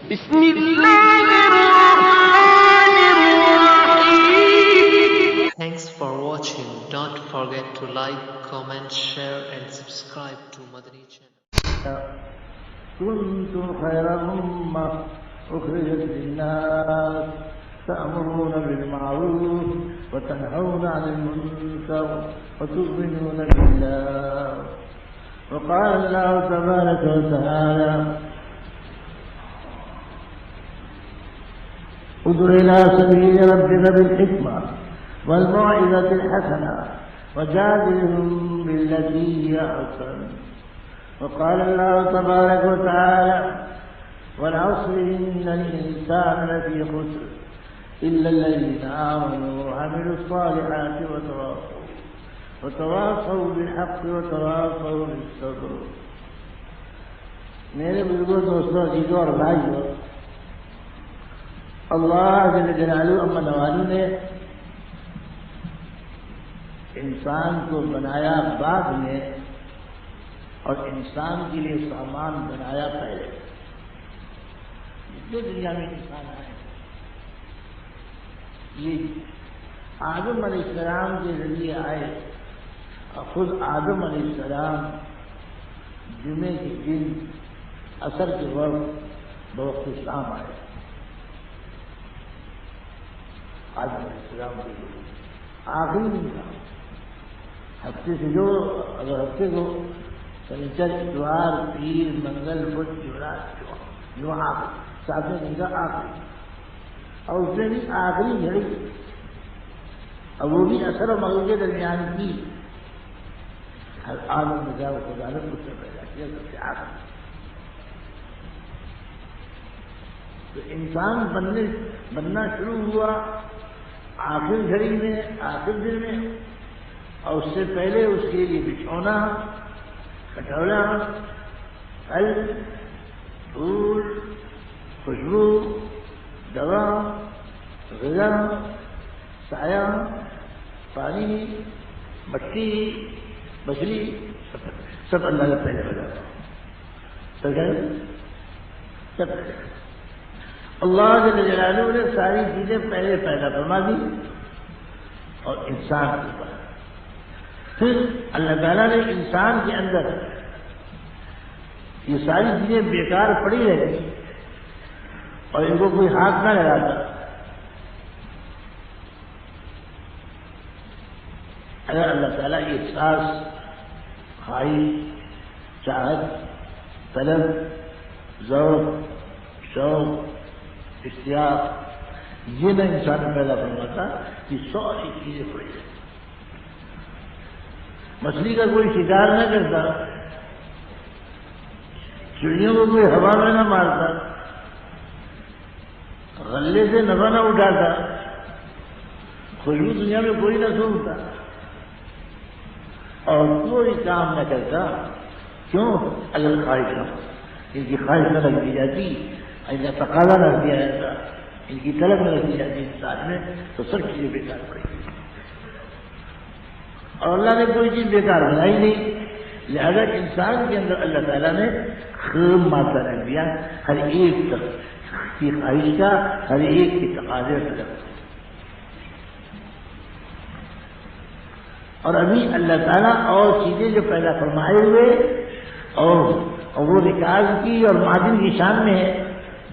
بسم اللہ الرحمن الرحیم. Thanks for watching. Don't forget to like, comment, share and subscribe to Madani channel. كنتم خير أمة أخرجت للناس تأمرون بالمعروف وتنهون عن المنكر وتؤمنون بالله. وقال الله تبارك وتعالى ادع إلى سبيل ربك بالحكمة والموعظة الحسنة وجادلهم بالتي هي أحسن. وقال الله تبارك وتعالى والعصر إن الإنسان لفي خسر إلا الذين آمنوا وعملوا الصالحات وتواصوا بالحق وتواصوا بالصبر. میرے بزرگوں، دوستوں، عزیزوں اور بھائیوں، اللہ جل جلالہ اما نوالی نے انسان کو بنایا بعد میں اور انسان کے لیے سامان بنایا پہلے. جتنے دنیا میں انسان آئے یہ آدم علیہ السلام کے ذریعے آئے اور خود آدم علیہ السلام جمعے کے دن عصر کے وقت بوقت شام آئے. آدم علیہ السلام کے آخری دن تھا. ہفتے سے جو اگر ہفتے کو سنیچر، اتوار، پیر، منگل، بدھ، جمعرات، جمعہ ساتویں دن کا آخری، اور اس میں بھی آخری گھڑی، اور وہ بھی عصر و مغرب کے درمیان کی. ہر آدم نے جا خدا نے اس سے پیدا کیا سب سے آخری. تو انسان بننا شروع ہوا آخر گھڑی میں، آخر دن میں، اور اس سے پہلے اس کے لیے بچھونا، کٹورا، پھل، پھول، خوشبو، دوا، غذا، سایہ، پانی، مٹی، مچھلی، سب اللہ نے پہلے بنا. سب اللہ جل جلالہ نے ساری چیزیں پہلے پیدا فرما دی اور انسان کے اوپر. پھر اللہ تعالیٰ نے انسان کے اندر یہ ساری چیزیں بیکار پڑی رہتی اور ان کو کوئی ہاتھ نہ لگاتا. اگر اللہ تعالیٰ یہ احساس، خواہش، چاہت، طلب، ذوق، شوق، اشتیاق یہ نہ انسان پیدا فرماتا کہ ساری چیزیں پڑی رہتی. مچھلی کا کوئی شکار نہ کرتا، چڑیوں کو کوئی ہوا میں نہ مارتا، غلے سے نفع نہ اٹھاتا، خوشبو دنیا میں کوئی نہ سونگتا اور کوئی کام نہ کرتا. کیوں؟ اگر خواہش نہ ہو، ان کی خواہش نہ رکھ دی جاتی، ان کا تقاضا نہ دیا جاتا، ان کی طلب نہ رکھ دی جاتی انسان میں، تو سب چیزیں بیکار پڑی. اور اللہ نے کوئی چیز بیکار بنائی نہیں، لہذا انسان کے اندر اللہ تعالیٰ نے خوب مادہ رکھ دیا، ہر ایک کی خواہش کا، ہر ایک کی تقاضے کا. اور ابھی اللہ تعالیٰ اور چیزیں جو پیدا فرمائے ہوئے اور وہ رکاز کی اور معدن کی شان میں ہے،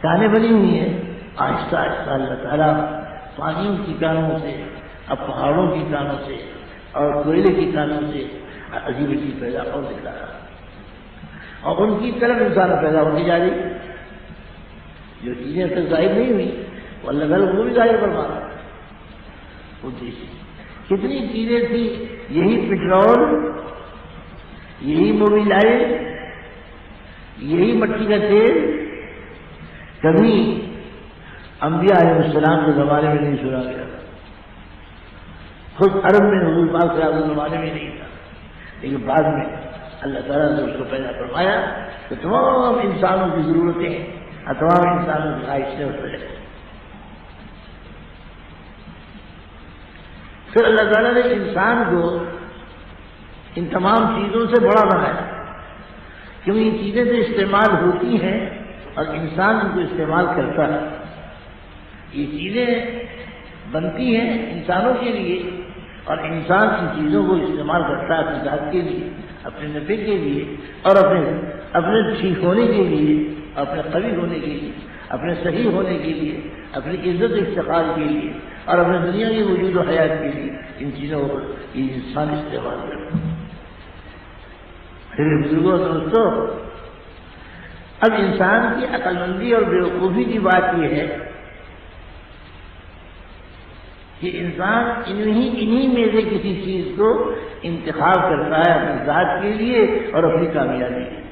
کانیں بنی ہوئی ہیں. آہستہ آہستہ اللہ تعالیٰ پانیوں کی کانوں سے، اب پہاڑوں کی کانوں سے اور کوئلے کی کانوں سے عجیب عجیب پیدا اور دکھا رہا، اور ان کی طرف انسان پیدا ہوتی جا رہی. جو چیزیں تک ظاہر نہیں ہوئی وہ اللہ تعالیٰ وہ بھی ظاہر فرما رہا. وہ دیکھیے کتنی چیزیں تھیں، یہی پٹرول، یہی موبائل آئل، یہی مٹی کا تیل کبھی انبیاء علیہ السلام کے زمانے میں نہیں سنا گیا تھا. خود عرب میں حضور پاک صلی اللہ علیہ وسلم زمانے میں نہیں تھا، لیکن بعد میں اللہ تعالیٰ نے اس کو پیدا فرمایا کہ تمام انسانوں کی ضرورتیں اور تمام انسانوں کی خواہشیں اس میں. پھر اللہ تعالیٰ نے انسان کو ان تمام چیزوں سے بڑا بنایا، کیونکہ یہ چیزیں تو استعمال ہوتی ہیں اور انسان ان کو استعمال کرتا ہے. یہ چیزیں بنتی ہیں انسانوں کے لیے اور انسان ان چیزوں کو استعمال کرتا ہے اپنی ذات کے لیے, اپنے نفع کے لیے اور اپنے ٹھیک ہونے کے لیے, اپنے قوی ہونے کے لیے, اپنے صحیح ہونے کے لیے, اپنی عزت افتخار کے لیے اور اپنے دنیا کی وجود و حیات کے لیے ان چیزوں کو یہ انسان استعمال کرتا ہے. پھر بزرگوں دوستوں, اب انسان کی عقل مندی اور بیوقوفی کی بات یہ ہے کہ انسان انہی میں سے کسی چیز کو انتخاب کرتا ہے اپنی ذات کے لیے اور اپنی کامیابی کے لیے.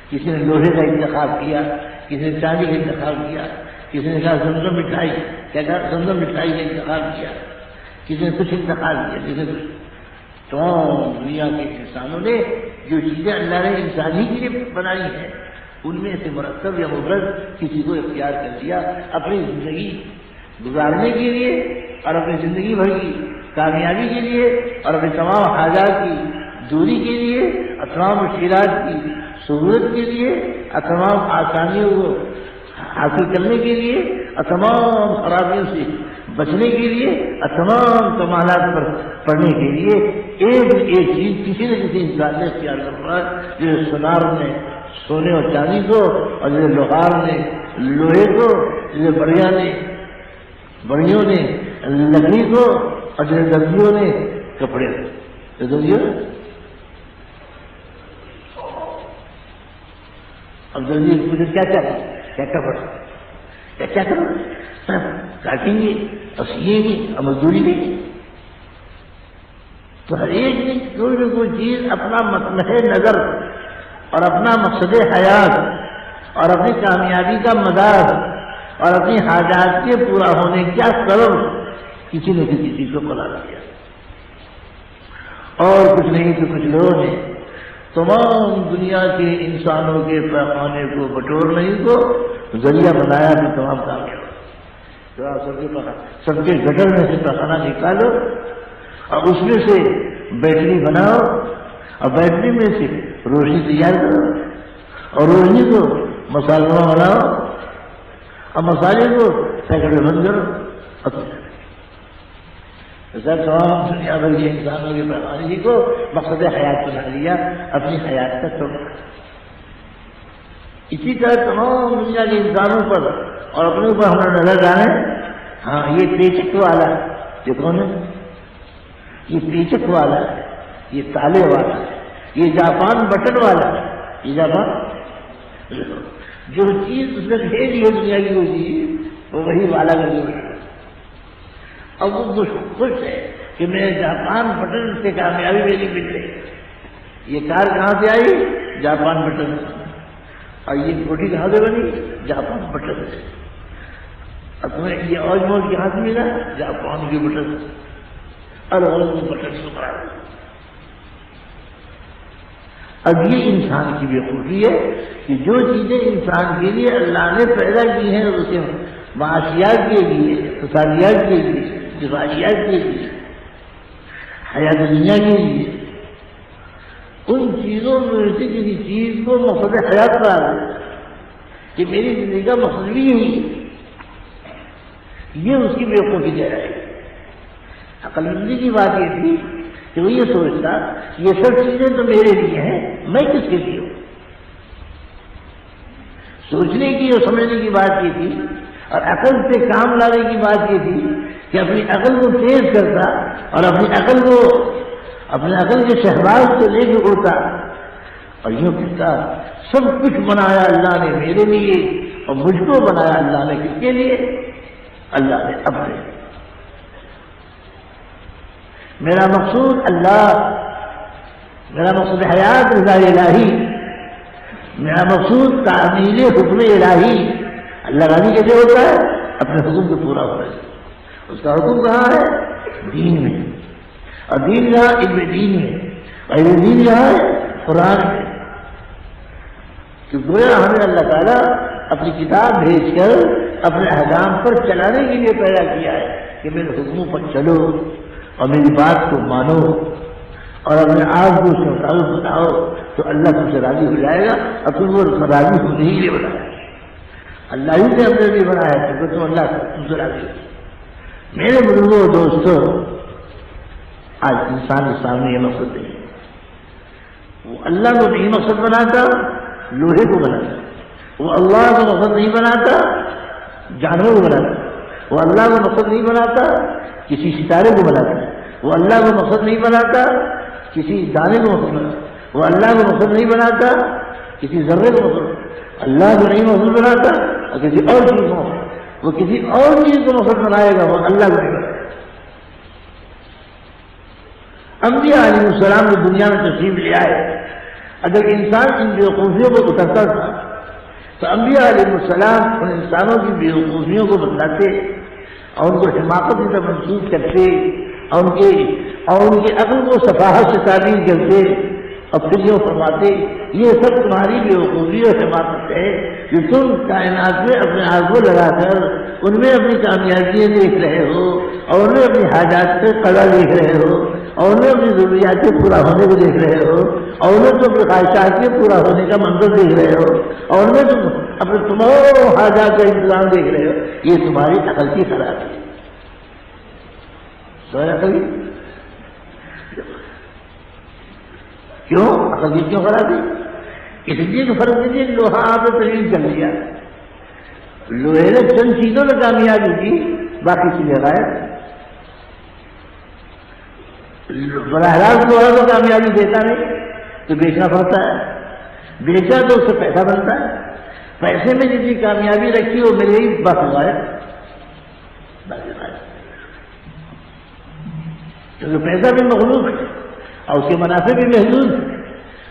کسی نے لوہے کا انتخاب کیا, کسی نے چاندی کا انتخاب کیا, کسی نے کہا زمزم مٹھائی, زمزم مٹھائی کا انتخاب کیا, کسی نے کچھ انتخاب کیا, کسی نے تمام دنیا کے انسانوں نے جو چیزیں اللہ نے انسانی کے لیے بنائی ہیں ان میں سے مرتب یا مبرز کسی کو اختیار کر دیا اپنی زندگی گزارنے کے لیے اور اپنی زندگی بھر کی کامیابی کے لیے اور اپنے تمام حاجات کی دوری کے لیے اور تمام مشکلات کی سہولت کے لیے اور تمام آسانیوں کو حاصل کرنے کے لیے اور تمام خرابیوں سے بچنے کے لیے اور تمام کمالات پر پڑھنے کے لیے ایک چیز کسی نہ کسی انسان نے اختیار کر رہا ہے. جیسے سونار نے سونے اور چاندی کو, اور جیسے لوہار نے لوہے کو, جیسے بڑھیوں نے لکڑی کو, اور جیسے درزیوں نے کپڑے کو. درزیوں اب درزی مجھے کیا کرو کاٹیں گے اور سیئیں گے اور مزدوری دیں گے. تو ہر ایک نے کوئی نہ کوئی چیز اپنا مطمح نظر اور اپنا مقصد حیات اور اپنی کامیابی کا مدار اور اپنی حاجات کے پورا ہونے کا سبب کسی نے کسی چیز کو قرار دیا. اور کچھ نہیں تو کچھ لوگوں نے تمام دنیا کے انسانوں کے پیخانے کو بٹورنے کو ذریعہ بنایا کہ تمام کامیاب. سب کے گٹر میں سے پیخانہ نکالو اور اس میں سے بیٹری بناؤ اور بیٹری میں سے روشنی تیار کرو اور روشنی کو مسالہ بناؤ اور مسالے کو پیکٹ میں بند کرو. سر تمام دنیا بھر کے انسانوں کے پیمانے کو مقصد حیات بنا لیا, اپنی حیات کا توڑا. اسی طرح تمام دنیا کے انسانوں پر اور اپنے اوپر ہم نظر ڈالیں. ہاں یہ پیچک والا, یہ کون ہے؟ یہ پیچک والا, یہ تالے والا, یہ جاپان بٹن والا, یہ جاپان جو چیز اس نے بھیج ہے دنیا کی وہ چیز وہ وہی والا کر کے بیٹھا. اب وہ خوش ہے کہ میں جاپان بٹن سے کامیابی میری مل رہی. یہ کار کہاں سے آئی؟ جاپان بٹن سے. اور یہ کوٹھی کہاں سے بنی؟ جاپان بٹن سے. اور تمہیں یہ آج موج کہاں سے ملا؟ جاپان کے بٹن سے. اور بٹن سے پڑا. اب یہ انسان کی بیوقوفی ہے کہ جو چیزیں انسان کے لیے اللہ نے پیدا کی ہیں اسے معاشیات کے لیے, اقتصادیات کے لیے, دفاعیات کے لیے, حیات دنیا کے لیے, ان چیزوں میں سے کسی چیز کو مقصد حیات قرار دے کہ میری زندگی کا مقصد بھی یہی ہے. یہ اس کی بیوقوفی کہلائی. عقل مندی کی بات یہ تھی کہ وہ یہ سوچتا یہ سب چیزیں تو میرے لیے ہیں, میں کس کے لیے ہوں. سوچنے کی اور سمجھنے کی بات یہ تھی اور عقل سے کام لانے کی بات یہ تھی کہ اپنی عقل کو تیز کرتا اور اپنے عقل کے شہباز کو لے کے اڑتا اور یوں کہتا سب کچھ بنایا اللہ نے میرے لیے اور مجھ کو بنایا اللہ نے کس کے لیے؟ اللہ نے اپنے. میرا مقصود اللہ, میرا مقصد حیات رضا الہی, میرا مقصود تعمیل حکم الہی. اللہ راضی کیسے ہوتا ہے؟ اپنے حکم کو پورا ہوتا ہے. اس کا حکم کہاں ہے؟ دین میں. اور دین کہاں؟ علم دین میں. اور علم دین کہاں ہے؟ قرآن میں. کہ گویا ہمیں اللہ تعالیٰ اپنی کتاب بھیج کر اپنے احکام پر چلانے کے لیے پیدا کیا ہے کہ میرے حکموں پر چلو اور میری بات کو مانو اور اپنے آپ کو اس کے مطابق بتاؤ تو اللہ تم سے راضی ہو جائے گا اور تم وہ راضی ہونے ہی لیے بنایا. اللہ ہی نے اپنے لیے بنایا کیونکہ تم اللہ تم سے راضی ہو. میرے بزرگوں دوستوں، آج انسان کے سامنے یہ مقصد ہے. وہ اللہ کو نہیں مقصد بناتا، لوہے کو بناتا. وہ اللہ کو مقصد نہیں بناتا، جانور کو بناتا. وہ اللہ کو مقصد نہیں بناتا، کسی ستارے کو بناتا. وہ اللہ کو مقصد نہیں بناتا، کسی دانے کو مقصد بناتا. وہ اللہ کو مقصد نہیں بناتا، کسی ذرے کو مقصد. اللہ کو نہیں مقصد بناتا اور کسی اور چیز کو. وہ کسی اور چیز کو مقصد بنائے گا، وہ اللہ کو نہیں بنائے گا. انبیاء علیہ السلام جو دنیا میں تشریف لے آئے، اگر انسان ان بیوقوفیوں کو اترتا تھا تو انبیاء علیہ السلام ان انسانوں کی بیوقوفیوں کو بتلاتے اور ان کو حماقت کی طرف منسوخ کرتے اور ان کی عقل کو صفاحت سے تعبیر کرتے اور پھر یہ فرماتے یہ سب تمہاری بیوقوفی اور حماقت ہے جو تم کائنات میں اپنے آپ کو لگا کر ان میں اپنی کامیابیاں دیکھ رہے ہو اور ان میں اپنی حاجات پہ قضا دیکھ رہے ہو اور ان میں اپنی ضروریات کے پورا ہونے کو دیکھ رہے ہو اور ان میں تم اپنی خواہشات کے پورا ہونے کا منظر دیکھ رہے ہو اور ان میں تم اپنے تمام حاجات کا انتظام دیکھ رہے ہو. یہ تمہاری عقل کی خرابی ہے. کیوں عقل کی کیوں خرابی؟ اس لیے کہ فرق نہیں ہے لوہا آپ نے تجویز کر لیا. لوہے نے چند چیزوں میں کامیابی کی، باقی چیزیں غائب. براہ راست لوہا کو کامیابی دیتا نہیں تو بیچنا پڑتا ہے. بیچا تو اس سے پیسہ بنتا ہے. پیسے میں جتنی کامیابی رکھی وہ ملے گی، باقی غائب. کیونکہ پیسہ بھی مخلوق ہے اور اس کے منافع بھی محدود ہے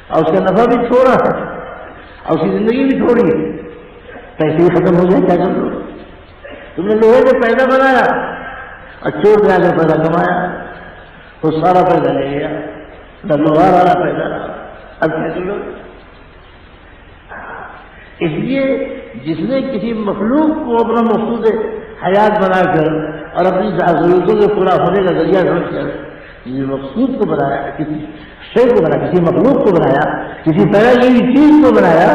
اور اس کا نفع بھی تھوڑا ہے اور اس کی زندگی بھی تھوڑی ہے. پیسے ہی ختم ہو جائے کیا کر لو. تم نے لوہے سے پیدا بنایا اور چوٹ لا کر پیدا کمایا تو سارا پیدا لے گیا. نہ لوہا والا پیدا رہا. اب کیا کر لو. اس لیے جس نے کسی مخلوق کو اپنا مقصود حیات بنا کر اور اپنی ضرورتوں کے پورا ہونے کا ذریعہ سمجھ کر کسی مقصود کو بنایا، کسی شے کو بنایا، کسی مخلوق کو بنایا، کسی پیدا کی چیز کو بنایا،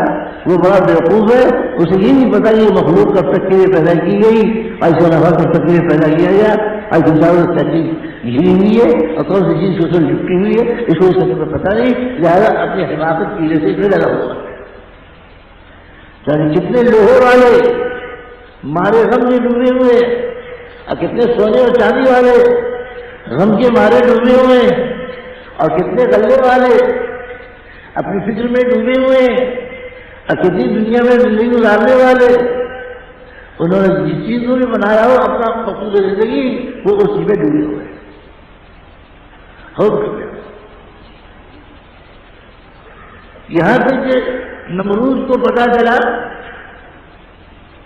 وہ بڑا بیوقوف ہے. اسے یہ نہیں پتا یہ مخلوق کب تک کے لیے پیدا کی گئی، ایسا نفع کب تک کے لیے پیدا کیا گیا، ایسی ضرورت کیا چیز گھری ہوئی ہے اور کون سی چیز اس میں لپٹی ہوئی ہے، اس کو اس کو پتا نہیں. لہٰذا اپنی حماقت کی وجہ سے اس میں لگا ہوا. کتنے لوہے والے مارے غم میں ڈوبے ہوئے اور کتنے سونے اور چاندی والے غم کے مارے ڈوبے ہوئے اور کتنے غلے والے اپنی فکر میں ڈوبے ہوئے اور کتنی دنیا میں زندگی گزارنے والے. انہوں نے جس چیز کو بھی بنایا ہو اپنا مقصود زندگی وہ اسی میں ڈوبے ہوئے. یہاں تک کہ نمرود کو پتا چلا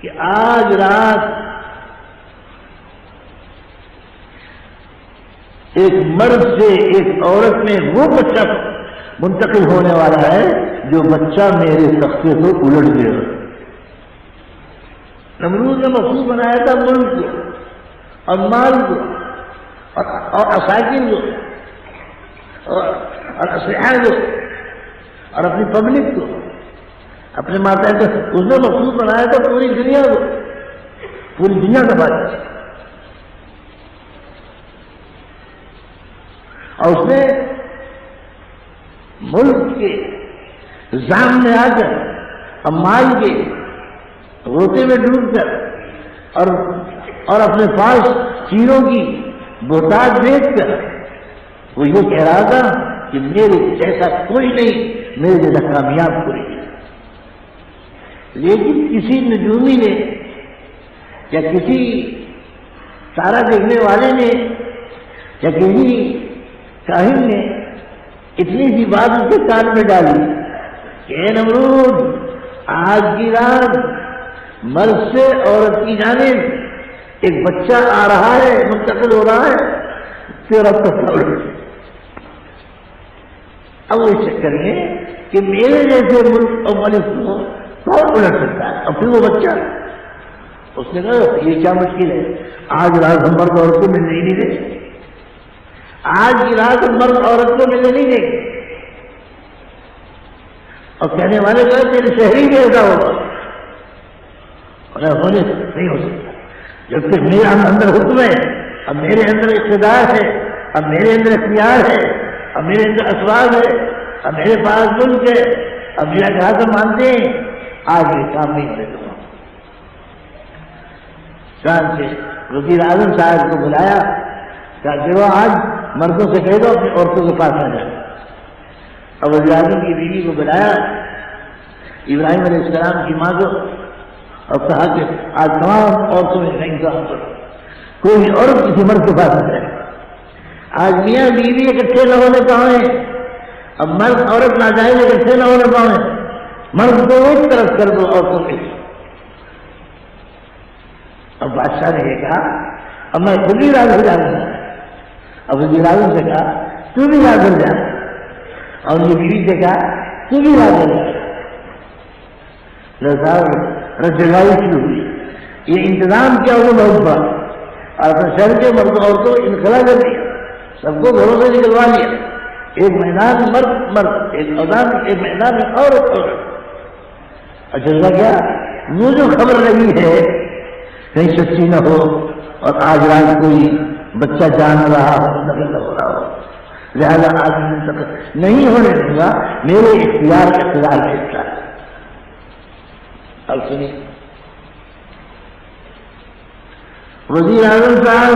کہ آج رات ایک مرد سے ایک عورت میں وہ بچہ منتقل ہونے والا ہے جو بچہ میرے تختے کو الٹ گیا. نمرود نے مقصود بنایا تھا ملک کو اور مال کو اور اساکین کو اور اسلحہ کو اور اپنی پبلک کو اپنے ماتا کو. اس نے مقصود بنایا تھا پوری دنیا کو، پوری دنیا کا بادشاہ. اور اس نے ملک کے زام میں آ کر مال کے روتے میں ڈوب کر اور اپنے پاس چیزوں کی بہتات دیکھ کر وہ یہ کہہ رہا تھا کہ میرے جیسا کوئی نہیں، میرے جیسا کامیاب کوئی نہیں. لیکن کسی نجومی نے یا کسی تارا دیکھنے والے نے یا کسی کاہن نے اتنی سی بات اس کے کان میں ڈالی کہ اے نمرود، آج کی رات مرد سے عورت کی جانب ایک بچہ آ رہا ہے، منتقل ہو رہا ہے تیرا تصور. اب وہ چکر ہے کہ میرے جیسے ملک اور ملک کو کون الٹ سکتا ہے. اور پھر وہ بچہ اس نے کہا یہ کیا مشکل ہے، آج رات ہم مرد عورت کو ملنے ہی نہیں دیں گے. آج کی رات ہم مرد عورت کو ملنے نہیں دیں گے. اور کہنے والے جو ہے تیرے شہری بھی ایسا ہوگا، اور ہونے نہیں ہو سکتا جبکہ میرا اندر حکم ہے، اب میرے اندر اقتدار ہے، اب میرے اندر اختیار ہے، اب میرے اندر اسباب ہے، اب میرے پاس ملک ہے، اب میرا کہا تو مانتے ہیں، آج یہ کام نہیں ہونے دوں گا۔ شان سے وزیر اعظم صاحب کو بلایا کہ دیکھو آج مردوں سے کہہ دو اپنی عورتوں کے پاس نہ جائیں، اور وزیر اعظم کی بیوی کو بلایا ابراہیم علیہ السلام کی ماں کو، اور کہا کہ آج تمام عورتوں میں انتظام کرو، کوئی عورت کسی مرد کے پاس نہ جائے۔ آج میاں بیوی اکٹھے نہ ہونے پاؤں، اب مرد عورت ناجائز اکٹھے نہ ہونے پاؤں، مرد کو ایک طرف کر دو عورتوں کے۔ اب بادشاہ نے یہ کہا اب میں خود ہی راضی جاؤں گا، اب وزیر اعظم سے کہا تو بھی راضی جا، اور یہ بیوی سے کہا تو بھی راضی جا۔ رجگائی شروع ہوئی، یہ انتظام کیا ہوگا بہت بڑا، اور اپنے شہر کے مرد عورتوں کو انخلا کر دیا، سب کو گھروں سے نکلوا لیا، ایک میدان مرد مرد، ایک میدان میں عورت عورت۔ اچھا کیا وہ جو خبر لگی ہے کہیں سچی نہ ہو، اور آج رات کوئی بچہ جان رہا ہو، نقل نہ ہو رہا ہو، لہذا آج نہیں ہونے دوں گا، میرے اختیار اقتدار کا حصہ ہے۔ اب سنیے وزیر اعظم صاحب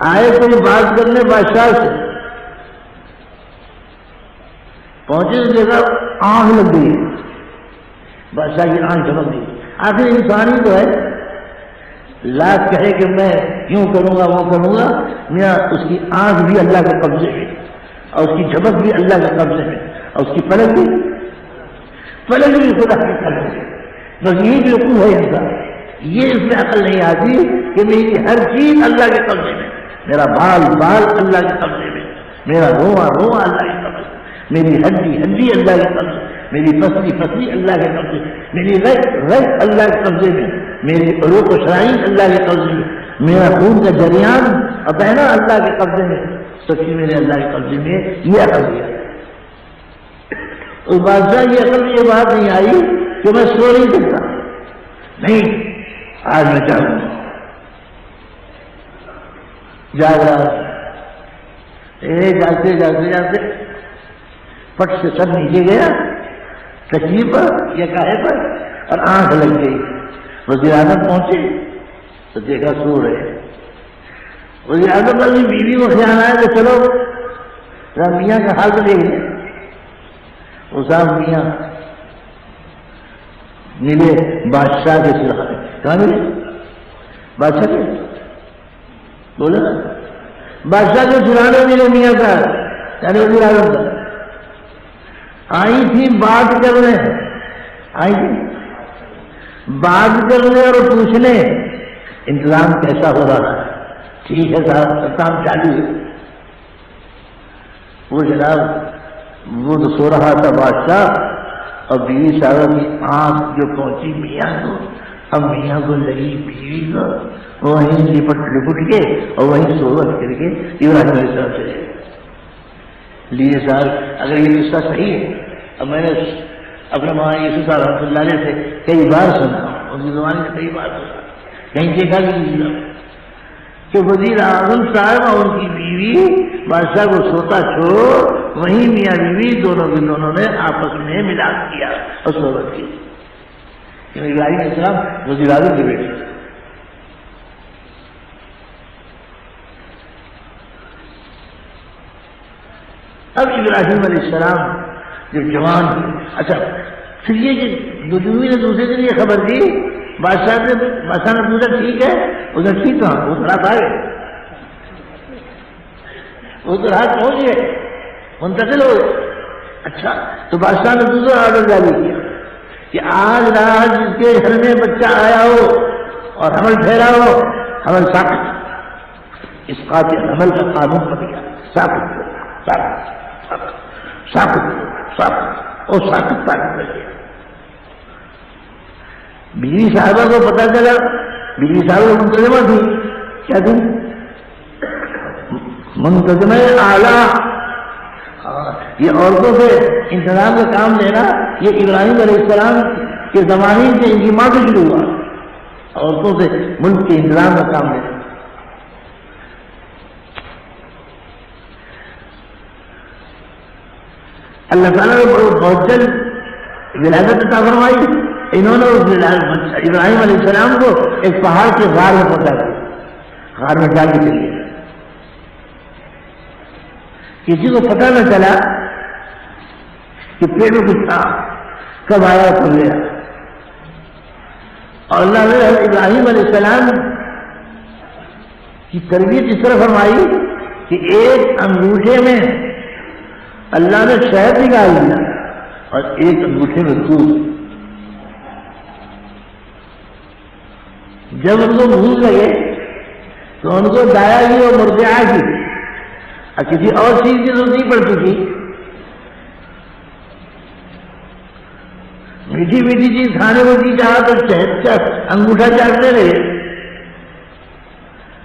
آئے کوئی بات کرنے بادشاہ سے، پہنچے تو دیکھا آنکھ لگ گئی، بادشاہ کی آنکھ جھپک گئی۔ آخر انسان ہی تو ہے، لاکھ کہے کہ میں یوں کروں گا وہ کروں گا، میاں اس کی آنکھ بھی اللہ کے قبضے میں، اور اس کی جھپک بھی اللہ کے قبضے میں، اور اس کی پلک بھی خدا کے قبضے میں۔ بس یہی بالکل ہے انسان، یہ اس میں عقل نہیں آتی کہ میری ہر چیز اللہ کے قبضے میں، میرا بال اللہ کے قبضے میں، میرا رواں اللہ کے قبضے میں، میری ہڈی اللہ کے قبضے میں، میری پسلی اللہ کے قبضے میں، میری رگ اللہ کے قبضے میں، میری عروق و شرائین اللہ کے قبضے میں، میرا خون کا جریان اور بہنا اللہ کے قبضے میں، سچی میرے اللہ کے قبضے میں۔ یہ عقل دیا اس بادشاہ کی عقل میں یہ بات نہیں آئی کہ میں سو نہیں سکتا، نہیں آج میں چاہوں گا جاگ رہا، جاگتے پٹ سے سر نیچے گیا کچی پر یا کاہے پر، اور آنکھ لگ گئی۔ وزیر اعظم پہنچے تو دیکھا سو رہے۔ وزیر اعظم اپنی بیوی کو خیال آیا کہ چلو ذرا میاں کا حال تو دیکھ لیں۔ وہ صاحب میاں ملے بادشاہ کے سرانے، کہاں ملے؟ بادشاہ کے بولے نا، بادشاہ کے سرانے ملے میاں کا، یعنی وزیر اعظم کا۔ آئی تھی بات کرنے، آئی تھی بات کرنے اور پوچھنے انتظام کیسا ہو رہا ہے۔ ٹھیک ہے صاحب، کام چالو ہے۔ وہ جناب وہ تو سو رہا تھا بادشاہ، اور بیوی صاحب کی آنکھ جو پہنچی میاں کو، اب میاں کو لگی بیوی کو، وہیں لپٹ کے اور وہیں صحبت کر کے ابراہیم علیہ السلام سے لیے صاحب اگر یہ قصہ صحیح ہے، اب میں نے اپنے مولانا یوسف صاحب رحمۃ اللہ علیہ سے کئی بار سنا، ان کی زبان سے کئی بار سنا، کہیں دیکھا کہ وزیر اعظم صاحب اور ان کی بیوی بادشاہ کو سوتا چھوڑ وہیں میاں بیوی دونوں نے آپس میں ملاپ کیا اور صحبت کی۔ ابراہیم علیہ السلام وزیر اعظم کے بیٹے، اب ابراہیم علیہ السلام جب جوان ہوئے، اچھا پھر یہ کہ بیوی نے دوسرے دن یہ خبر دی، بادشاہ نے پوچھا ٹھیک ہے، ادھر ٹھیک تھا، وہ تو رات آ گئے، وہ تو رات پہنچ گئے، منتقل ہو گئے۔ اچھا تو بادشاہ نے دوسرا آرڈر جاری کیا کہ آج رات جس کے گھر میں بچہ آیا ہو اور حمل ٹھہرا ہو، حمل ساقط، اس قاتل حمل کا قانون بن گیا، ساقط اور ساقط کر گیا۔ بیوی صاحبہ کو پتا چلا، بیوی صاحبہ منتظمہ تھی، کیا تھی؟ منتظمہ اعلیٰ، یہ عورتوں سے انتظام کا کام لینا یہ ابراہیم علیہ السلام کے زمانے سے ان کی ماں سے شروع ہوا، عورتوں سے ملک کے انتظام کا کام لینا۔ اللہ تعالیٰ نے بہت جلد ولادت عطا فرمائی، انہوں نے ابراہیم علیہ السلام کو ایک پہاڑ کے غار میں پہنچا دیا، غار میں جا کے چلیے، کسی کو پتہ نہ چلا کہ پیڑ میں کچھ تھا، کب آیا کب گیا۔ اور اللہ نے ابراہیم علیہ السلام کی تربیت اس طرح فرمائی کہ ایک انگوٹھے میں اللہ نے شہد نکال دیا اور ایک انگوٹھے میں دودھ۔ جب ان کو بھوک لگے تو ان کو دایا کی اور مرضعہ کی اور کسی اور چیز کی ضرورت نہیں پڑتی تھی، میٹھی میٹھی چیز کھانے کو دی چاہا تو شہد کا انگوٹھا چاٹتے رہے۔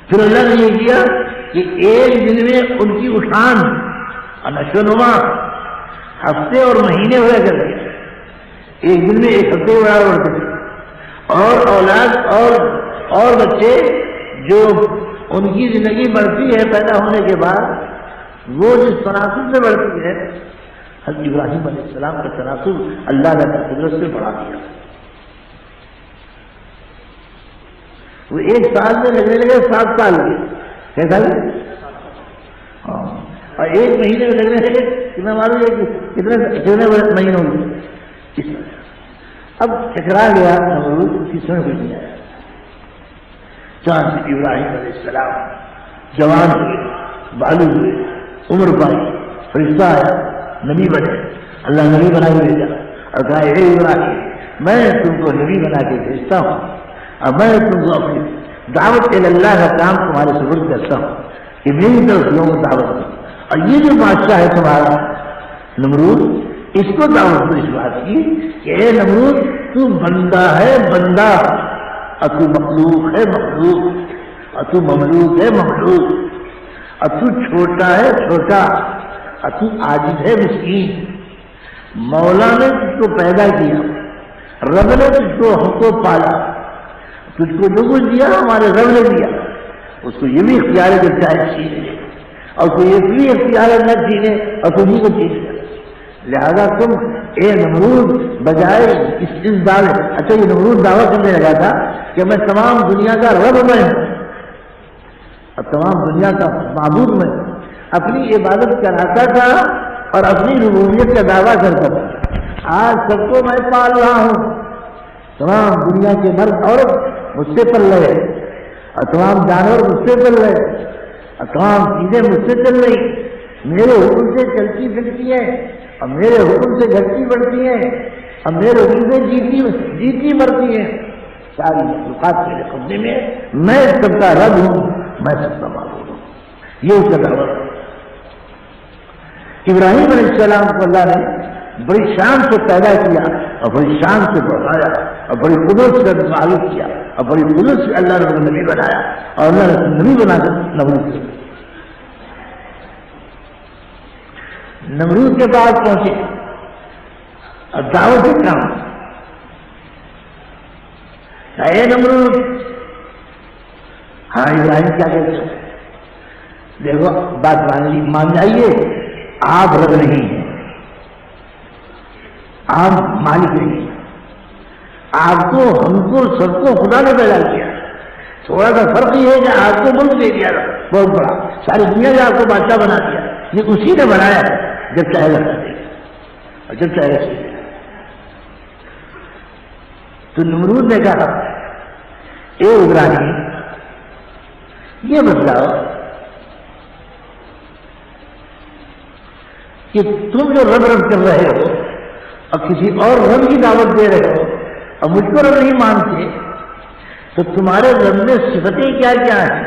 پھر اللہ نے یہ کیا کہ ایک دن میں ان کی اٹھان اور نشو و نما ہفتے اور مہینے ہوا کرتے، ایک دن میں ایک ہفتے برابر بڑھتے تھے، اور اولاد اور بچے جو ان کی زندگی بڑھتی ہے پیدا ہونے کے بعد وہ جس تناسب سے بڑھتی ہے، حضرت ابراہیم علیہ السلام کا تناسب اللہ نے اپنی قدرت سے بڑھا دیا۔ وہ ایک سال میں لگنے لگے 7 سال کے، کیسا ہاں، اور ایک مہینے میں لگنے لگے کتنا معلوم ہے کہ کتنے مہینوں میں اس طرح۔ اب ٹکرا گیا نمرود، کسی میں کچھ نہیں آیا۔ چاند ابراہیم علیہ السلام جوان ہوئے، بالغ ہوئے، عمر پائی، فرشتہ آیا، نبی بنے، اللہ نبی بنا کے بھیجا اور کہا اے ابراہیم میں تم کو نبی بنا کے بھیجتا ہوں اور میں تم کو اپنی دعوت اللہ کا کام تمہارے سپرد کرتا ہوں کہ میری طرف لوگوں کو دعوت دوں۔ اور یہ جو بادشاہ ہے تمہارا نمرود، اس کو دعوت اس بات کی کہ اے نمرود تو بندہ ہے بندہ، اور تو مخلوق ہے مخلوق، اور تو مملوک ہے مملوک، اور تو چھوٹا ہے چھوٹا، اور تو عاجز ہے مسکین۔ مولا نے تجھ کو پیدا کیا، رب نے تجھ کو ہم کو پالا، تجھ کو جو کچھ دیا ہمارے رب نے دیا، اس کو یہ بھی اختیار ہے کہ چاہے چھینے، اور کوئی یہ بھی اختیار ہے نہ چھینے اور تمہیں کو چھین لے۔ لہذا تم اے نمرود بجائے اس دعوے، اچھا یہ نمرود دعویٰ کرنے لگا تھا کہ میں تمام دنیا کا رب میں ہوں اور تمام دنیا کا معبود میں ہوں، اپنی عبادت کراتا تھا اور اپنی ربوبیت کا دعویٰ کرتا تھا۔ آج سب کو میں پال رہا ہوں، تمام دنیا کے مرد عورت مجھ سے پل رہے اور تمام جانور مجھ سے پل رہے اور تمام چیزیں مجھ سے چل رہی، میرے حکم سے چلتی پھرتی ہیں اور میرے حکم سے گھٹتی بڑھتی ہیں اور میرے حکم سے جیتی مرتی ہیں، ساری مخلوقات میرے قبضے میں، میں سب کا رب ہوں، میں سب کا معبود ہوں۔ یہ اس کا دعویٰ۔ ابراہیم علیہ السلام کو اللہ نے بڑی شان سے پیدا کیا اور بڑی شان سے بڑھایا اور بڑی قدرت سے معلوم کیا اور بڑی قدرت سے اللہ نے نبی بنایا اور اللہ نے نبی بنا کر نمرود کیا۔ نمرود کے بعد پہنچے اور دعوت کام، اے نمرود، ہاں ابراہیم کیا کہتے ہیں؟ دیکھو بات مان جائیے، آپ رب نہیں ہیں، آپ مالک نہیں ہیں، آپ کو ہم کو سب کو خدا نے پیدا کیا، تھوڑا سا فرق یہ ہے کہ آپ کو ملک دے دیا بہت بڑا، ساری دنیا نے آپ کو بادشاہ بنا دیا، یہ اسی نے بنایا ہے، جب چاہے گا اور جب چاہے گا۔ تو نمرود نے کہا اے ابراہیم یہ بتلاؤ کہ تم جو رب رب کر رہے ہو اور کسی اور رب کی دعوت دے رہے ہو اور مجھ کو رب نہیں مانتے، تو تمہارے رب میں صفتیں کیا کیا ہیں؟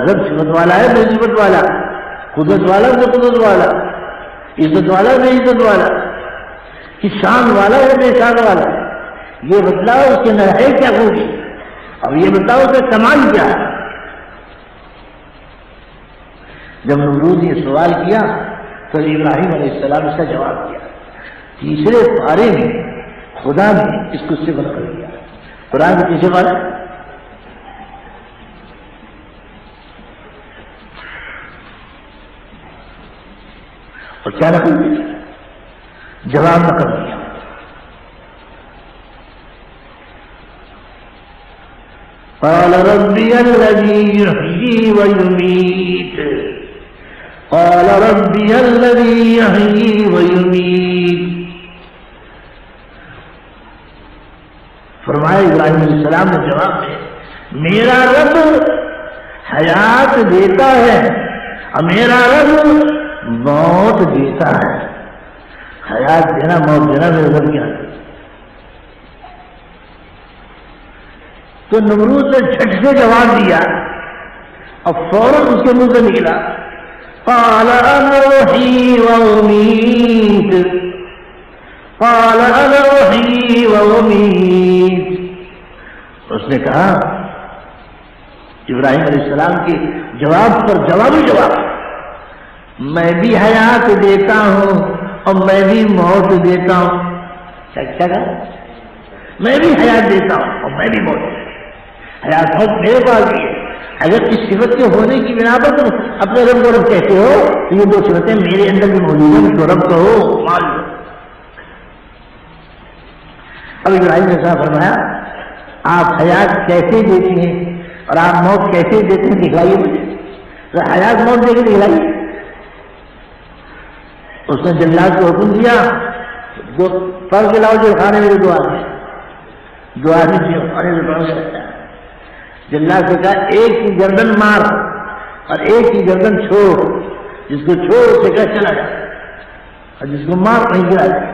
رب صفت والا ہے بے صفت والا، قدرت والا بے قدرت والا، عزت والا بے عزت والا، شان والا ہے بے شان والا۔ یہ بتلاؤ اس کے نرائے کیا ہوگی، اب یہ بتاؤ اس کا کمال کیا ہے۔ جب نمرود یہ سوال کیا تو ابراہیم علیہ السلام اس کا جواب دیا. تیسرے پارے میں خدا نے اس کو صفر کر دیا. قرآن کے تیسرے پارے اور کیا نقل دیا؟ جواب نقل دیا. قال ربي الذي يحيي ويميت قال ربي الذي يحيي ويميت. فرمایا ابراہیم علیہ السلام نے جواب دیا میرا رب حیات دیتا ہے اور میرا رب موت دیتا ہے. حیات دینا موت دینا میرے رب کیا ہے. تو نمرود نے جھٹ سے جواب دیا اور فوراً اس کے منہ سے نکلا قال انا احيي واميت قال انا احيي واميت. اس نے کہا ابراہیم علیہ السلام کے جواب پر جوابی جواب میں بھی حیات دیتا ہوں اور میں بھی موت دیتا ہوں. کیا کہا؟ میں بھی حیات دیتا ہوں اور میں بھی موت دیتا ہوں. حیات موت میرے پاس بھی ہے. اگر اس صفت کے ہونے کی بنا پر تم اپنے رب کو رب کہتے ہو تو یہ دو صفتیں میرے اندر بھی موجود ہیں. تو رب کہو مان لو. اب ابراہیم نے ایسا فرمایا آپ حیات کیسے دیتی ہیں اور آپ موت کیسے دیتے ہیں دکھلائیے مجھے. حیات موت دے کے دکھلائیے. اس نے جلاد کو حکم دیا جو پڑھ کے لاؤ جو کھانے میرے دعا نہیں کھانے میں پڑھ کے رکھتا ہے. جلاد سے کہا ایک کی گردن مار اور ایک کی گردن چھوڑ. جس کو چھوڑ اسے کہا چلا جا اور جس کو مار نہیں گرا جائے.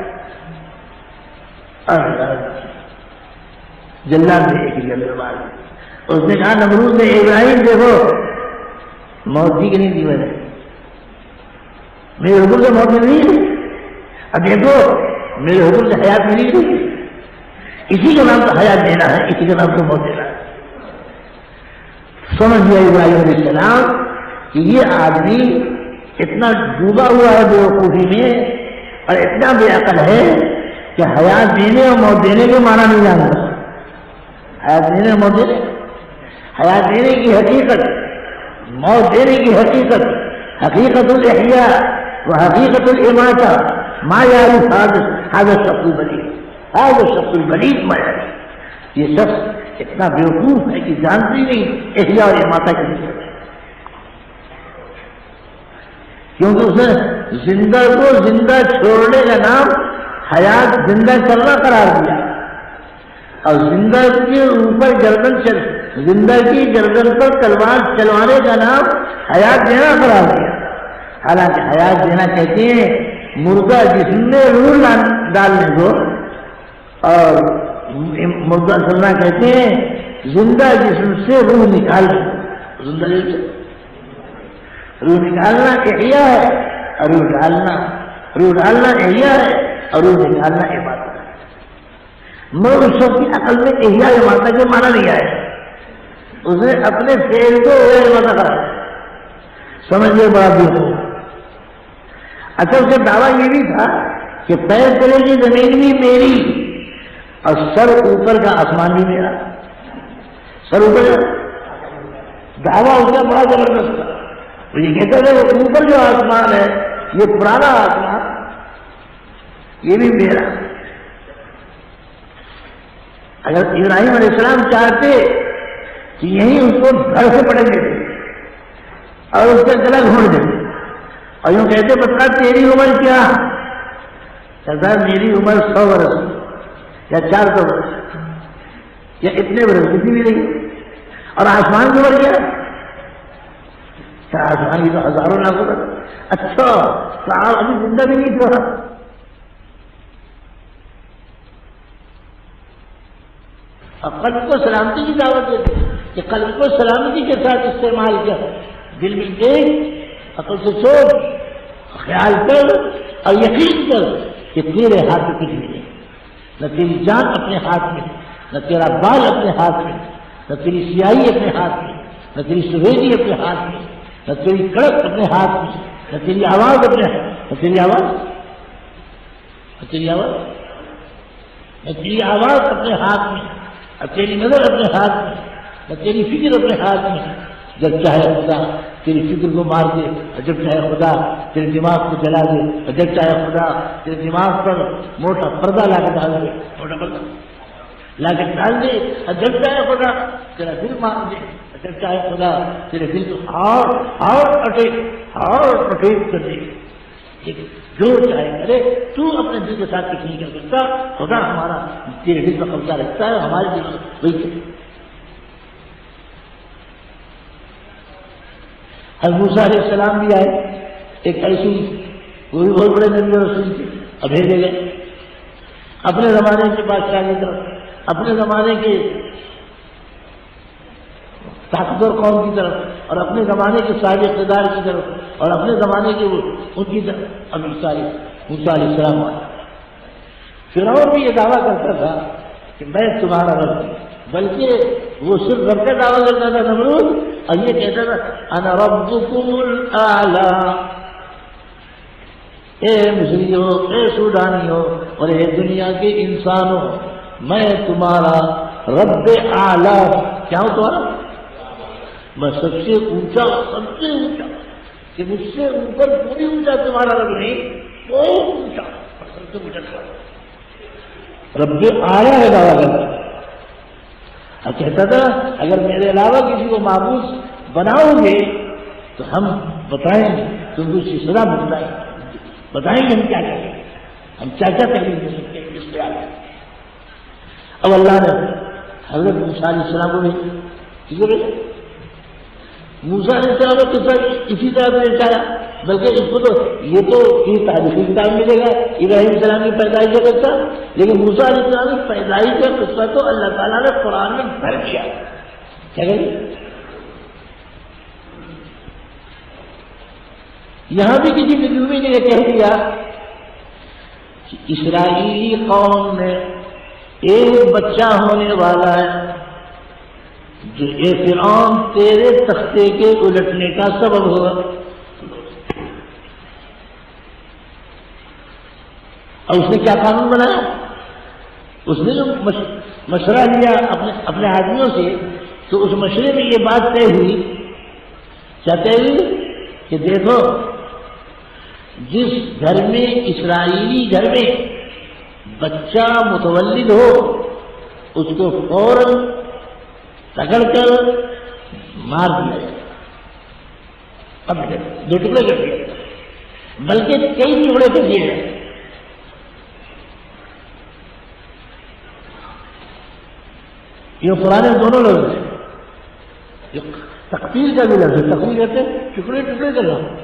جلاد نے ایک کی گردن مار. اس نے کہا نمرود نے ابراہیم دیکھو موت دی کہ نہیں دی میں نے میرے حکم سے موت نہیں ہے. اب دیکھو میرے حکم سے حیات نہیں ہے. اسی کا نام تو حیات دینا ہے اسی کا نام تو موت دینا ہے. سمجھ گیا ابراہیم علیہ السلام کہ یہ آدمی اتنا ڈوبا ہوا ہے بیوقوفی میں اور اتنا بے عقل ہے کہ حیات دینے اور موت دینے کے معنی نہیں جانتا. حیات دینے اور موت دینے حیات دینے کی حقیقت موت دینے کی حقیقت حقیقت الاحیاء و حقیقت الاماتہ ما یعرف هذا الشخص البلیغ هذا الشخص البلیغ ما یعرف. یہ شخص اتنا بیوقوف ہے کہ جانتی نہیں احیاء اور اماتہ کی حقیقت. کیونکہ اس نے زندہ کو زندہ چھوڑنے کا نام حیات زندہ کرنا قرار دیا اور زندہ کے اوپر گردن زندہ کی گردن پر تلوار چلوانے کا نام حیات دینا قرار دیا. حالانکہ حیات دینا کہتے ہیں مردہ جسم میں روح ڈالنے کو اور مردہ چلنا کہتے ہیں زندہ جسم سے روح نکالنا. زندہ جسم سے روح نکالنا احیاء ہے اور روح ڈالنا احیاء ہے اور روح نکالنا عبادت ہے. مگر اس وقت کی عقل میں احیاء عبادت کے معنی نہیں آئے. اس نے اپنے فعل کو عبادت کرا. سمجھئے بڑا بھی ہو. اچھا اس کا دعویٰ یہ بھی تھا کہ پیر تلے کی زمین بھی میری اور سر اوپر کا آسمان بھی میرا. سر اوپر کا دعویٰ اس کا بڑا زبردست تھا. وہ یہ کہتے تھے وہ اوپر جو آسمان ہے یہ پرانا آسمان یہ بھی میرا. اگر ابراہیم علیہ السلام چاہتے کہ یہیں اس کو گھر سے پڑھیں گے اور اس کا گلا گھونٹ دیتے اور یوں کہتے بتا تیری عمر کیا؟ کہتا میری عمر 100 برس یا 400 برس یا اتنے برس کسی بھی نہیں. اور آسمان کی عمر کیا؟ آسمان کی تو ہزاروں لاکھوں برس. اچھا صاحب ابھی زندہ بھی نہیں تھا. اور قلب کو سلامتی کی دعوت دیتے کہ قلب کو سلامتی کے ساتھ استعمال کر. دل میں دیکھ عقل سے سوچ خیال کر اور یقین کر کہ تیرے ہاتھ میں کچھ نہیں. نہ تیری جان اپنے ہاتھ میں, نہ تیرا بال اپنے ہاتھ میں, نہ تیری سیاہی اپنے ہاتھ میں, نہ تیری سفیدی اپنے ہاتھ میں, نہ تیری کڑک اپنے ہاتھ میں, نہ تیری آواز اپنے ہاتھ میں. تیری آواز، تیری آواز، تیری آواز اپنے ہاتھ میں، اور تیری نظر اپنے ہاتھ میں، اور تیری فکر اپنے ہاتھ میں. جب چاہے خدا تیری فکر کو مار دے، اور جب چاہے خدا تیرے دماغ کو جلا دے، اور جب چاہے خدا تیرے دماغ پر موٹا پردہ لا کے ڈال دے، موٹا پردہ لا کے ڈال دے، اور جب چاہے خدا تیرا دل مار دے، اور جب چاہے خدا تیرے دل کو اور اٹیک کر دے. جو چاہے کرے، تو اپنے دل کے ساتھ کچھ نہیں کر سکتا. خدا ہمارا تیرے دل پر قبضہ رکھتا ہے، ہمارے دل میں وہی. حضرت موسیٰ علیہ السلام بھی آئے، ایک ایسی، وہ بھی بہت بڑے نبی اور رسول تھے، اب بھیجے گئے اپنے زمانے کے بادشاہ کی طرف، اپنے زمانے کے طاقتور قوم کی طرف، اور اپنے زمانے کے صاحب اقتدار کی طرف، اور اپنے زمانے کے ان کی طرف. اب موسیٰ علیہ السلام آئے. فرعون بھی یہ دعویٰ کرتا تھا کہ میں تمہارا رب ہوں، بلکہ وہ صرف رب کا دعویٰ کرتا تھا نمرود، اور یہ کہتا تھا انا ربکم الاعلی. اے مصریوں، اے سوڈانیوں، اور اے دنیا کے انسانوں، میں تمہارا رب اعلی. کیا ہوں تمہارا؟ میں سب سے اونچا، سب سے اونچا، کہ مجھ سے اوپر پوری اونچا تمہارا رب نہیں، بہت اونچا، سب سے اونچا رب اعلیٰ ہے دعویٰ کرتا. اور کہتا تھا اگر میرے علاوہ کسی کو معبود بناؤ گے تو ہم بتائیں گے، تم کو سلسلہ بتائیں گے ہم کیا کریں گے، ہم کیا کیا تکلیف دے سکتے ہیں اس پہ آگے. اب اللہ نے حضرت موسیٰ علیہ السلام کو بھیجا. موسیٰ علیہ السلام کو قصہ اسی طرح پہنچایا، بلکہ اس کو تو یہ تو تاریخی کتاب ملے گا ابراہیم السلام کی پیدائش کا قصہ، لیکن موسیٰ علیہ السلام کی پیدائش کا قصہ تو اللہ تعالیٰ نے قرآن میں بھر دیا. کیا کہیں یہاں بھی کسی نجومی نے یہ کہہ دیا کہ اسرائیلی قوم میں ایک بچہ ہونے والا ہے جو اے فرعون تیرے تختے کے الٹنے کا سبب ہوگا. اور اس نے کیا قانون بنایا؟ اس نے جو مشورہ لیا اپنے آدمیوں سے، تو اس مشورے میں یہ بات طے ہوئی، کیا طے ہوئی کہ دیکھو جس گھر میں اسرائیلی گھر میں بچہ متولد ہو اس کو فوراً پکڑ کر مار دیا جائے، دو ٹکڑے کر دیا، بلکہ کئی ٹکڑے کر دیے گئے. یہ پرانے دونوں لوگ ہیں، تقتیل کا بھی لفظ ہے، تقتیل کہتے ہیں ٹکڑے ٹکڑے کر رہا.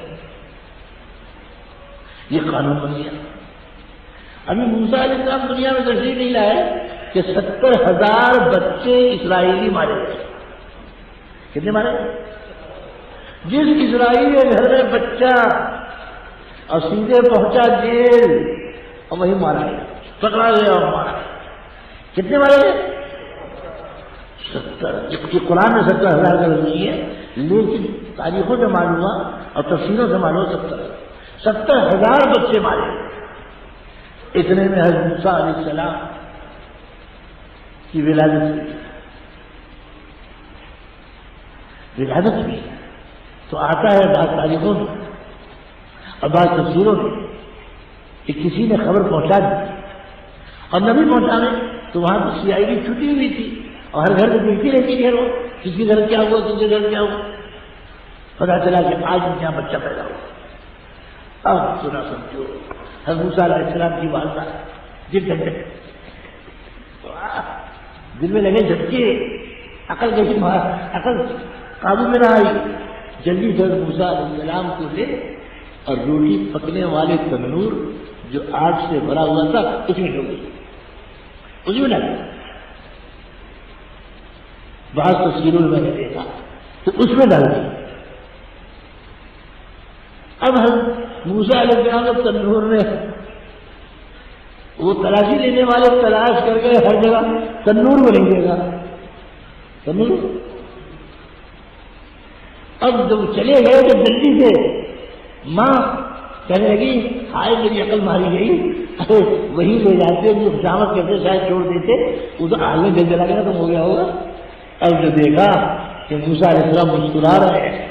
یہ قانون بن گیا. ابھی موسیٰ علیہ السلام دنیا میں تشریف نہیں لائے کہ 70,000 بچے اسرائیلی مارے گئے. کتنے مارے؟ جس اسرائیلی گھر میں بچہ اور سیدھے پہنچا جیل اور وہی مارا گیا، پکڑا گیا اور مارا گیا. کتنے مارے گئے؟ 70. جبکہ قرآن میں 70,000 کا نہیں ہے، لیکن تاریخوں سے معلوم ہوا اور تفسیروں سے معلوم 70,000 بچے مارے گئے. اتنے میں حضرت موسیٰ علیہ السلام کی ولادت بھی تو آتا ہے بعض تاریخوں میں اور بعض تفسیروں میں کہ کسی نے خبر پہنچا دی اور نبی پہنچانے تو وہاں تو CID چھٹی ہوئی تھی اور ہر گھر میں ملتی رہتی ہے، وہ کسی گھر کیا ہوا، کسی گھر کیا ہوا. پتا چلا کہ آج یہاں بچہ پیدا ہوا. اب سنا سمجھو حضرت موسیٰ علیہ السلام کی والدہ دل میں لگے جھٹکے، عقل کیسی عقل قابو میں نہ آئی. جلدی سے حضرت موسیٰ علیہ السلام کو لے اور روٹی پکنے والے تندور جو آگ سے بھرا ہوا تھا اس میں ڈال دی، اس میں ڈال. بعض تصویروں میں نے دیکھا تو اس میں ڈال دی. اب ہم موسیٰ علیہ السلام کے تندور میں وہ تلاشی لینے والے تلاش کر کے ہر جگہ تندور میں نہیں دے گا تندور. اب جب چلے گئے تو جلدی سے ماں کہنے لگی ہائے میری عقل ماری گئی، وہی لے جاتے جو خوشامد کرتے شاید چھوڑ دیتے، وہ تو آگ میں جل جلا گیا تو ہو گیا ہوگا۔ اب جو دیکھا کہ موسیٰ علیہ السلام مسکرا رہے ہیں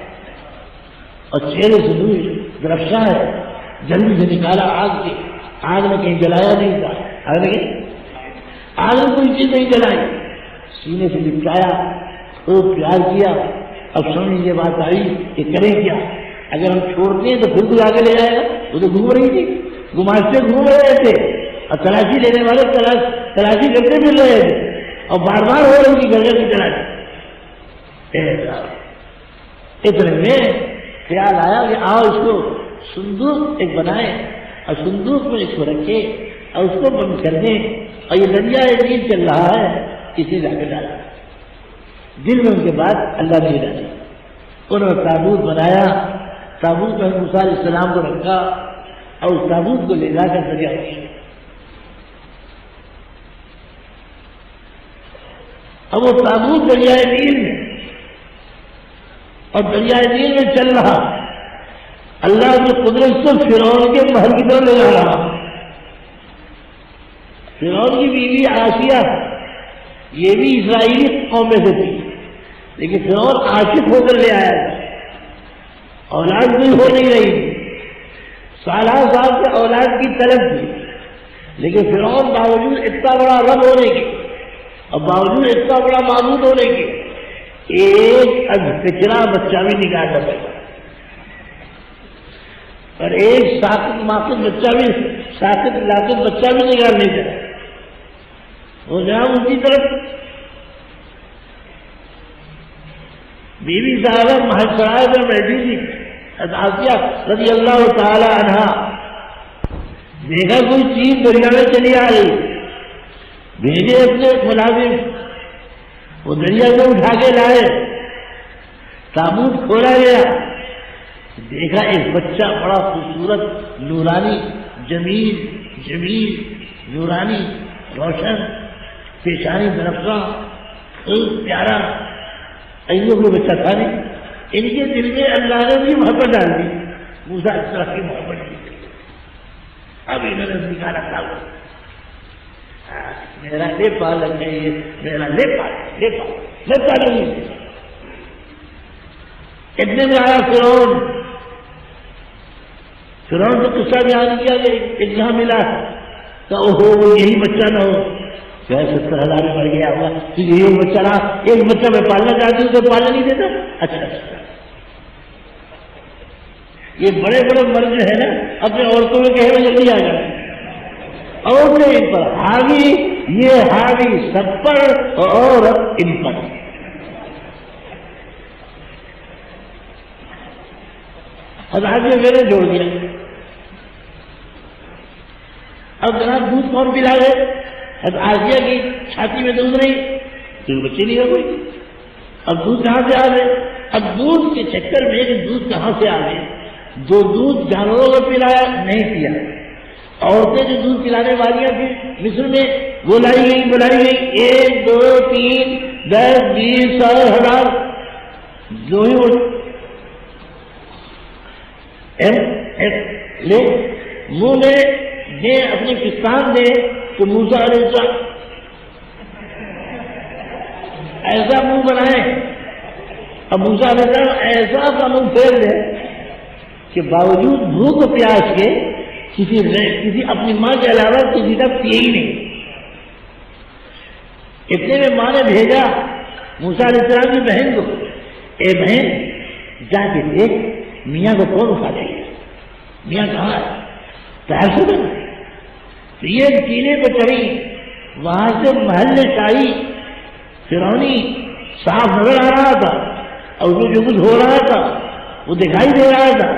اور چہرے سے دور درخشاں ہے، جلدی سے نکالا آگ نے کہیں جلایا نہیں تھا، آگ نے کوئی چیز نہیں جلائی، سینے سے لپٹایا، خوب پیار کیا۔ اب سمجھ یہ بات آئی کہ کریں کیا، اگر ہم چھوڑتے ہیں تو پھر کوئی آگے لے جائے گا، وہ تو گھوم رہی تھی، گھماتے گھوم رہے تھے اور تلاشی لینے والے تلاشی کرتے پھر رہے تھے اور بار بار ہو رہی تھی گھر کی تلاشی۔ اتنے میں خیال آیا کہ آؤ اس کو صندوق ایک بنائے اور صندوق میں اس کو رکھے اور اس کو بند کر دیں، اور یہ دریا نیل چل رہا ہے کسی جا کے ڈالا۔ دل میں ان کے بعد اللہ نے ڈالی، انہوں نے تابوت بنایا، تابوت میں موسیٰ علیہ السلام کو رکھا اور اس تابوت کو لے جا کر دریا نیل، اب وہ تابوت دریائے نیل میں اور دریائے نیل میں چل رہا، اللہ کی قدرت سے فرعون کے محل کی طرف لے جا رہا۔ فرعون کی بیوی آسیہ یہ بھی اسرائیلی قوم میں سے تھی، لیکن فرعون عاشق ہو کر لے آیا تھا، اولاد بھی ہو نہیں رہی تھی، سالہ سال سے اولاد کی طلب تھی، لیکن فرعون باوجود اتنا بڑا رب ہونے کے اور باوجود اتنا بڑا معبود ہونے کے ایک کچرا بچہ بھی نکال سکتا اور ایک ساکت ماکت بچہ بھی ساکت لاکت بچہ بھی نکال نہیں سکتا۔ وہ جہاں ان کی طرف بیوی صاحبہ محل سرائے پر بیٹھی تھی آسیہ رضی اللہ تعالی عنہا، دیکھا کوئی چیز دریا میں چلی آ رہی، بھیجے اپنے ملازم، وہ دریا سے اٹھا کے لائے، تابوت کھولا گیا، دیکھا ایک بچہ بڑا خوبصورت نورانی جمیل نورانی روشن، پیشانی درخشاں، پیارا، ایوب کوئی بچہ تھا نہیں، ان کے دل میں اللہ نے بھی محبت ڈال دی، موسیٰ اس طرح کی محبت دی۔ اب انہوں نے نکالا تھا میرا لے پالن ہے، یہ میرا لے پالن اتنے میں آیا فرعون سے قصہ بیان کیا کہ ایک جہاں ملا تو وہ یہی بچہ نہ ہو، 70,000 میں مر گیا ہوگا، یہی بچہ رہا، ایک بچہ میں پالنا چاہتی ہوں تو پالنا نہیں دیتا۔ اچھا یہ بڑے بڑے مرد جو ہے نا اپنے عورتوں میں کہے میں جلدی آ جائے، عورتیں ان پر حاوی، یہ حاوی سب پر اور عورت ان پر۔ حضرت نے میرے جوڑ دیا، اب جناب دودھ کون پلا گئے؟ حضرت آسیہ کی چھاتی میں دودھ نہیں، کوئی بچے نہیں ہے کوئی، اب دودھ کہاں سے آ گئے؟ اب دودھ کے چکر میں کہ دودھ کہاں سے آ گئے، جو دودھ جانوروں کو پلایا نہیں پیا، عورتیں جو دودھ پلانے والیاں تھیں مصر میں وہ بلائی گئی 1 2 3 10 20 100 1000 جو ہی لے منہ میں دے، اپنے کسان دے تو موسیٰ علیہ السلام ایسا منہ بنائے، اب موسیٰ علیہ السلام ایسا کا منہ پھیر دے کہ باوجود بھوک و پیاس کے کسی اپنی ماں کے علاوہ کسی کا پیے ہی نہیں۔ اتنے میں ماں نے بھیجا موسیٰ علیہ السلام کی بہن کو، اے بہن جا کے دیکھ میاں کو کون اٹھا دے گا، میاں کہاں ہے؟ تحر سے تو یہ کیلے پہ چڑھی، وہاں سے محل شاہی فرعونی صاف نظر آ رہا تھا، اور وہ جو کچھ ہو رہا تھا وہ دکھائی دے رہا تھا،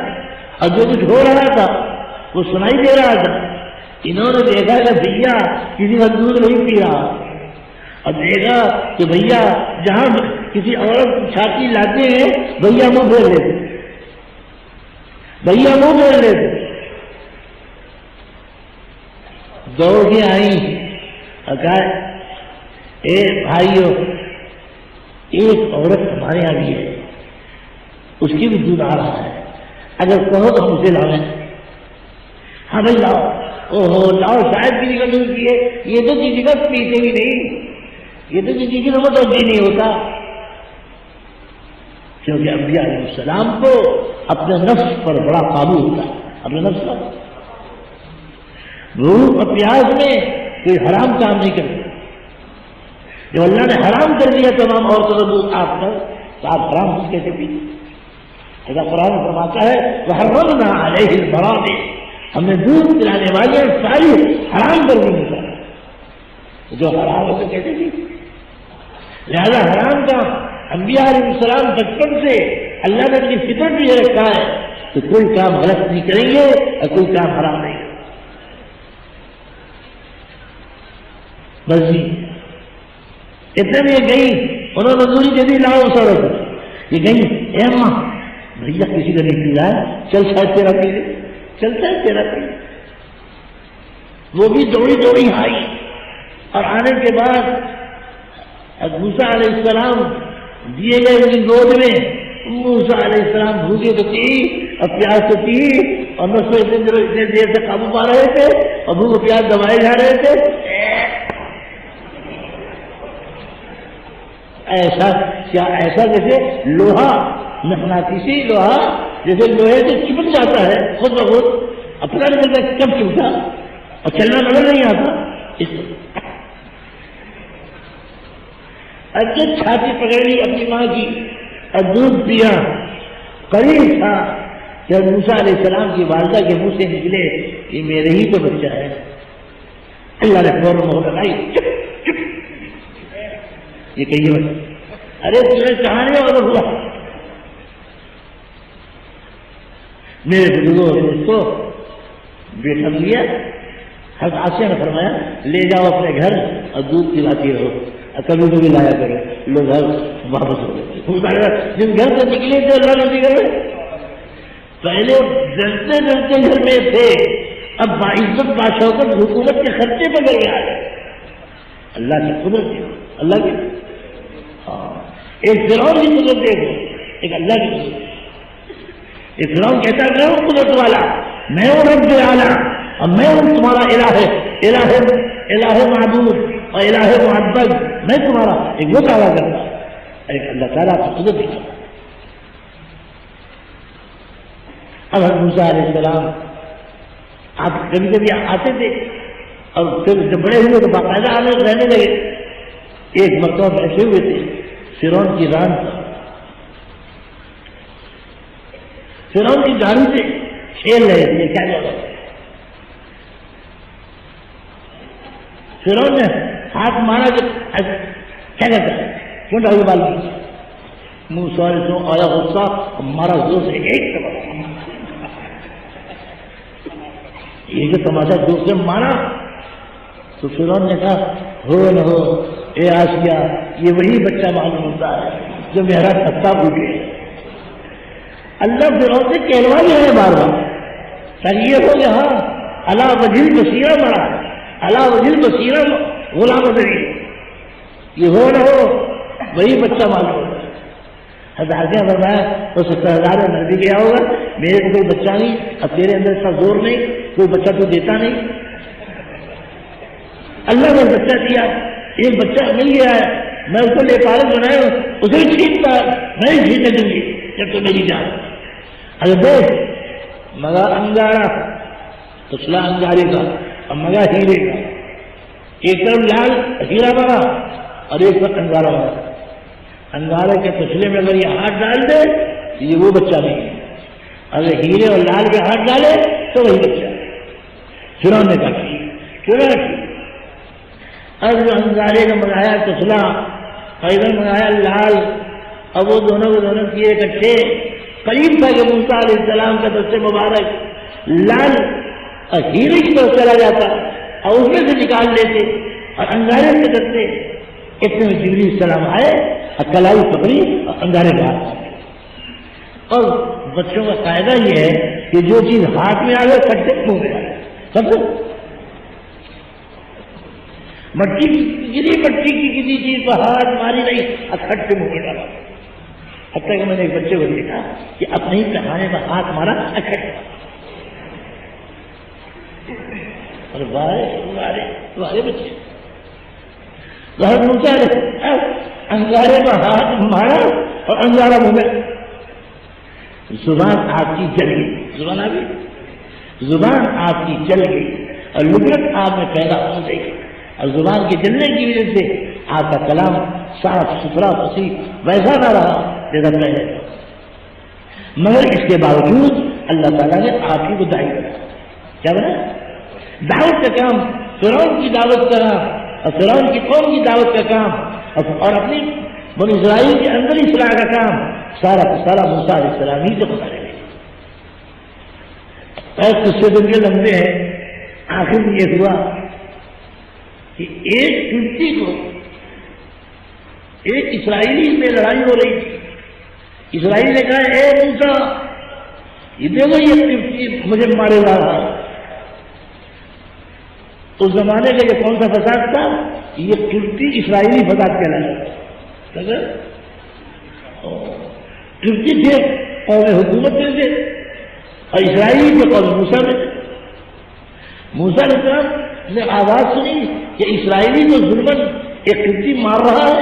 اور جو کچھ ہو رہا تھا وہ سنائی دے رہا تھا۔ انہوں نے دیکھا کہ بھیا کسی کا دودھ نہیں پی رہا، اور دیکھا کہ بھیا جہاں کسی عورت کی چھاتی لاتے ہیں بھیا منہ پھیر لیتے، بھیا منہ پھیر لیتے، دوڑ کے آئی اور کہا اے بھائیو ایک عورت ہمارے یہاں بھی ہے، اس کی بھی دودھ آ رہا ہے، اگر کہو تو ہم اسے لاؤیں۔ ہاں بھائی لاؤ، اوہو لاؤ، شاید کسی کا دودھ پیے، یہ تو کسی کا پیتے ہی نہیں، یہ تو کسی کی متوجہ نہیں ہوتا، کیونکہ انبیاء علیہ السلام کو اپنے نفس پر بڑا قابو ہوتا ہے، اپنے نفس پر بھوک اور پیاس میں کوئی حرام کام نہیں کرتا۔ جب اللہ نے حرام کر دیا تمام عورتوں کا دودھ آپ پر، تو آپ حرام دودھ کیسے پیتے؟ ایسا قرآن فرماتا ہے وحرمنا علیہ المراضع، ہم نے دودھ پلانے والے ساری حرام کر دی مثال، جو حرام ہو تو کیسے پیتے؟ لہذا حرام کا انبیاء علیہ السلام بچپن سے اللہ نے اپنی فطرت میں یہ رکھا ہے کہ کوئی کام غلط نہیں کریں گے اور کوئی کام حرام نہیں کریں گے۔ بس جی اتنے میں یہ گئی، انہوں نے منظوری دے دی، لاؤ اس عورت کو، یہ گئی، اے اماں بھیا کسی کا نہیں پی رہا ہے، چل شاید تیرا پی لے، چلتا ہے تیرا پی لے۔ وہ بھی دوڑی دوڑی آئی، اور آنے کے بعد موسیٰ علیہ السلام دیے گئے ان کی گود میں، موسیٰ علیہ السلام بھوکے تو تھی اور پیاس تو تھی، اور نسل اتنے دیر سے قابو پا رہے تھے اور بھوک پیاس دبائے جا رہے تھے، ایسا کیا ایسا جیسے لوہا مقناطیسی لوہا جیسے لوہے سے چپک جاتا ہے خود بخود، اپنا نہیں چلتا کب چپتا اور چلنا نظر نہیں آتا، اس اچھے چھاتی پکڑ لی اپنی ماں کی اور دودھ پیا، قریب تھا جب موسیٰ علیہ السلام کی والدہ کے منہ سے نکلے یہ میرے ہی تو بچہ ہے، اللہ نے فوراً مہر لگائی، چپ چپ، یہ کہیے بچہ، ارے تمہیں کہانی اور ہوا میرے بزرگوں نے اس کو بیٹھا لیا، حضرت عائشہ نے فرمایا لے جاؤ اپنے گھر اور دودھ پلاتی رہو، کبھی کبھی لایا کرے، لوگ گھر واپس ہو گئے، جن گھر سے نکلے تھے اللہ نے نکلے، پہلے ڈرتے ڈرتے گھر میں تھے، اب باعزت باشوقت حکومت کے خرچے پہ گئے آ گئے، اللہ کی قدرت ہے، اللہ کی ایک فرعون کی قدرت دیکھو، ایک اللہ کی قدرت، ایک فرعون کہتا ہے میں ہوں قدرت والا، میں ہوں رب اعلیٰ، اور میں ہوں تمہارا الہ معبود اور الہ معبد، میں تمہارا، ایک وہ دعویٰ کرتا ہے، ایک اللہ تعالیٰ کی قدرت دکھا۔ اب حضرت موسیٰ علیہ السلام آپ کبھی کبھی آتے تھے اور پھر جب بڑے ہوئے تو باقاعدہ آنے رہنے لگے، ایک مرتبہ بیٹھے ہوئے تھے فرعون کی ران پر، فرعون کی گاڑی سے کھیل رہے تھے، کیا جگہ فرعون نے ہاتھ مارا کہ کیا کہتا ہے کیوں ڈالی بال کی، موسیٰ علیہ السلام آیا غصہ مارا زور سے ایک تماشا، یہ جو تماشا زور سے مارا تو فرعون نے کہا ہو نہ ہو اے آسیہ یہ وہی بچہ معلوم ہوتا ہے جو میرا ستا پوچھے، اللہ فرعون سے کہلوا لیا ہے بار بار تاکہ یہ ہو کہ ہاں اللہ وجل بصیرہ بڑا، اللہ وجل بصیرہ غلام ذریعہ، یہ ہو نہ ہو وہی بچہ معلوم ہوتا ہے۔ حضرت نے فرمایا تو 70,000 میں بھی گیا ہوگا، میرے کو کوئی بچہ نہیں، اب تیرے اندر اس کا زور نہیں، کوئی بچہ تو دیتا نہیں، اللہ نے بچہ دیا، ایک بچہ مل گیا ہے، میں اس کو لے پالک بنایا اسے چھینتا میں ہی چھیننے دوں گی جب تو میری جان، ارے دیکھ مگا انگارا پچھلا انگارے کا اور مگا ہیرے کا، ایک طرف لال ہیرا بنا اور ایک طرف انگارا بنا، انگارے کے پچھلے میں اگر یہ ہاتھ ڈال دے یہ وہ بچہ نہیں ہے، اگر ہیرے اور لال کے ہاتھ ڈالے تو وہی بچہ، فرعون نے کہا کیوں نہ رکھی، اب جو انگارے کا منگایا پچھلا اور ادھر منگایا لال، اب وہ دونوں کو دونوں کیے اکٹھے، قریب تھا کہ موسیٰ علیہ السلام کا دست مبارک لال اور ہیرے کی طرف چلا جاتا اور اس میں سے نکال لیتے اور انگارے سے کرتے، اتنے میں جبریل السلام آئے اور کلائی پکڑی اور انگارے کا ہاتھ، اور بچوں کا قاعدہ یہ ہے کہ جو چیز ہاتھ میں آ گئے کٹتے منہ میں آ گئے، سمجھو مٹی کی کسی چیز پر ہاتھ ماری نہیں اکھٹ سے منہ میں ڈالا، حتیٰ کہ میں نے ایک بچے کو دیکھا کہ اپنے ہی پیخانے پر ہاتھ مارا اکھٹ، اور ہمارے بچے موسیٰ انگارے میں ہاتھ مارا اور انگارہ منہ میں، زبان آپ کی جل گئی، زبان آ گئی، زبان آپ کی جل گئی اور لبرت آپ میں پیدا ہو گئی، اور زبان کے جلنے کی وجہ سے آپ کا کلام صاف ستھرا فصیح ویسا نہ رہا جیسا پہلے، مگر اس کے باوجود اللہ تعالیٰ نے آپ ہی کو داعی بنا، کیا بنا؟ دعوت کا کام، فرعون کی دعوت کا کام اور فرعون کی قوم کی دعوت کا کام اور اپنی بنی اسرائیل کے اندر اصلاح کا کام سارا کا سارا موسیٰ علیہ السلام ہی سے پتا لگے۔ اور قصے دن کے لمبے ہیں، آخر میں یہ ہوا کہ ایک کشتی کو ایک اسرائیلی میں لڑائی ہو رہی تھی، اسرائیل نے کہا اے موسیٰ یہ دیکھو یہ کشتی مجھے مارے جا رہا ہے۔ اس زمانے کا یہ کون سا فساد تھا؟ یہ کشتی اسرائیلی فساد کہلاتا، کشتی تھے قوم حکومت میں تھے اور اسرائیلی کے قوم موسیٰ میں تھے۔ موسیٰ علیہ السلام نے آواز سنی کہ اسرائیلی کو ظلمن ایک کشتی مار رہا ہے،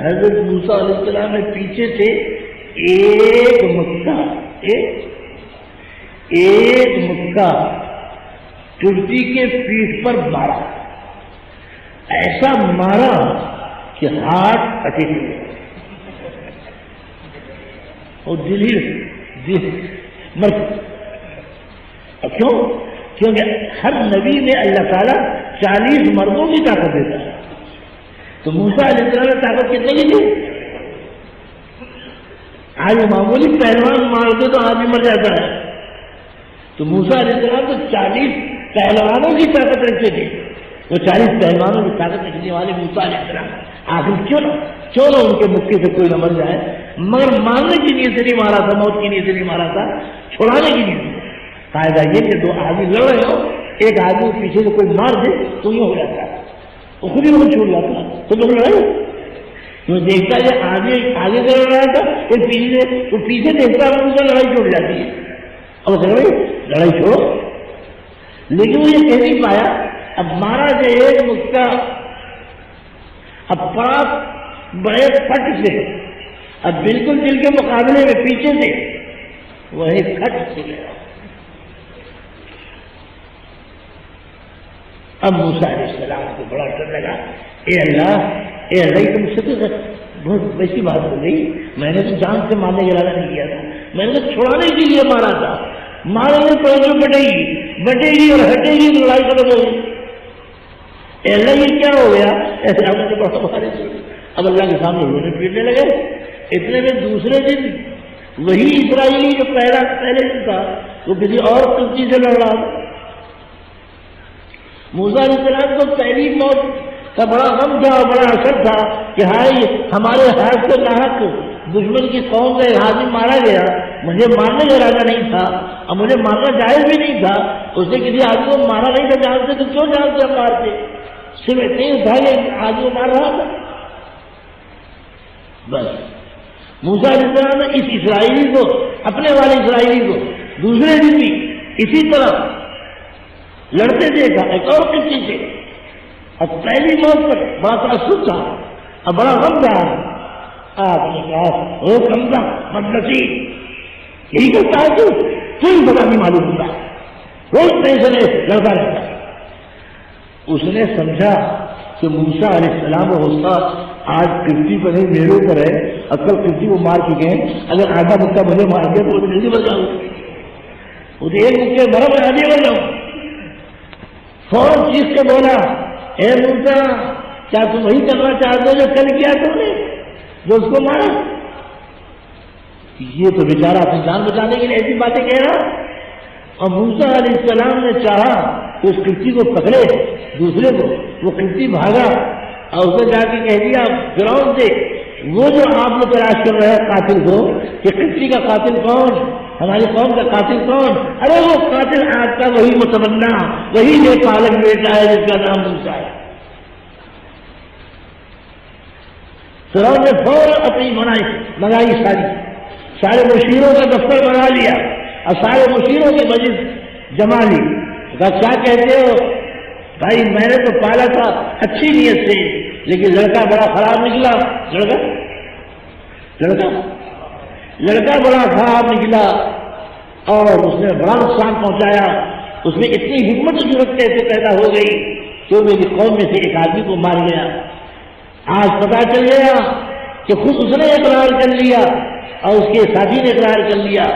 حضرت موسیٰ علیہ السلام نے پیچھے سے ایک مکہ کشتی کے پیٹھ پر مارا، ایسا مارا کہ ہاتھ کٹے ہوئے اور دل مر۔ کیوں؟ کیونکہ ہر نبی میں اللہ تعالیٰ 40 مردوں کی طاقت دیتا ہے، تو موسیٰ علیہ السلام نے طاقت کتنے کی تھی؟ آج معمولی پہلوان مار دے تو آدمی مر جاتا ہے، تو موسیٰ علیہ السلام تو 40 پہلوانوں کی طاقت رکھتے تھے، وہ 40 پہلوانوں کی طاقت رکھنے والے موسیٰ علیہ السلام آخر کیوں نہ ان کے مکے سے کوئی نہ مر جائے، مگر مارنے کی نیت سے نہیں مارا تھا، موت کی نیت سے نہیں مارا تھا، چھڑانے کی نیت سے۔ قاعدہ یہ کہ دو آدمی لڑ رہے ہو، ایک آدمی پیچھے سے کوئی مار دے تو یہ ہو جاتا ہے، وہ خود ہی وہ چھوڑ جاتا ہے، تو لوگ لڑائی جو دیکھتا ہے آگے سے لڑ رہا تھا، وہ پیچھے دیکھتا ہے ان سے لڑائی چھوڑ جاتی ہے، اب لڑائی چھوڑو، لیکن وہ یہ کہہ نہیں پایا۔ اب مارا جو ایک مکہ اب پڑا بڑے پھٹ سے، اب بالکل دل کے مقابلے میں پیچھے سے وہی کھٹ سے گیا۔ اب موسیٰ علیہ السلام کو بڑا ڈر لگا، اے اللہ یہ مجھ سے تو بہت ویسی بات ہو گئی، میں نے تو جان سے مارنے کا ارادہ نہیں کیا تھا، میں نے تو چھڑانے کے لیے مارا تھا، مارے گے تو جو بٹے گی اور ہٹے گی تو لڑائی ختم ہو گئی۔ اے اللہ یہ کیا ہو گیا؟ ایسے ہم نے بہت مارے تھے، اب اللہ کے سامنے رونے پیٹنے لگے۔ اتنے میں دوسرے دن وہی اسرائیلی جو پہلے دن تھا وہ کسی اور کشتی سے لڑ رہا تھا۔ موسیٰ علیہ السلام کو پہلی موت کا بڑا غم تھا اور بڑا اثر تھا کہ ہائے ہمارے ہاتھ سے ناحق دشمن کی قوم کا ایک آدمی مارا گیا، مجھے مارنے کا ارادہ نہیں تھا اور مجھے مارنا جائز بھی نہیں تھا، اس نے کسی آدمی کو مارا نہیں تھا جانتے تو کیوں جانتے ہم مارتے، صرف اتنے تھا کہ آدمی کو مار رہا تھا۔ بس موسیٰ علیہ السلام نے اس اسرائیلی کو، اپنے والے اسرائیلی کو دوسرے دن بھی اسی طرح لڑتے دیکھا ایک اور کسی سے، اور پہلی موت پر بڑا تأثر تھا اور بڑا غم تھا۔ آپ نے کہا او کمزا بدنسی یہی کرتا ہے تو ہی بڑا نہیں معلوم ہوتا، روز ٹینشن لڑتا رہتا ہے۔ اس نے سمجھا کہ موسیٰ علیہ السلام کا غصہ آج کشتی پر نہیں میرے اوپر ہے، اکل کشتی کو مار چکے ہیں، اگر آدھا مکہ مجھے مار گیا تو جلدی بچ جاؤں، اسے ایک مکے برف میں آدھی بن جاؤں۔ فوراً چیز کے بولا اے موسیٰ کیا تم وہی کرنا چاہتے ہو جو کل کیا تم نے، جو اس کو مارا؟ یہ تو بیچارہ اپنی جان بچانے کے لیے ایسی باتیں کہہ رہا، اور موسیٰ علیہ السلام نے چاہا کہ اس کشتی کو پکڑے دوسرے کو، وہ کشتی بھاگا اور اسے جا کے کہہ دیا فرعون سے وہ جو آپ نے تلاش کر رہے ہیں قاتل کو کہ کشتی کا قاتل کون، ہماری قوم کا قاتل کون، ارے وہ قاتل آج کا وہی متمنا، وہی یہ پالک بیٹا ہے جس کا نام موسیٰ ہے۔ فرعون نے فوراً اپنی منگائی سارے مشیروں کا دفتر بنا لیا اور سارے مشیروں کی مجلس جما لی، کہا کیا کہتے ہو؟ بھائی میں نے تو پالا تھا اچھی نیت سے، لیکن لڑکا بڑا خراب نکلا۔ لڑکا بڑا خراب نکلا اور اس نے بڑا نقصان پہنچایا۔ اس میں اتنی ہمت و جرأت کیسے پیدا ہو گئی کہ وہ میری قوم میں سے ایک آدمی کو مار گیا۔ آج پتا چل گیا کہ خود اس نے اقرار کر لیا اور اس کے ساتھی نے اقرار کر لیا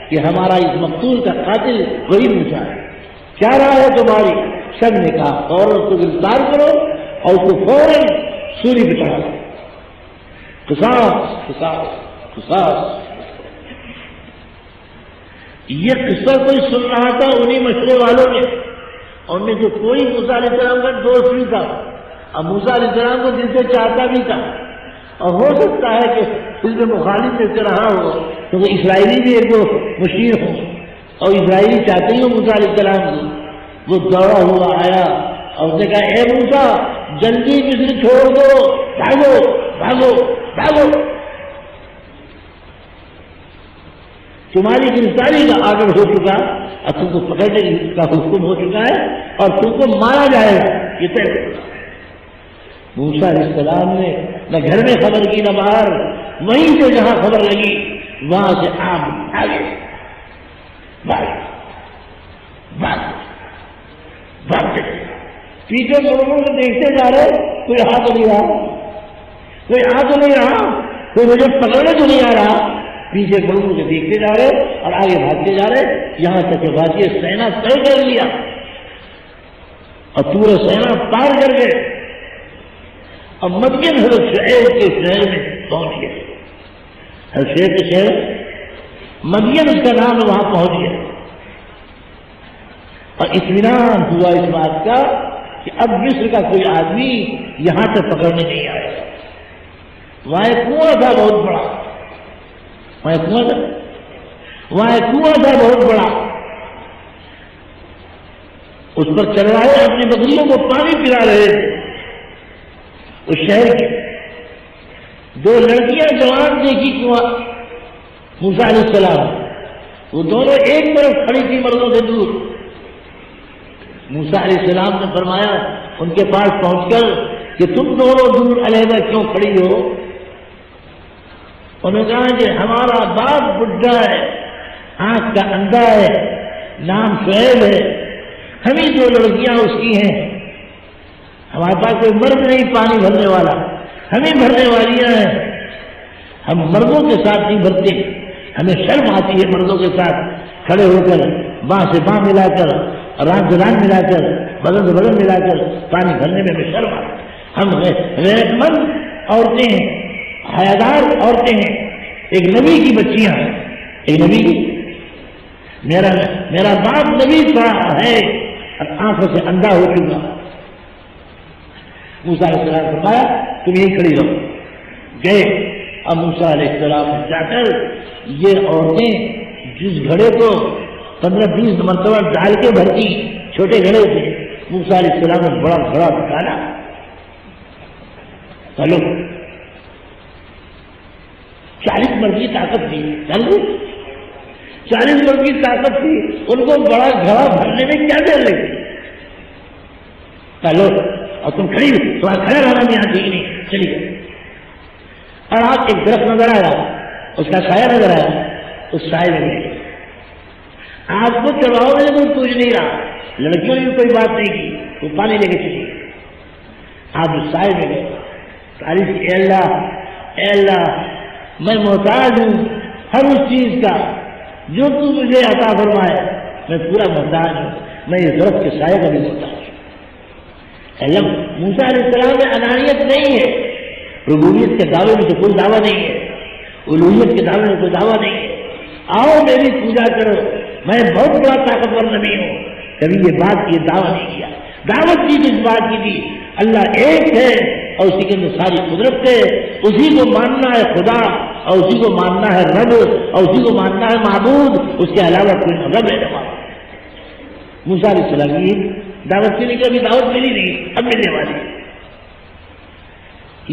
کہ ہمارا اس مقتول کا قاتل وہی موسیٰ ہے۔ کیا رائے ہے تمہاری؟ سب نے کہا فوراً اس کو گرفتار کرو اور اس کو فوراً سولی پہ چڑھا دو۔ قصاص۔ یہ قصہ کوئی سن رہا تھا انہی مشورے والوں نے، ان میں سے کوئی موسیٰ علیہ السلام کا دوست بھی تھا، اب موسیٰ علیہ السلام کو دل سے چاہتا بھی تھا، اور ہو سکتا ہے کہ اس میں مخالف میں سے رہا ہو، کیونکہ اسرائیلی بھی ایک دو مشیر ہوں اور اسرائیلی چاہتے ہی ہوں موسیٰ علیہ السلام کو۔ وہ دوڑا ہوا آیا اور اس نے کہا اے موسیٰ جلدی مصر چھوڑ دو، بھاگو بھاگو بھاگو، تمہاری گرفتاری کا آرڈر ہو چکا اور تم کو پکڑنے کا حکم ہو چکا ہے اور تم کو مارا جائے گا، یہ طے ہو چکا۔ موسیٰ علیہ السلام نے نہ گھر میں خبر کی نہ باہر، وہیں سے جہاں خبر لگی وہاں سے آگے بھاگتے پیچھے لوگوں کو دیکھتے جا رہے، کوئی آ تو نہیں رہا، کوئی مجھے پکڑنے تو نہیں آ رہا، پیچھے لوگوں کو دیکھتے جا رہے اور آگے بھاگتے جا رہے، یہاں تک کہ واقعی سینا طے کر لیا اور پورے سینا پار کر گئے اور مدین حضرت شعیب کے شہر میں پہنچ گئے۔ حضرت شعیب کے شہر مدین اس کا نام وہاں پہنچ گیا اور اطمینان ہوا اس بات کا کہ اب مصر کا کوئی آدمی یہاں تک پکڑنے نہیں آئے گا۔ وہاں ایک کنواں تھا بہت بڑا، بہت بڑا، اس پر چل رہے اپنی بکریوں کو پانی پلا رہے تھے۔ اس شہر کے دو لڑکیاں جوان دیکھی کنواں موسیٰ علیہ السلام، وہ دونوں ایک طرف کھڑی تھی مردوں سے دور۔ موسیٰ علیہ السلام نے فرمایا ان کے پاس پہنچ کر کہ تم دونوں دور علیحدہ کیوں کھڑی ہو؟ انہوں نے کہا کہ ہمارا باپ بڈھا ہے، آنکھ کا اندھا ہے، نام شعیب ہے، ہم ہی دو لڑکیاں اس کی ہیں، ہمارے پاس کوئی مرد نہیں پانی بھرنے والا، ہم ہی بھرنے والیاں ہیں، ہم مردوں کے ساتھ نہیں بھرتے، ہمیں شرم آتی ہے مردوں کے ساتھ کھڑے ہو کر باں سے باں ملا کر، ران سے ران ملا کر، بدن سے بدن ملا کر پانی بھرنے میں ہمیں شرم آتی ہے۔ ہم غیرت مند عورتیں ہیں، حیادار عورتیں ہیں، ایک نبی کی بچیاں ہیں، ایک نبی کی، میرا باپ نبی تھا ہے اور آنکھوں سے اندھا ہو چکا۔ موسیٰ علیہ السلام نے فرمایا تم یہیں کھڑی رہو۔ گئے، اب موسیٰ علیہ السلام نے جا کر یہ عورتیں جس گھڑے کو 15-20 مرتبہ ڈال کے بھرتی، چھوٹے گھڑے تھے، موسیٰ علیہ السلام نے بڑا گھڑا نکالا، چلو 40 مرد کی طاقت تھی، 40 مرد کی طاقت تھی، ان کو بڑا گھڑا بھرنے میں کیا دیر لگی؟ چلو اور تم کھڑی تھوڑا کھڑا رہنا نہیں آتی نہیں، چلیے۔ اور آپ ایک درخت نظر آیا، اس کا سایہ نظر آیا، اس سائے میں گئے۔ آپ کو چڑھاؤ میں کوئی پوچھ نہیں رہا، لڑکیوں نے بھی کوئی بات نہیں کی، وہ پانی لے کے چلی۔ آپ اس سائے میں گئے، تعریف کی اے اللہ میں محتاج ہوں ہر اس چیز کا جو تو مجھے عطا فرمائے، میں پورا محتاج ہوں، میں اس درخت کے سائے کا بھی محتاج ہوں۔ اللہ موسیٰ علیہ السلام میں انانیت نہیں ہے، ربوبیت کے دعوے میں تو کوئی دعویٰ نہیں ہے، الوہیت کے دعوے میں کوئی دعویٰ نہیں ہے، آؤ میری پوجا کرو، میں بہت بڑا طاقتور نبی ہوں، کبھی یہ بات یہ دعویٰ نہیں کیا۔ دعوت کی جس بات کی تھی اللہ ایک ہے اور اسی کے اندر ساری قدرت ہے، اسی کو ماننا ہے خدا اور اسی کو ماننا ہے رب اور اسی کو ماننا ہے معبود، اس کے علاوہ کوئی رب ہے نہ۔ موسیٰ علیہ السلام کی دعوت کے لیے کبھی دعوت ملی نہیں، اب ملنے والی۔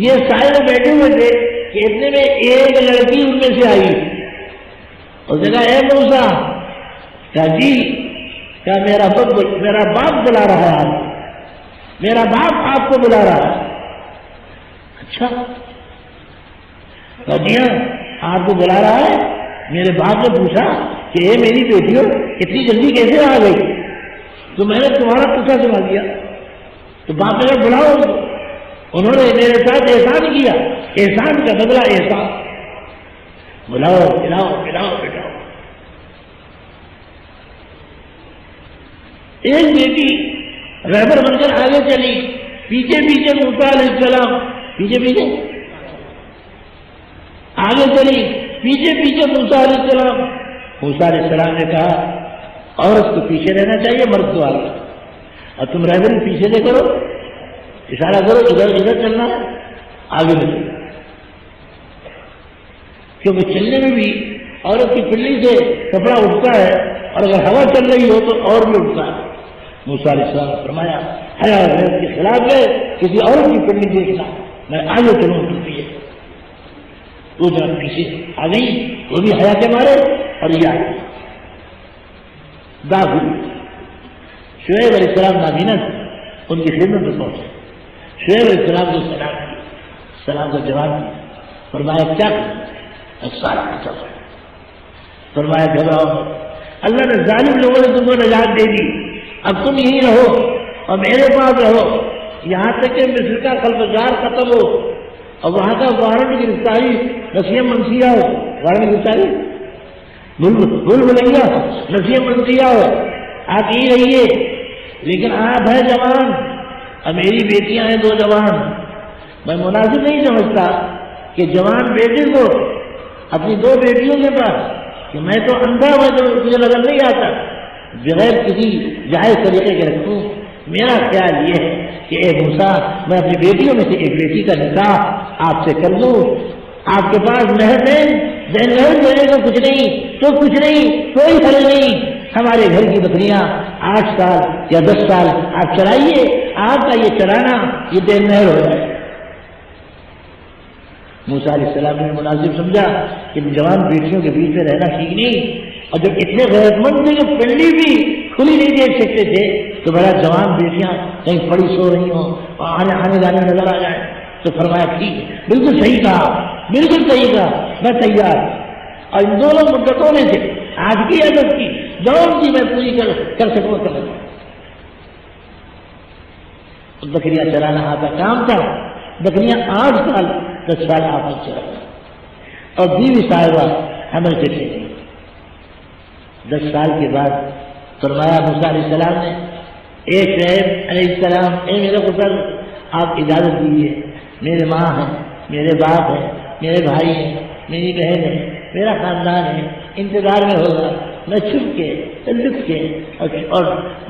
یہ سارے بیٹھے ہوئے تھے کہ اتنے میں ایک لڑکی ان میں سے آئی، اس نے کہا اے موسیٰ، کہا جی، کیا میرا باپ بلا رہا ہے آپ کو، میرا باپ آپ کو بلا رہا ہے. اچھا جی ہاں آپ کو بلا رہا ہے. میرے باپ نے پوچھا کہ اے میری بیٹیوں اتنی جلدی کیسے آ گئی؟ تو میں نے تمہارا پوچھا سنا دیا. تو باپ نے کہا بلاؤ ان کو. انہوں نے میرے ساتھ احسان کیا، احسان کا بدلہ احسان. بلاؤ پلاؤ پلاؤ پلاؤ. ایک بیٹی رہبر بن کر آگے چلی، پیچھے پیچھے موسیٰ علیہ السلام پیچھے پیچھے آگے چلی، پیچھے پیچھے موسیٰ علیہ السلام. موسیٰ علیہ السلام نے کہا عورت کو پیچھے رہنا چاہیے، مرد کو آگے. اور تم رہبری پیچھے سے کرو، اشارہ کرو ادھر ادھر چلنا ہے، آگے میں چلنا. کیونکہ چلنے میں بھی عورت کی پنڈلی سے کپڑا اٹھتا ہے، اور اگر ہوا چل رہی ہو تو اور بھی اٹھتا ہے. موسیٰ علیہ السلام نے فرمایا حیا غیرت کے خلاف ہے کسی عورت کی پنڈلی دیکھنا، میں آگے چلوں تم پیچھے. وہ جب پیچھے آ گئی وہ بھی حیا کے مارے اور یہ آئی داخل. شعیب علیہ السلام مدینہ ان کی خدمت میں پہنچے. شعیب علیہ السلام کو سلام کیا، سلام کا جواب دیا. فرمایا کیا کریں؟ سارا چل رہا ہے. فرمایا گھبراؤ، اللہ نے ظالم لوگوں نے تم کو نجات دے دی، اب تم یہیں رہو اور میرے پاس رہو یہاں تک کہ مصر کا خلفزار ختم ہو اور وہاں کا وارنٹ گرفتاری نسیہ منسیہ ہو. وارنٹ گرفتاری بھول بھلیا نسیہ منسیہ ہو، آپ یہی رہیے. لیکن آپ ہیں جوان اور میری بیٹیاں ہیں 2 جوان. میں مناسب نہیں سمجھتا کہ جوان بیٹے کو اپنی 2 بیٹیوں کے پاس، کہ میں تو اندھا ہوا تو مجھے نظر نہیں آتا، بغیر کسی جائز طریقے کے رکھوں. میرا خیال یہ ہے کہ اے موسیٰ میں اپنی بیٹیوں میں سے ایک بیٹی کا نکاح آپ سے کر لوں. آپ کے پاس مہر دینے کا کچھ نہیں تو کچھ نہیں، کوئی حل نہیں. ہمارے گھر کی بکریاں 8 سال یا 10 سال آپ چلائیے، آپ کا یہ چلانا یہ دین مہر ہو جائے. موسیٰ علیہ السلام نے مناسب سمجھا کہ جوان بیٹیوں کے بیچ میں رہنا ٹھیک نہیں. اور جب اتنے غیرت مند تھے کہ پنڈلی بھی کھلی نہیں دیکھ سکتے تھے تو بڑا جوان بیٹیاں کہیں پڑی سو رہی ہوں اور آنے جانے نظر آ جائے تو فرمایا ٹھیک ہے، بالکل صحیح کہا، بالکل صحیح کہا، میں تیار. اور ان دونوں مدتوں میں سے آج کی عادت کی دونوں کی میں پوری کر سکوں کر سکوں. بکریاں چلانا آتا کام تھا. بکریاں 8 سال 10 سال آپ چلا اور بیوی صاحبہ حمل سے چلی. 10 سال کے بعد فرمایا موسیٰ علیہ السلام نے اے شعیب علیہ السلام، اے میرے قصر آپ اجازت دیجیے، میرے ماں ہیں، میرے باپ ہیں، میرے بھائی ہیں، میری بہن ہے، میرا خاندان ہے، انتظار میں ہوگا. میں چھپ کے لکھ کے اور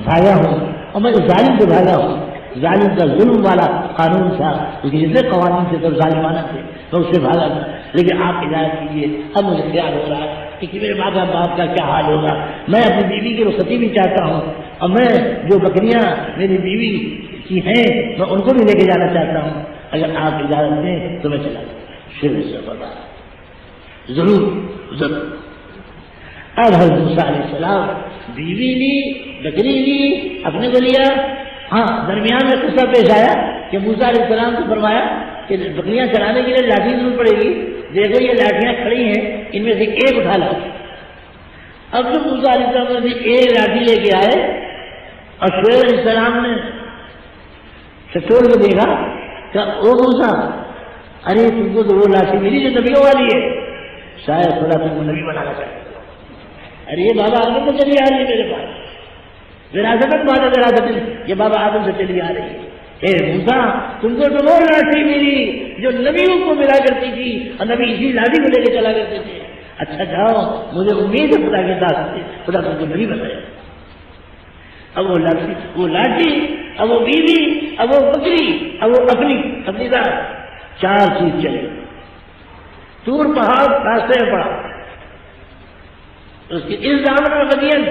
بھاگا ہوں اور میں ظالم سے بھاگا ہوں. ظالم کا ظلم والا قانون تھا کیونکہ جتنے قوانین سے تو ظالمانہ تھے میں اس سے بھاگا تھا. لیکن آپ اجازت کیجیے، اب مجھے خیال ہو رہا ہے کہ میرے ماں باپ کا کیا حال ہوگا. میں اپنی بیوی کی رخصتی بھی چاہتا ہوں اور میں جو بکریاں میری بیوی کی ہیں میں ان کو بھی لے کے جانا چاہتا ہوں. اگر آپ اجازت دیں تو میں چلا جاؤں. سے بتا ضرور ضرور. اب حضرت موسیٰ علیہ السلام بیوی لی، بکری لی، اپنے کو لیا. ہاں درمیان میں قصہ پیش آیا کہ موسیٰ علیہ السلام کو فرمایا کہ بکریاں چلانے کے لیے لاٹھی ضرور پڑے گی، دیکھو یہ لاٹیاں کھڑی ہیں، ان میں سے ایک اٹھا لاؤ. اب جو موسیٰ علیہ السلام نے ایک لاٹھی لے کے آئے اور شعیب علیہ السلام نے چھوڑ کے دیکھا کہ او موسیٰ، ارے تم کو تو وہ لاٹھی ملی جو نبیوں والی ہے، شاید خدا تم کو نبی بنانا چاہیے. ارے یہ بابا آدم سے چلی آ رہی ہے میرے پاس، وراثت یہ بابا آدم سے چلی آ رہی ہے. اے موسیٰ تم کو تو وہ لاٹھی ملی جو نبیوں کو ملا کرتی تھی اور نبی اسی لاٹھی کو لے کے چلا کرتے تھے. اچھا جاؤ، مجھے امید ہے خدا کے ساتھ خدا تم کو نبی بتایا. اب وہ لاٹھی، اب وہ بیوی، اب وہ بکری، اب وہ اپنی ذات، 4 چیز چلے. طور پہاڑ راستے میں پڑا، اس کی اس دامن میں مدین،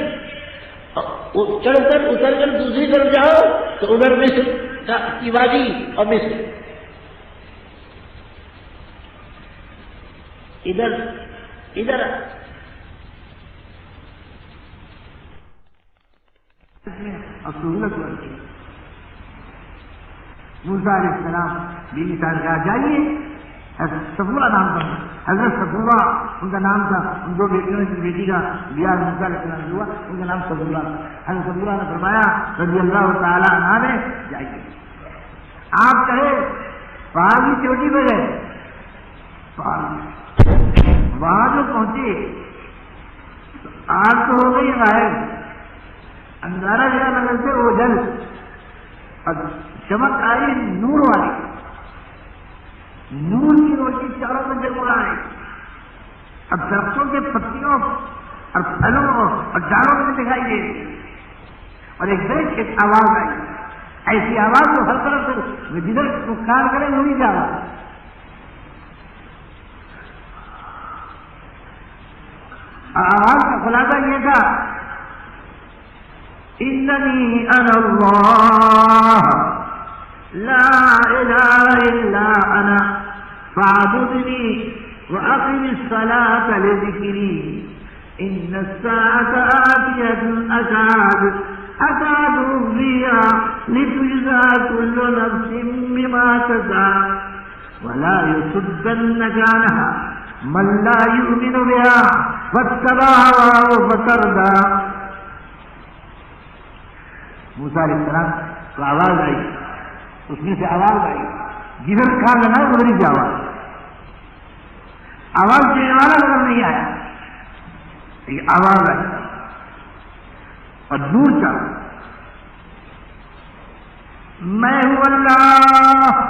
چڑھ کر اتر کر دوسری طرف جاؤ تو ادھر مصر کی وادی اور مصر، ادھر اور سہولت بڑھتی ہے. موسیٰ علیہ السلام بیوی صاحب کہا جائیے. حضرت صفورہ نام تھا, حضرت صفورہ ان کا نام تھا. ان دو بیٹیوں کی بیٹی کا بیاہ موسیٰ علیہ السلام سے ہوا, ان کا نام صفورہ تھا. حضرت صفورہ نے فرمایا رضی اللہ تعالیٰ عنہ نے جائیے. آپ کہے پہاڑ کی چوٹی پہ گئے, وہاں جو پہنچے آگ تو ہو گئی غائب, اندھارا گیا نظر سے اوجھل, اور چمک آئی نور والی, نور کی روشنی چاروں میں جگہ آئی. اب درختوں کے پتیوں اور پھلوں اور ڈالوں میں دکھائی دے رہی, اور ایک آواز آئی, ایسی آواز تو ہر طرف سے جدھر کار کرے وہی جاوا. آواز کا خلاصہ یہ تھا اننی انا اللہ لا الہ الا انا فاعبدنی واقم الصلاة لذکری ان الساعة آتیۃ اکاد اخفیہا لتجزی کل نفس بما تسعی ولا یصدنک عنہا من لا یؤمن بها فاتبع هواه فتردى. موسیٰ علیہ السلام کو آواز آئی, اس میں سے آواز آئی, جدھر کھا لگا ادھر ہی آواز, آواز دینے والا نظر نہیں آیا, یہ آواز آئی اور دور چلا, میں ہوں اللہ,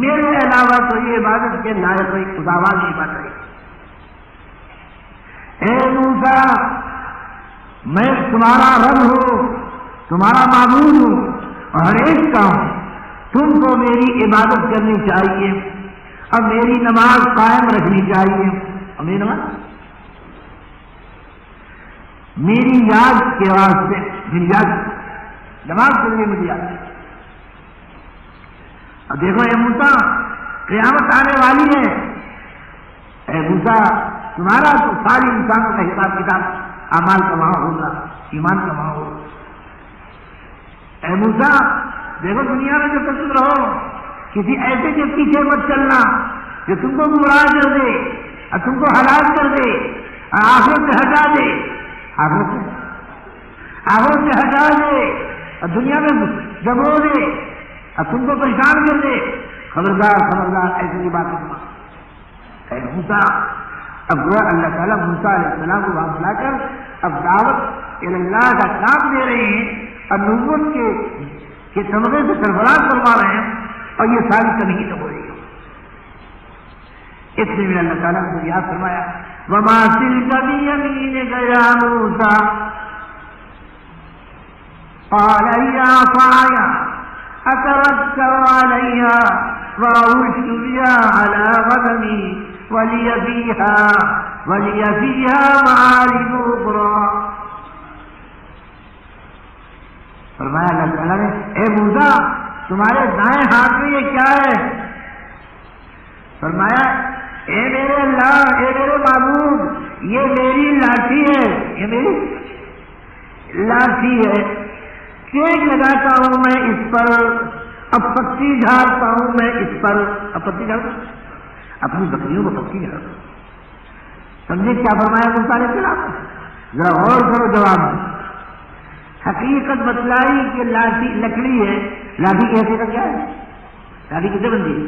میرے علاوہ تو یہ عبادت کے لائق کوئی خداوند نہیں بات رہی. اے موسیٰ میں تمہارا رب ہوں, تمہارا معبود ہوں اور ہر ایک کا ہوں. تم کو میری عبادت کرنی چاہیے اور میری نماز قائم رکھنی چاہیے. اور میری نماز میری یاد کے واسطے, میری یاد نماز کے لیے مجھے یاد. اب دیکھو اے موسیٰ قیامت آنے والی ہے. اے موسیٰ تمہارا تو ساری انسانوں کا حساب کتاب اعمال کا وہاں ہوگا, ایمان کا وہاں ہوگا. اے موسیٰ دیکھو دنیا میں جو تم رہو, کسی ایسے کے پیچھے مت چلنا جو تم کو گمراہ کر دے اور تم کو ہلاک کر دے اور آخرت سے ہٹا دے, آخرت سے ہٹا دے اور دنیا میں دبو دے اور تم کو پریشان کر دے. خبردار خبردار ایسی بات کرنا. اے موسیٰ اب اللہ تعالیٰ موسیٰ علیہ السلام کو وہاں بلا کر اب دعوت اللہ کا کام دے رہے ہیں اور نبوت کے طبقے سے سربراہ کروا رہے ہیں, اور یہ ساری تمہید ہو رہی ہے. اس لیے بھی اللہ تعالیٰ نے یاد فرمایا وما تلک بیمینک یا موسیٰ قال هي عصاي اتوكل عليها واهش بها على غنمي ولي فيها معارف اخرى. فرمایا اللہ تعالیٰ نے اے موسیٰ تمہارے دائیں ہاتھ میں یہ کیا ہے؟ فرمایا اے میرے اللہ, اے میرے معبود, یہ میری لاٹھی ہے, یہ میری لاٹھی ہے. کیک لگاتا ہوں میں اس پر, اب پتی جھاڑتا ہوں میں اس پر. اب پتی جھاڑتا ہوں, اپنی بکریوں کو پتی جھاڑتا ہوں. سمجھے کیا فرمایا موسیٰ علیہ السلام؟ ذرا غور کرو جواب میں. حقیقت بتلائی کہ لاٹھی لکڑی ہے. لاٹھی کی حقیقت کیا ہے؟ لاٹھی کسے بنتی ہے؟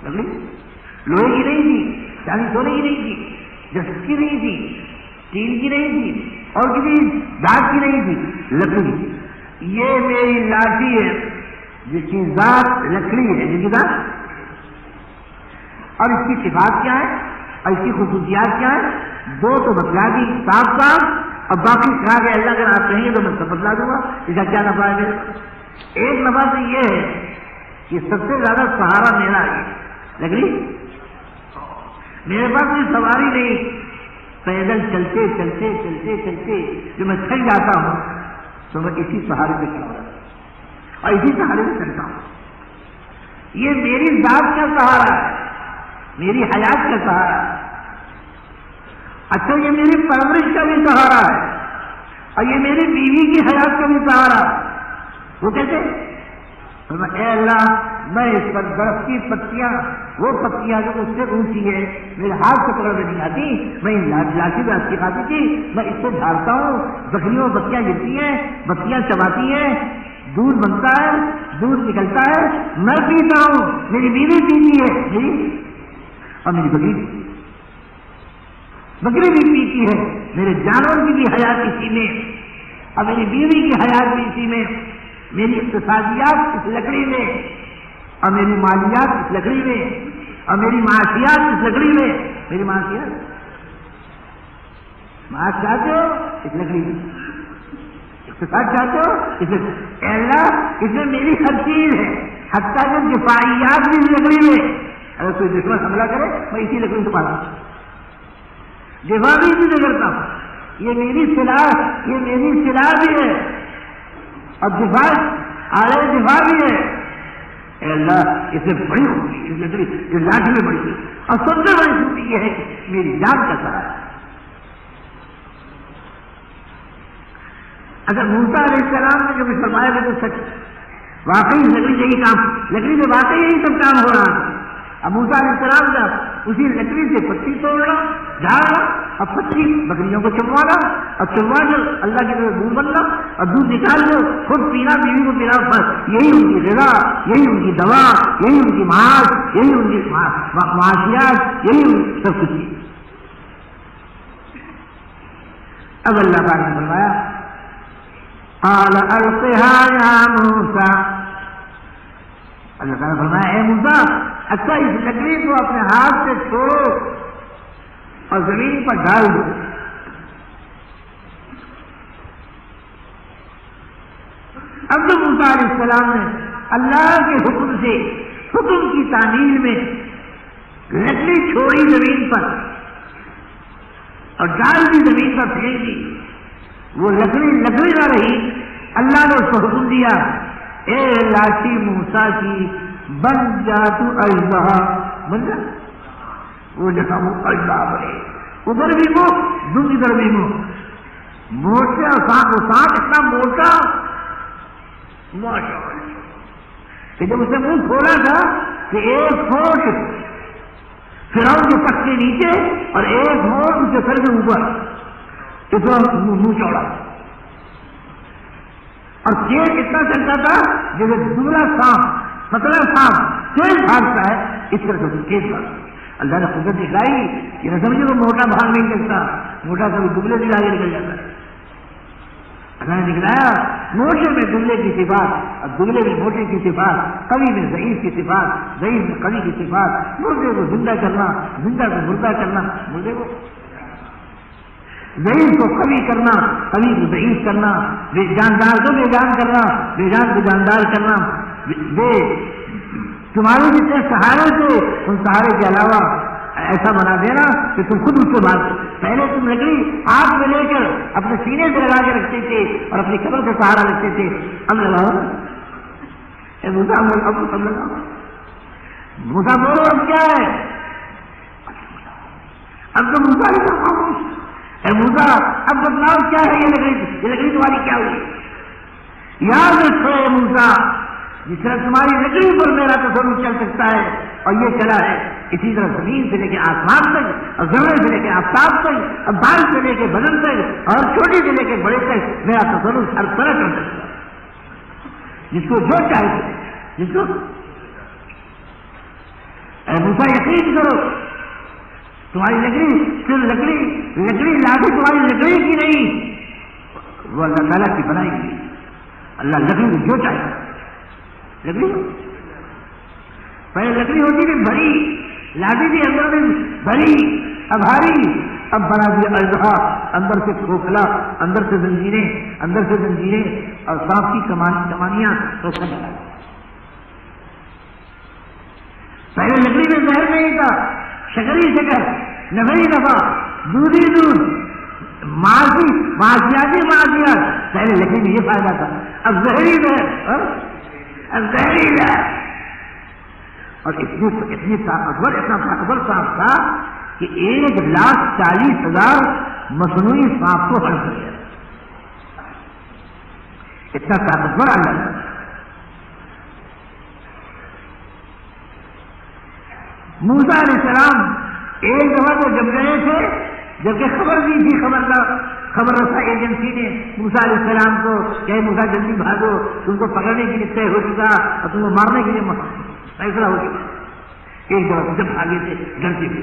لکڑی, لوہے کی نہیں تھی, چاندی سونے کی نہیں تھی, جس کی نہیں تھی, اسٹیل کی نہیں تھی, اور کسی دھات کی نہیں تھی, لکڑی. یہ میری لاٹھی ہے جس کی ذات لکڑی ہے, جس کی ذات, اور اس کی صفات کیا ہے اور اس کی خصوصیات کیا ہے؟ دو تو بتلا دی صاف صاف, اور باقی کہا کہ اللہ اگر آپ کہیں تو میں سب بتلا دوں گا. اس کا کیا نفع ہے میرے پاس؟ ایک نفع تو یہ ہے کہ سب سے زیادہ سہارا میرا ہے لکڑی. میرے پاس کوئی سواری نہیں, پیدل چلتے چلتے چلتے چلتے جو میں تھک جاتا ہوں تو میں اسی سہارے پہ کھڑا ہوں اور اسی سہارے پہ چلتا ہوں. یہ میری ذات کا سہارا ہے, میری حیات کا سہارا ہے. اچھا یہ میری پرورش کا بھی سہارا ہے, اور یہ میری بیوی کی حیات کا بھی سہارا. وہ کہتے اے اللہ میں اس پر درخت کی پتیاں، وہ پتیاں جو اس سے اونچی ہے میرے ہاتھ سے پکڑ میں نہیں آتی، میں لاٹھی میں اچھی کھاتی تھی، میں اس سے جھاڑتا ہوں، بکریوں میں بتیاں گرتی ہیں، بتیاں چباتی ہیں، دودھ بنتا ہے، دودھ نکلتا ہے، میں پیتا ہوں، میری بیوی پیتی ہے، اور میری بکری بھی پیتی ہے، میرے جانور کی بھی حیات اسی میں، اور میری بیوی کی حیات بھی اسی میں، میری اقتصادیات اس لکڑی میں، اور میری مالیات اس لکڑی میں، اور میری معاشیات اس لکڑی میں. میری معاش چاہتے ہو اس لکڑی میں، اقتصاد چاہتے ہو اس میں. اے اللہ اس میں میری ہر چیز ہے، حتیٰ کہ دفاعیات بھی اس لکڑی میں. اگر کوئی دشمن حملہ کرے میں اسی لکڑی سے پاتا ہوں، دفاع بھی اسی سے کرتا ہوں. یہ میری سلاح بھی ہے، اور دفاع آڑے دفاع بھی ہے. اے اللہ اس سے بڑی خوبی اس لکڑی جو لاٹھی میں بڑی ہے، اور سب سے بڑی خوبی یہ ہے کہ میری جان کا سہارا ہے. اگر موسیٰ علیہ السلام نے جو کچھ فرمایا تھا تو سچ، واقعی لکڑی سے واقعی یہی سب کام ہو رہا تھا. اب موسیٰ علیہ السلام کا اسی لکڑی سے پتی توڑنا، جھاڑنا، اور پتی بکریوں کو چموانا، اور چموا کر اللہ کی طرف دودھ بننا، اور دودھ نکال کر خود پینا، بیوی کو پینا. بس یہی ان کی غذا، یہی ان کی دوا، یہی ان کی معاش، یہی ان کی معاشیات، یہی سب کچھ. اب اللہ تعالیٰ نے فرمایا قال القها یا موسیٰ، اللہ تعالیٰ نے فرمایا اے موسیٰ اچھا اس لکڑی کو اپنے ہاتھ سے چھوڑو اور زمین پر ڈال دو. اب تو موسیٰ علیہ السلام نے اللہ کے حکم سے، حکم کی تعمیل میں لکڑی چھوڑی زمین پر اور ڈال دی زمین پر پھینک دی. وہ لکڑی نہ رہی. اللہ نے اس کو حکم دیا اے لاٹھی موسیٰ کی بن جا تو اژدہا، بن جا. وہ جیسا وہ اژدہا بنے، ادھر بھی وہ دم ادھر بھی وہ موٹے، اور سانپ اتنا موٹا ماشاء اللہ کہ جب اسے منہ کھولا تھا کہ 1 فٹ فرعون کے پٹ کے نیچے اور 1 فٹ اس کے سر کے اوپر، تو منہ چوڑا، اور تیز اتنا چلتا تھا جیسے دبلا سانپ، پتلا سانپ تیز بھاگتا ہے، اس طرح سے تیز بھاگتا. اللہ نے قدرت دکھائی کہ نہ سمجھے وہ موٹا بھاگ نہیں سکتا، موٹا کبھی دبلے بھی آگے نکل جاتا ہے. اللہ نے دکھلایا موٹے میں دبلے کی صفات اور دبلے میں موٹے کی صفات، قوی میں ضعیف کی صفات، ضعیف میں قوی کی صفات، مردے کو زندہ کرنا، زندہ کو مردہ کرنا، مردے کو ضعیف کو قوی کرنا، قوی کو ضعیف کرنا، بے جاندار کو بے جان کرنا، بے جان کو جاندار کرنا، بے تمہارے جتنے سہارے تھے ان سہارے کے علاوہ ایسا بنا دینا کہ تم خود اس سے بات. پہلے تم لکڑی ہاتھ میں لے کر اپنے سینے سے لگا کے رکھتے تھے اور اپنی قبر سے سہارا رکھتے تھے. اب لگاؤ موسیٰ بولو اب کیا ہے؟ اب تو موسیٰ نے خاموش. اے موسیٰ اب بتلاؤ کیا ہے یہ لکڑی تمہاری کیا ہوئی؟ یاد رکھو اے موسیٰ جس طرح تمہاری لکڑی پر میرا تصور چل سکتا ہے اور یہ چلا ہے، اسی طرح زمین سے لے کے آسمان تک اور زمین سے لے کے آفتاب تک اور بال سے لے کے بدن تک اور چھوٹی سے لے کے بڑے تک میرا تصور ہر طرح کر سکتا ہے، جس کو جو چاہیے، جس کو. اے موسیٰ یقین کرو تمہاری لکڑی صرف لکڑی لاٹھی تمہاری لکڑی کی نہیں، وہ اللہ تعالیٰ کی بنائی گئی. اللہ لکڑی کو جو چاہے. لکڑی پہلے لکڑی ہوتی تھی بھری، لاٹھی تھی اندر میں بھری، اب بھاری، اب بنا دیا اژدہا، اندر سے کھوکھلا، اندر سے زنجیریں اور سانپ کی کمانیاں. پہلے لکڑی میں زہر نہیں تھا، شکری شکر، نفعی نفع، دودھی دودھ، معاشیاتی معاشیات. پہلے لکڑی میں یہ فائدہ تھا، اب زہری زہر، اب زہری زہر. اور اتنی طاقتور، اتنا طاقتور سانپ تھا کہ 1,40,000 مصنوعی سانپ کو ہڑپ کر دیا. اتنا طاقتور اللہ. موسیٰ علیہ السلام ایک دفعہ تو جب گئے تھے، جبکہ خبر دی تھی خبر رساں ایجنسی نے موسیٰ علیہ السلام کو کہ موسیٰ جلدی بھاگو، تم کو پکڑنے کے لیے طے ہو چکا اور تم کو مارنے کے لیے فیصلہ ہو چکا. ایک دفعہ جب بھاگے تھے ڈرتے تھے،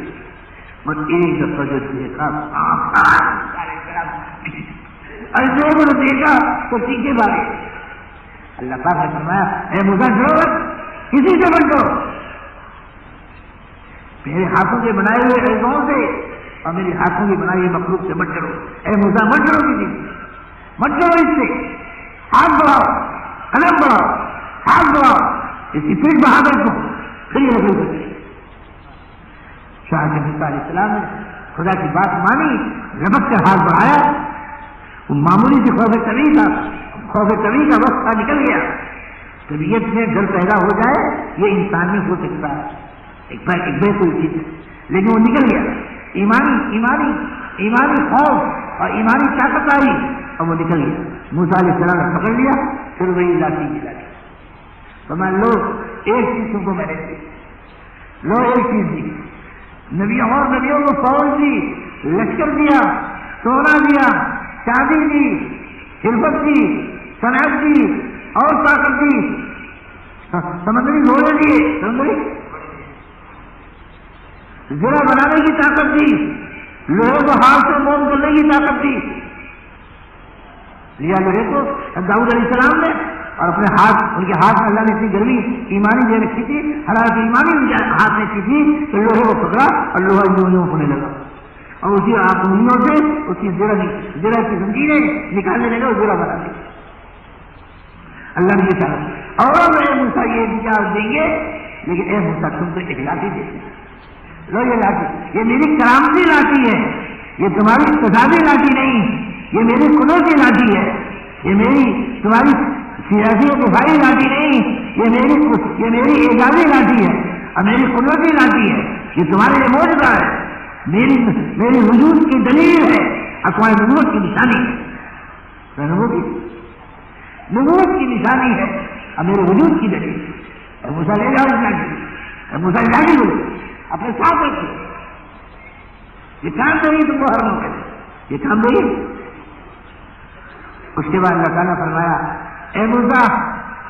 اور ایک دفعہ جو دیکھا ایسے کو دیکھا تو پیچھے بھاگے. اللہ پاک نے فرمایا اے موسیٰ ڈرو کسی سے مت ڈرو، میرے ہاتھوں کے بنائے ہوئے ایزوں سے اور میرے ہاتھوں کی بنائی ہوئی مخلوق سے مت ڈرو. اے موسیٰ مت ڈرو کسی مت ڈرو، اس سے ہاتھ بڑھاؤ، قلم بڑھاؤ، ہاتھ بڑھاؤ، اس کی پیٹ بہا کر کو پھر یہ رکھو سکتے. شاہ موسیٰ علیہ السلام نے خدا کی بات مانی، ربط کر ہاتھ بڑھایا. وہ معمولی سے خوف طبی کا وقت تھا، نکل گیا. طبیعت میں ڈر پیدا ہو جائے یہ انسان میں ہو سکتا ہے، ایک بے کوئی چیز، لیکن وہ نکل گیا. ایمانی خوف اور ایمانی طاقت آئی اور وہ نکل گیا. موسیٰ علیہ السلام نے پکڑ لیا، پھر وہی لاٹھی کی لاٹھی. فرمایا لو ایک چیز تم کو میں نے دی، لو ایک چیز دی. نبیوں کو فوج دی، لشکر دیا، سونا دیا، چاندی دی، حرفت دی، صنعت دی اور طاقت دی، سمندری گھوڑے دیے، سمندری زرہ بنانے کی طاقت دی، لوہے کو ہاتھ سے موم کرنے کی طاقت دی. لیا لوہے کو داؤد علیہ السلام نے، اور اپنے ہاتھ، ان کے ہاتھ میں اللہ نے اتنی گرمی ایمانی دے رکھی تھی، حرارت ایمانی ان کے ہاتھ میں کی تھی کہ لوہے کو پکڑا اور لوہا یوں ہونے لگا، اور اسی انگلیوں سے اس کی زرہ کی زنجیریں نکالنے لگے اور زرہ بنا دی. اللہ نے یہ چاہا اور اے موسیٰ یہ اجازت دیں گے، لیکن اے موسیٰ تم تو ایک لاٹھی دے دیں. لو یہ لاٹھی، یہ میری کرامتی لاٹھی ہے، یہ تمہاری اقتصادی لاٹھی نہیں، یہ میری قدرتی لاٹھی ہے، یہ میری تمہاری سیاسی و دفاعی لاٹھی نہیں، یہ میری اعجازی لاٹھی ہے اور میری قدرتی لاٹھی ہے. یہ تمہارے لیے معجزہ ہے، میری وجود کی دلیل ہے اور تمہاری نبوت کی نشانی ہے. نبوت کی نشانی ہے اور میرے وجود کی دلیل ہے. موسیٰ لے جاؤ اس لاٹھی، موسیٰ لاٹھی بولو اپنے ساتھ رکھو. یہ کام دے گی تم کو ہر موقع، یہ کام دے گی. اس کے بعد اللہ تعالیٰ فرمایا اے موسیٰ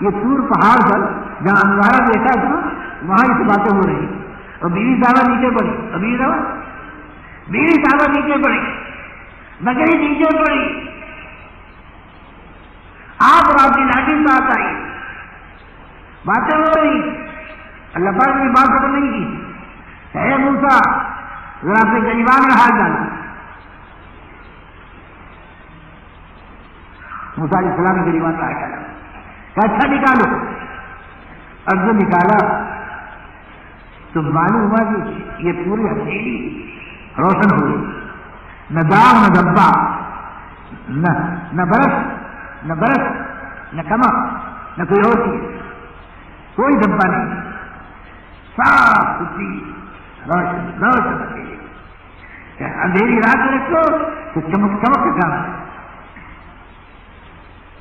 یہ طور پہاڑ پر جہاں انوارا دیکھا تھا وہاں اس باتیں ہو رہی، اور بیوی صاحبہ نیچے پڑی، بیوی صاحبہ نیچے پڑی، بکری نیچے پڑی، آپ اور آپ کی لاٹھی ساتھ آئی، باتیں ہو رہی. اللہ پاک نے بات ختم نہیں کی. اے موسیٰ ذرا اپنے گریبان میں ہاتھ ڈالا. موسیٰ علیہ السلام نے گریبان میں ہاتھ ڈالا، کہ اچھا نکالو. اب جو نکالا تو معلوم ہوا کہ یہ پوری ہتھیلی روشن ہو گئی، نہ داغ نہ دھبا، نہ برس نہ کمک نہ کوئی اور چیز، کوئی دھبا نہیں، صاف ستھری روشن ہتھیلی. اندھیری رات میں رکھو تو چمک کا کام ہے.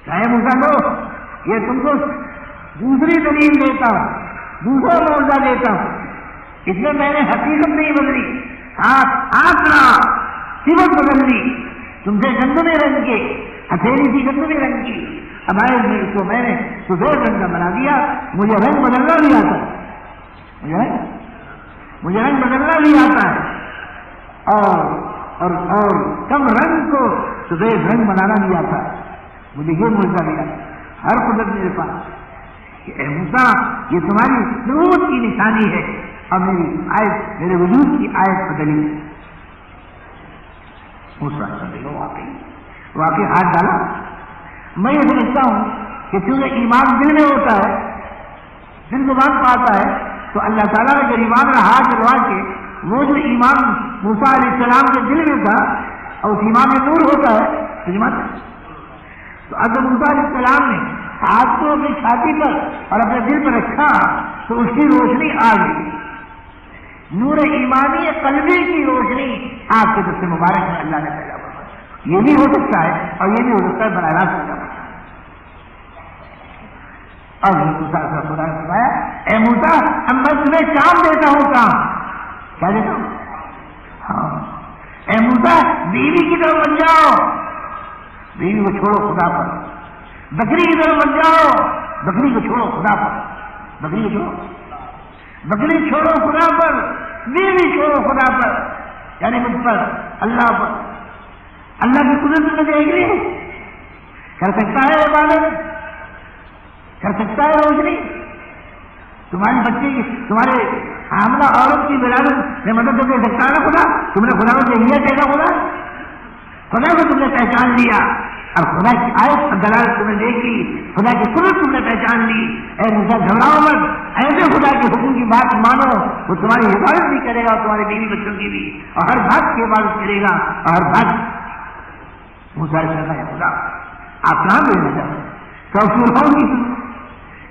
چاہے موسیٰ لو یہ تم کو دوسری دلیل دیتا ہوں، دوسرا معجزہ دیتا ہوں. اس میں میں نے حقیقت نہیں بدلی، آسرا صفت بدل دی. تم سے گندمی رنگ کے ہتھیلی تھی گندمی رنگ کی، اب آئے میرے کو میں نے سفید رنگ کا بنا دیا. مجھے رنگ بدلنا بھی آتا ہے، مجھے رنگ بدلنا بھی آتا ہے، اور کم رنگ کو سفید رنگ بنانا بھی آتا ہے. مجھے یہ معجزہ ملا، ہر قدرت میرے پاس. اے موسیٰ یہ تمہاری نبوت کی نشانی ہے اور میری آیت، میرے وجود کی آیت بدلی. موسیٰ واقعی ہاتھ ڈالا. میں یہ سمجھتا ہوں کہ چونکہ ایمان دل میں ہوتا ہے، دل زبان پاتا ہے، تو اللہ تعالیٰ نے ایمان میں ہاتھ ڈلوا کے وہ جو ایمان موسیٰ علیہ السلام کے دل میں تھا اور اس ایمان میں نور ہوتا ہے. تو اگر موسیٰ علیہ السلام نے ہاتھ کو اپنی چھاتی پر اور اپنے دل پر رکھا تو اس کی روشنی آ گئی. نور ایمانی قلبی کی روشنی آپ کے دل سے مبارک میں اللہ نے پیدا کیا. یہ بھی ہو سکتا ہے اور یہ بھی ہو سکتا ہے براہ راست پیدا کرنا. اور خدا نے فرمایا اے موسیٰ اب میں تمہیں کام دیتا ہوں، کام کیا دیتا ہوں؟ ہاں اے موسیٰ بیوی کی طرف بن جاؤ، بیوی کو چھوڑو خدا پر، بکری کی طرف بن جاؤ، بکری کو چھوڑو خدا پر، بکری کو چھوڑو، بکری چھوڑو خدا پر، بیوی چھوڑو خدا پر، یعنی مجھ پر، اللہ پر۔ اللہ کی قدرت میں دیکھ لی، کر سکتا ہے عبادت، کر سکتا ہے روشنی، تمہاری بچے کی، تمہارے حاملہ عورت کی ولادت میں مدد دے سکتا ہے نا خدا؟ تم نے خدا کو دیکھ کہنا خدا، خدا کو تم نے پہچان لیا، اور خدا کی آیت اور دلالت تم نے دیکھ لی، خدا کی قدرت تم نے پہچان لی۔ اے موسیٰ گھبراؤ مت، ایسے خدا کے حکم کی بات مانو، وہ تمہاری حفاظت بھی کرے گا اور تمہارے بیوی بچوں کی بھی، اور ہر بات کی حفاظت کرے گا، اور ہر بات موسیٰ نے کہا ہے خدا آپ کہاں بھیجنا چاہتے ہیں؟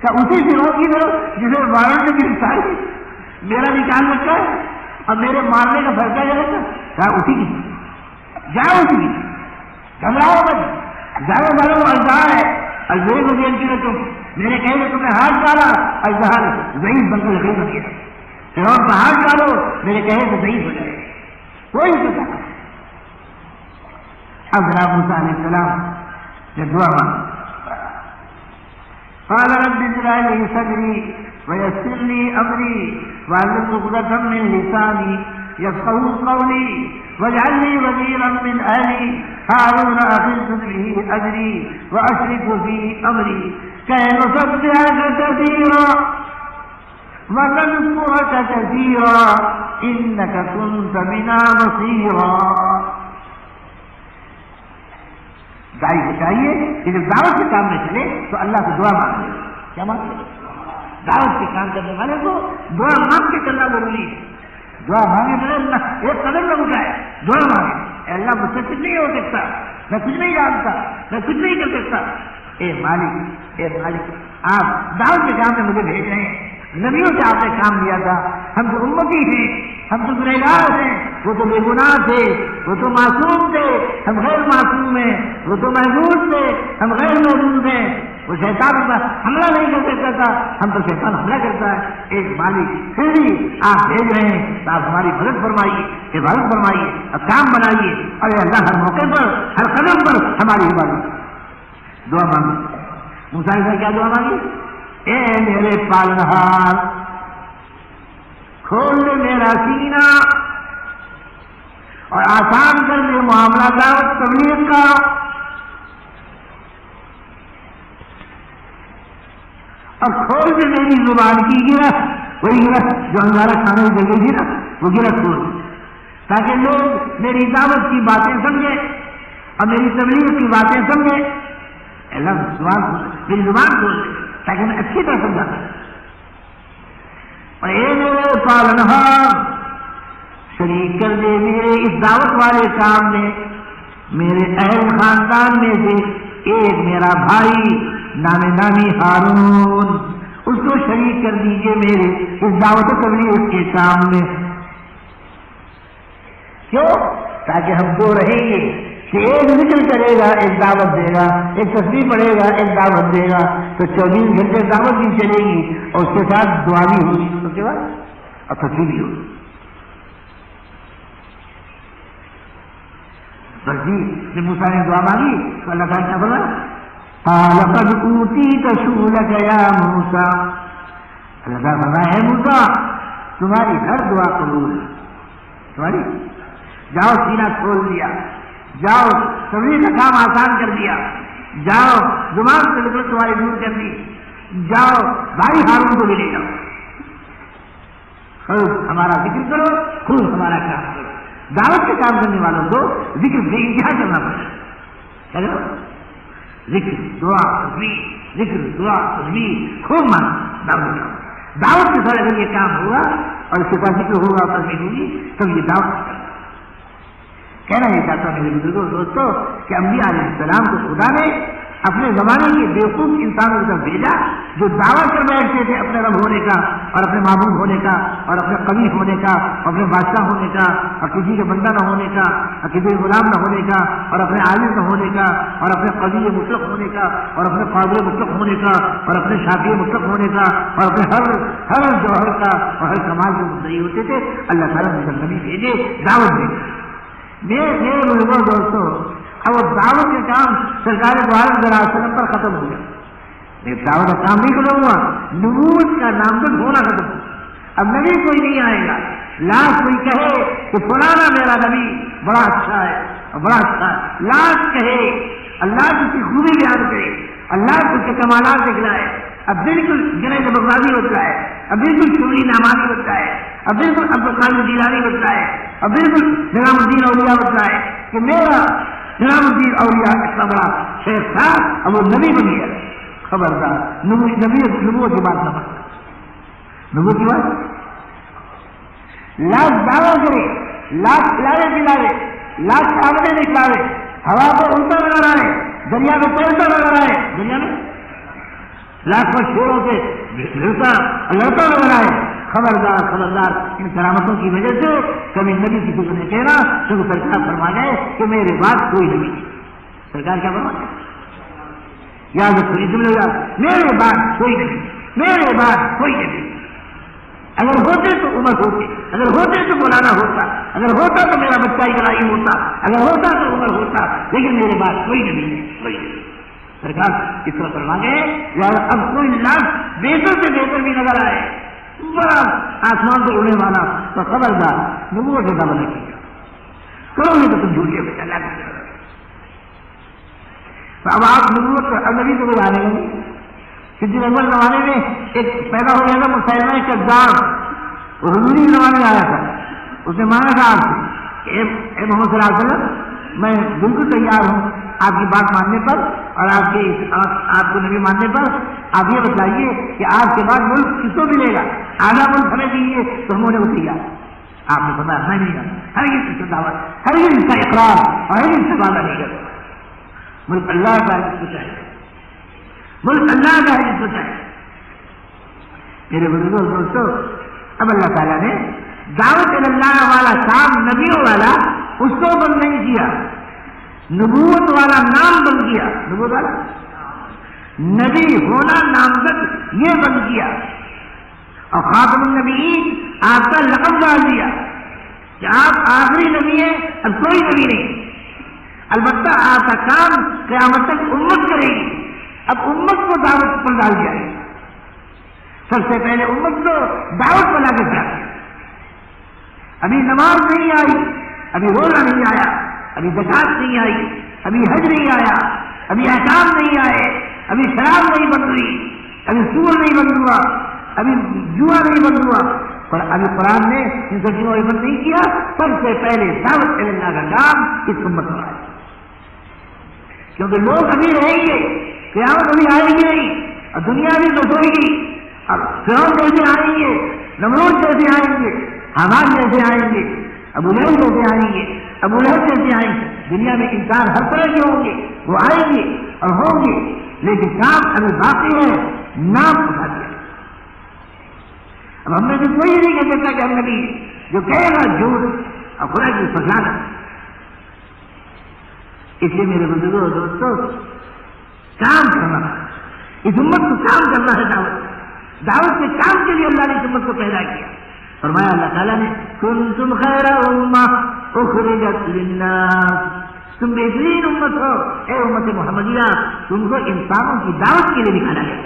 کہ اسی سے کی طرف جسے وارنٹ کی ساری میرا نکال رکھا ہے اور میرے مارنے کا فیصلہ کر رکھا ہے، اسی کی جاؤ، اسی کی گھبراؤ مت، جاؤ مارو اجزا ہے، الزئی کو دین کی تم میرے کہے کہ تم نے ہاتھ ڈالا، اجزا ضعیف بن کے لکڑی بن گیا، فرعون کا ہاتھ ڈالو میرے کہے تو ضعیف ہو جائے، کوئی پتہ۔ اب جناب موسیٰ علیہ السلام نے دعا مانگی، قال رب اشرح لي صدري ويسر لي امري واحلل عقدة من لساني يفقهوا قولي واجعل لي وزيرا من اهلي هارون اخي اشدد به اجري واشركه في امري كي نسبحك كثيرا ونذكرك كثيرا انك كنت بنا بصيرا۔ داعی کو چاہیے کہ جب دعوت کے کام میں چلے تو اللہ سے دعا مانگے، کیا مانگے؟ دعوت کے کام کرنے والے کو دعا مانگ کے چلنا ضروری ہے، دعا مانگے بولے اللہ ایک قدم نہ اٹھائے، دعا مانگے اے اللہ مجھ سے کچھ نہیں ہو سکتا، میں کچھ نہیں جانتا، میں کچھ نہیں کر سکتا، اے مالک آپ دعوت کے کام میں مجھے بھیج رہے ہیں، نبیوں سے آپ نے کام لیا تھا، ہم تو امتی ہیں، ہم تو گنہگار ہیں، وہ تو بے گناہ تھے، وہ تو معصوم تھے، ہم غیر معصوم ہیں، وہ تو محفوظ تھے، ہم غیر محفوظ ہیں، وہ شیطان پر حملہ نہیں کر سکتا تھا، ہم تو شیطان حملہ کرتا ہے، ایک مالک پھر بھی آپ بھیج رہے ہیں تو آپ ہماری مدد فرمائیے، حفاظت فرمائیے اور کام بنائیے، اور اللہ ہر موقع پر ہر قدم پر ہماری حفاظت۔ دعا مانگی، موسیٰ نے کیا دعا مانگی؟ اے میرے پالنہار کھول دے میرا سینہ اور آسان کر دے معاملہ دعوت تبلیغ کا، اور کھول دے میری زبان کی گرفت، وہی گرفت جو انگارہ کھانے کی جگہ تھی نا، وہ گرفت کھول دے تاکہ لوگ میری دعوت کی باتیں سمجھیں اور میری تبلیغ کی باتیں سمجھیں۔ اللہ میری زبان کھول دے تاکہ میں اچھی طرح سمجھا سکوں۔ اور اے میرے پالنہار شریک کر دے میرے اس دعوت والے کام میں میرے اہل خاندان میں سے ایک میرا بھائی نامی ہارون، اس کو شریک کر دیجئے میرے اس دعوت و تبلیغ کے کام میں۔ کیوں؟ تاکہ ہم دو رہیں گے کہ ایک ذکر کرے گا، ایک دعوت دے گا، ایک تسبیح پڑھے گا، ایک دعوت دے گا، تو 24 گھنٹے دعوت بھی چلے گی اور اس کے ساتھ دعا بھی ہوگی، اس کے بعد اور تسبیح بھی ہوگی۔ بس جی جب موسیٰ نے دعا مانگی تو اللہ تعالیٰ کیا بولا؟ قال قد اوتیت سؤلک یا موسیٰ، اللہ تعالیٰ فرمایا ہے موسیٰ تمہاری ہر دعا قبول ہے، تمہاری جاؤ سینہ کھول دیا، جاؤ تبلیغ کا کام آسان کر دیا، جاؤ دماغ سے نکل تمہاری دور کر دی، جاؤ بھائی ہارون کو بھی لے جاؤ، خوب ہمارا ذکر کرو، خوب ہمارا کام کرو۔ دعوت کے کام کرنے والوں کو ذکر بے انتہا کرنا پڑتا ہے، ذکر دعا تسبیح، ذکر دعا تسبیح خوب مانو، دعوت کے ساتھ اگر یہ کام ہوگا اور اس کے پاس ذکر ہوگا اور تسبیح ہوگی تب یہ دعوت کہنا یہ چاہتا ہوں میرے بزرگوں دوستوں کہ انبیاء علیہ السلام کو خدا نے اپنے زمانے کے بیوقوف انسانوں کی طرف بھیجا جو دعویٰ کر بیٹھتے تھے اپنے رب ہونے کا اور اپنے معبود ہونے کا اور اپنے قوی ہونے کا اور اپنے بادشاہ ہونے کا اور کسی کے بندہ نہ ہونے کا اور کسی کے غلام نہ ہونے کا اور اپنے عالم نہ ہونے کا اور اپنے قوی مطلق ہونے کا اور اپنے قادر مطلق ہونے کا اور اپنے شافی مطلق ہونے کا اور اپنے ہر جوہر کا اور ہر کمال کے مدعی ہوتے تھے. اللہ تعالیٰ نے نبی بھیجے دعوت دے. میرے بزرگوں دوستوں اب وہ دعوت کے کام سرکار دو عالم صلی اللہ علیہ وسلم پر ختم ہو گیا. دعوت کا کام نہیں ختم ہوا, نبوت کا نامزد ہونا ختم ہوا. اب نبی کوئی نہیں آئے گا. لاش کوئی کہے کہ فلانا میرا نبی بڑا اچھا ہے بڑا اچھا ہے, لاش کہے اللہ کی خوبی بیان کرے, اللہ کے کمالات دکھلائے, اب بالکل جنید بغدادی بنتا ہے, اب بالکل شبلی نعمانی بنتا ہے, اب بالکل عبد القادر جیلانی بنتا ہے, اب بالکل نظام الدین اولیاء بنتا ہے کہ میرا نظام الدین اولیاء اتنا بڑا شیخ تھا اب وہ نبی بن گیا. خبردار, نبوت کی بات نہ بن, نبوت کی بات لاکھ دعویٰ کرے, لاکھ کھلائے پلائے, لاکھ کامنے نکلائے, ہوا کو الٹا لگا رہا ہے, دریا میں پلٹا لگا رہا ہے, دنیا میں لاکھوں شیروں سے لڑکا لگا رہا ہے. خبردار خبردار, ان کرامتوں کی وجہ سے کبھی نبی کسی کو نہیں کہنا تو سرکار فرما گئے کہ میرے بعد کوئی نبی نہیں. سرکار کیا فرما گئے, یاد رکھو, میرے بعد کوئی نبی, میرے بعد کوئی نبی. اگر ہوتے تو عمر ہوتی, اگر ہوتے تو مولانا ہوتا, اگر ہوتا تو میرا بچہ ابراہیم ہوتا, اگر ہوتا تو عمر ہوتا, لیکن میرے بعد کوئی نبی نہیں, کوئی نبی. سرکار اس طرح فرما گئے یار اب کوئی لاکھ بہتر سے بہتر بھی نظر آئے, بڑا آسمان سے اڑنے والا, تو خبردار نبوت سے دعویٰ نہیں کیا کرو گے تو تم جھوٹے ہو اللہ کے. تو اب آپ نبوت اب نبی کو آنے لگے. صدیق اکبر زمانے میں ایک پیدا ہو گیا تھا مسلمہ کذاب, وہ حضوری زمانے میں آیا تھا. اس نے مانگا تھا آپ سے اے محمد صلی اللہ علیہ وسلم میں بالکل تیار ہوں آپ کی بات ماننے پر اور آپ کو نبی ماننے پر. آپ یہ بتائیے کہ آپ کے بعد ملک کس کو ملے گا, آدھا ملک ہمیں دیجیے تو ہم ہونے کو تیار. آپ نے بتایا میں نہیں جانتا, ہر اس کی دعوت, ہر اس کا اقرار اور ہر اس سے وعدہ نہیں کرتا. ملک اللہ کا حصہ چاہیے, ملک اللہ کا حصہ چاہیے. میرے بزرگوں دوستوں اب اللہ تعالیٰ نے دعوت اللہ والا کام نبیوں والا اس کو بند نہیں کیا, نبوت والا نام بند کیا. نبوت والا نبی ہونا نامزد یہ بند کیا, اور خاتم النبیین آپ کا لقب ڈال دیا کہ آپ آخری نبی ہیں, اب کوئی نبی نہیں. البتہ آپ کا کام قیامت تک امت کرے گی. اب امت کو دعوت پر ڈال دیا ہے. سب سے پہلے امت کو دعوت پر لا کے ڈال دیا. ابھی نماز نہیں آئی, ابھی روزہ نہیں آیا, ابھی زکات نہیں آئی, ابھی حج نہیں آیا, ابھی احکام نہیں آئے, ابھی شراب نہیں بند ہوئی, ابھی سور نہیں بند ہوا, ابھی جوا نہیں بند ہوا, اور ابھی قرآن نے ان سب چیزوں کو بند نہیں کیا. سب سے پہلے دعوت اللہ کا کام اس امت میں آیا, کیونکہ لوگ ابھی رہیں گے, قیامت ابھی آئے گی نہیں, اور دنیا بھی بسوئے گی. اب فرعون جیسے آئیں گے, نمرود جیسے آئیں گے, حامان جیسے آئیں گے, ابو لہب جیسے آئیں گے, ابو لہب جیسے آئیں گے. دنیا میں انسان ہر طرح کے ہوں گے, وہ آئیں گے اور ہوں گے, لیکن کام ابھی باقی ہے, نام اٹھا دیا. اب ہم نے تو کوئی نہیں کہہ سکتا کہ ہم نبی, جو کہے گا جھوٹ اور خدا کی فضانا. اس لیے میرے بزرگوں دوستوں کام کرنا, اس امت کو کام کرنا ہے. دعوت کے کام کے لیے اللہ نے اس امت کو پیدا کیا. فرمایا اللہ تعالیٰ نے کنتم خیر امہ اخرجت للناس, تم بہترین امت ہو اے امت محمدیہ, تم کو انسانوں کی دعوت کے لیے نکالا گیا.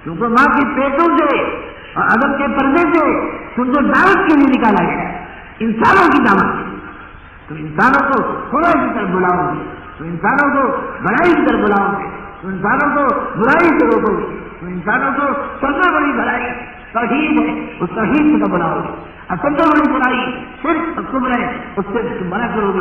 تم کو ماں کے پیٹوں سے اور ادب کے پردے سے تم کو دعوت کے لیے نکالا گیا, انسانوں کی دعوت کے لیے. تم انسانوں کو خدا کی طرف بلاؤ گے, تم انسانوں کو بڑائی کی طرف بلاؤ گے, تم انسانوں کو برائی سے روکو گے, تم انسانوں کو سب سے بڑی بھلائی توحید ہے اس توحید کو بلاؤ گے, اور سب سے بڑی برائی صرف کفر ہے اس سے تم منع کرو گے.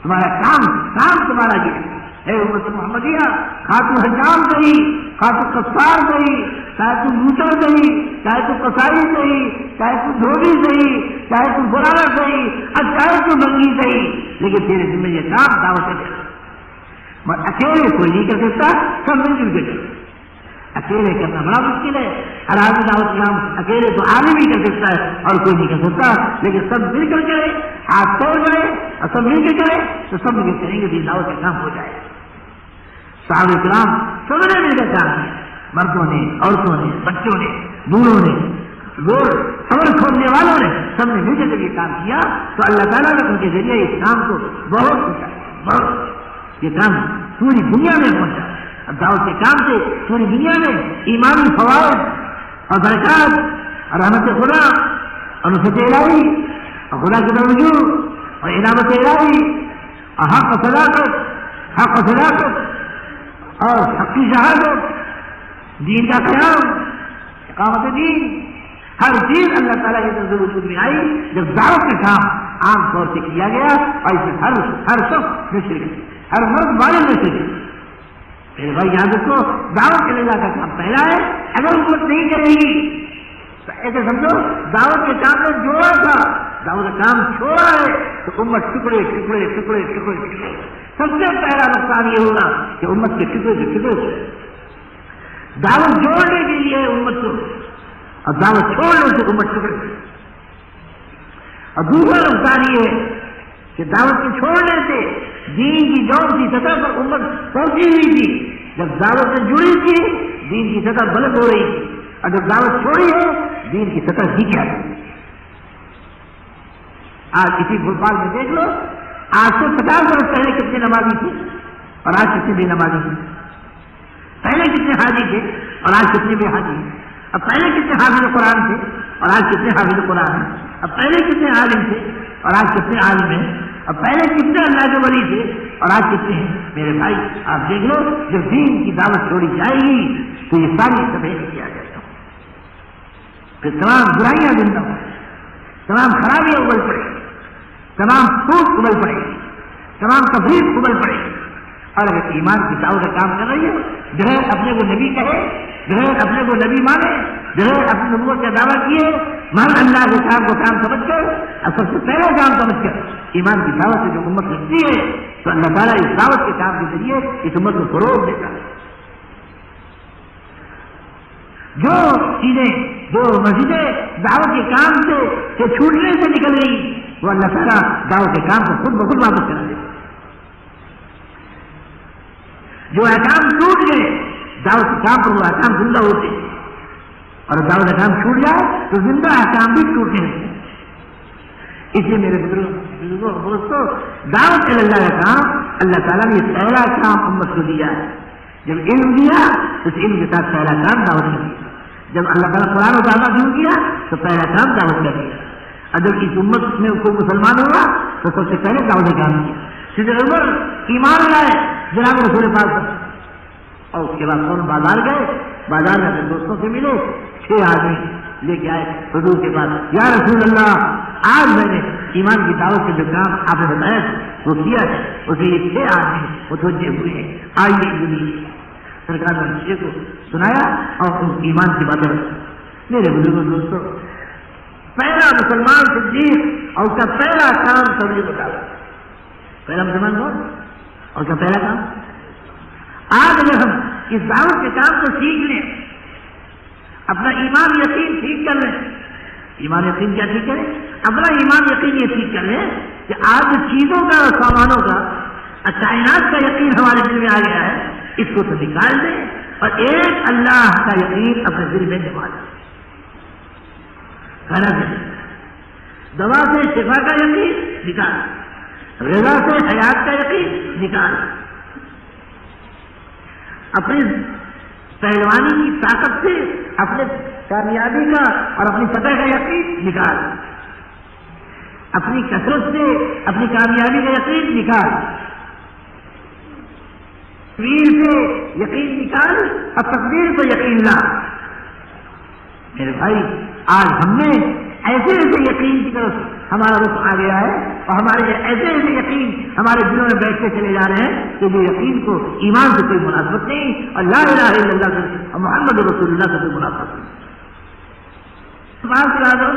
تمہارا کام تمہارا یہ ہے امت محمدیہ. خاتو حجام صحیح, خاتو کفار صحیح, چاہے تم موسر صحیح, چاہے تو کسائی صحیح, چاہے تو دھوبی صحیح, چاہے تو برانا صحیح, اور چاہے تو بنگی صحیح, لیکن تیرے ذمہ یہ کام دعوت ہے. اکیلے کوئی نہیں کر سکتا، سب مل جل کے کرو۔ اکیلے کرنا بڑا مشکل ہے، ہر آدمی دعوت کا کام اکیلے تو عالم ہی کر سکتا ہے اور کوئی نہیں کر سکتا، لیکن سب مل کر کرے، ہاتھ توڑ بڑھے اور سب مل کے کرے تو سب مل کے کریں گے تو دعوت کا کام ہو جائے۔ صحابہ کرام سب نے مل کر کام کیا، مردوں نے، عورتوں نے، بچوں نے، بوڑھوں نے، خبر کھولنے والوں نے، سب نے مل کر یہ کام کیا تو اللہ تعالیٰ نے ان کے ذریعے اس کام کو بہت یہ کام پوری دنیا میں پہنچا۔ اب دعوت کے کام سے پوری دنیا میں ایمانی فوائد اور برکات اور رحمت خدا اور نصرت الہی اور خدا کی توجہ اور عنایت الہی اور حق و صداقت اور حقی شہادت، دین کا قیام، اقامت دین، ہر چیز اللہ تعالیٰ کی طرف سے وجود میں آئی جب دعوت کا کام عام طور سے کیا گیا اور اس میں ہر شخص میں شرکت، ہر مرد والد میں شرکت۔ میرے بھائی یاد رکھو، دعوت کے اللہ کا کام پہلا ہے، اگر امت نہیں کرے گی تو ایسے سمجھو دعوت کے کام میں جوڑا تھا، دعوت کا کام چھوڑا ہے تو امت ٹکڑے ٹکڑے ٹکڑے ٹکڑے ٹکڑے۔ سب سے پہلا نقصان یہ ہوگا کہ امت کے ٹکڑے سے ٹکڑے ہو۔ دعوت جوڑنے کے لیے امت کو اور دعوت چھوڑنے سے امت ٹکڑے۔ اور دوسرا نقصان یہ ہے کہ دعوت کے چھوڑنے سے دین کی جون کی سطح پر امت پہنچی ہوئی تھی، جب دعوت سے جڑی تھی دین کی سطح بلند ہو رہی تھی، اور جب دعوت چھوڑی ہے دین کی سطح نیچے آ گئی۔ آج اسی بھوپال میں دیکھ لو، آج سے 50 برس پہلے کتنے نمازی تھے اور آج کتنے بے نمازی تھے، پہلے کتنے حاجی تھے اور آج کتنے بے حاجی ہیں، اب پہلے کتنے حافظ قرآن تھے اور آج کتنے حافظ قرآن ہیں، اب پہلے کتنے عالم تھے اور آج کتنے عالم ہیں، اب پہلے کتنے اللہ کے ولی تھے اور آج کتنے ہیں۔ میرے بھائی آپ دیکھ لو، جب دین کی دعوت چھوڑی جائے گی تو یہ ساری سبھی کیا جائے گا، پھر تمام برائیاں زندہ ہوں، تمام خرابیاں ابل پڑے گی، تمام پھوٹ ابل پڑے گی، تمام تفریح ابل پڑے گی۔ اور اگر ایمان کی دعوت کا کام کر رہی ہے، بغیر اپنے کو نبی کہے، بغیر اپنے کو نبی مانے، بغیر اپنی نبوت کا دعویٰ کیے، مان اللہ کے کام کو کام سمجھ کر اور سب سے پہلے کام سمجھ کر ایمان کی دعوت سے جو امت رکھتی ہے تو اللہ تعالیٰ اس دعوت کے کام کے ذریعے اس امت کو فروغ دیتا ہے۔ جو چیزیں، جو مسجدیں دعوت کے کام سے چھوٹنے سے نکل گئی وہ اللہ تعالیٰ دعوت کے کام کو خود بخود واپس کرا دیتا ہے۔ جو احکام ٹوٹ گئے دعوت کے کام پر وہ احکام زندہ ہوتے ہیں، اور دعوت کا کام چھوٹ جائے تو زندہ احکام بھی ٹوٹنے لگتے ہیں۔ اس لیے میرے بزرگوں دوستوں، دعوت اللہ کا کام اللہ تعالیٰ نے پہلا کام امت کو دیا ہے۔ جب علم دیا تو اس علم کے ساتھ پہلا کام دعوت کا دیا، جب اللہ تعالیٰ قرآن و دعوت شروع کیا تو پہلا کام دعوت کا دیا، اور جب اس امت میں کوئی مسلمان ہوگا تو سب سے پہلے دعوت کا کام کیا۔ سیدھے عمر ایمان لائے جناب رسول پاک پر، اور اس کے بعد فوراً بازار گئے، بازار میں اپنے دوستوں سے ملے، 6 آدمی لے کے آئے حضور کے پاس، یا رسول اللہ آج میں نے ایمان کی دعوت کے جو کام آپ نے بتایا وہ کیا ہے، اسے یہ 6 آدمی متوجہ ہوئے ہیں، آئیے دلی سرکار نے بچے کو سنایا اور ان ایمان کی باتیں رکھی۔ میرے بزرگوں دوستوں، پہلا مسلمان صدیق اور اس کا پہلا کام تبلیغ بتا رہا، پہلا مسلمان کون اور اس کا پہلا کام۔ آج اگر ہم اس دعوت کے کام کو سیکھ لیں، اپنا ایمان یقین ٹھیک کر لیں، ایمان یقین کیا ٹھیک کریں؟ اپنا ایمان یقین یہ ٹھیک کر لیں کہ آج چیزوں کا اور سامانوں کا کائنات کا یقین ہمارے دل میں آ گیا ہے، اس کو تو نکال دیں اور ایک اللہ کا یقین اپنے دل میں جما دیں۔ دوا سے شفا کا یقین نکال، رضا سے حیات کا یقین نکال، اپنی پہلوانی کی طاقت سے اپنے کامیابی کا اور اپنی فتح کا یقین نکال، اپنی کثرت سے اپنی کامیابی کا یقین نکال، تقدیر سے یقین نکال اور تقدیر کو یقین لا۔ میرے بھائی آج ہم نے ایسے ایسے یقین کی طرف ہمارا رخ آ گیا ہے اور ہمارے ایسے ایسے یقین ہمارے دلوں میں بیٹھتے چلے جا رہے ہیں کہ جو یقین کو ایمان سے کوئی مناسبت نہیں اور لا الہ الا اللہ سے اور محمد رسول اللہ سے کوئی مناسبت نہیں۔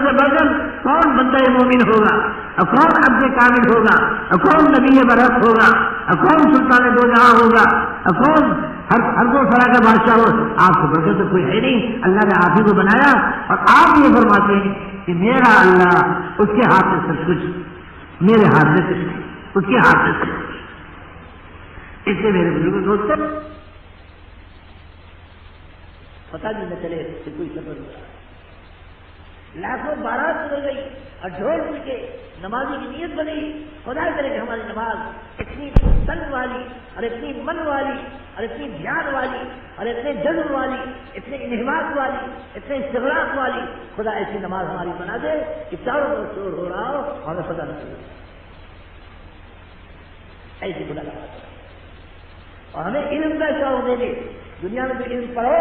سے بڑھ کر کون بندہ مومن ہوگا اور کون عبد کامل ہوگا، اور کون نبی برحق ہوگا، اور کون سلطان دو جہاں ہوگا، اور کون ہر دو طرح کا بادشاہ ہو؟ آپ کو بغیر تو کوئی ہے نہیں، اللہ نے آپ ہی کو بنایا، اور آپ یہ فرماتے ہیں کہ میرا اللہ اس کے ہاتھ میں سب کچھ، میرے ہاتھ میں کچھ نہیں، اس کے ہاتھ میں سب کچھ۔ اس سے میرے بزرگ دوستوں پتہ بھی نہ چلے کہ کوئی سفر ہو رہا ہے، لاکھوں بارات گزر گئی اور ڈھول مل کے نمازی کی نیت بنی، خدا کرے کہ ہماری نماز اتنی تن والی اور اتنی من والی اور اتنی دھیان والی اور اتنے جذب والی، اتنے انہماک والی، اتنے استغراق والی، خدا ایسی نماز ہماری بنا دے کہ چاروں طرف شور ہو رہا ہو ہمیں پتہ نہ چلے، ایسی خدا کا بات ہے۔ اور ہمیں علم کا شوق دے دے، دنیا میں جو علم پڑھو،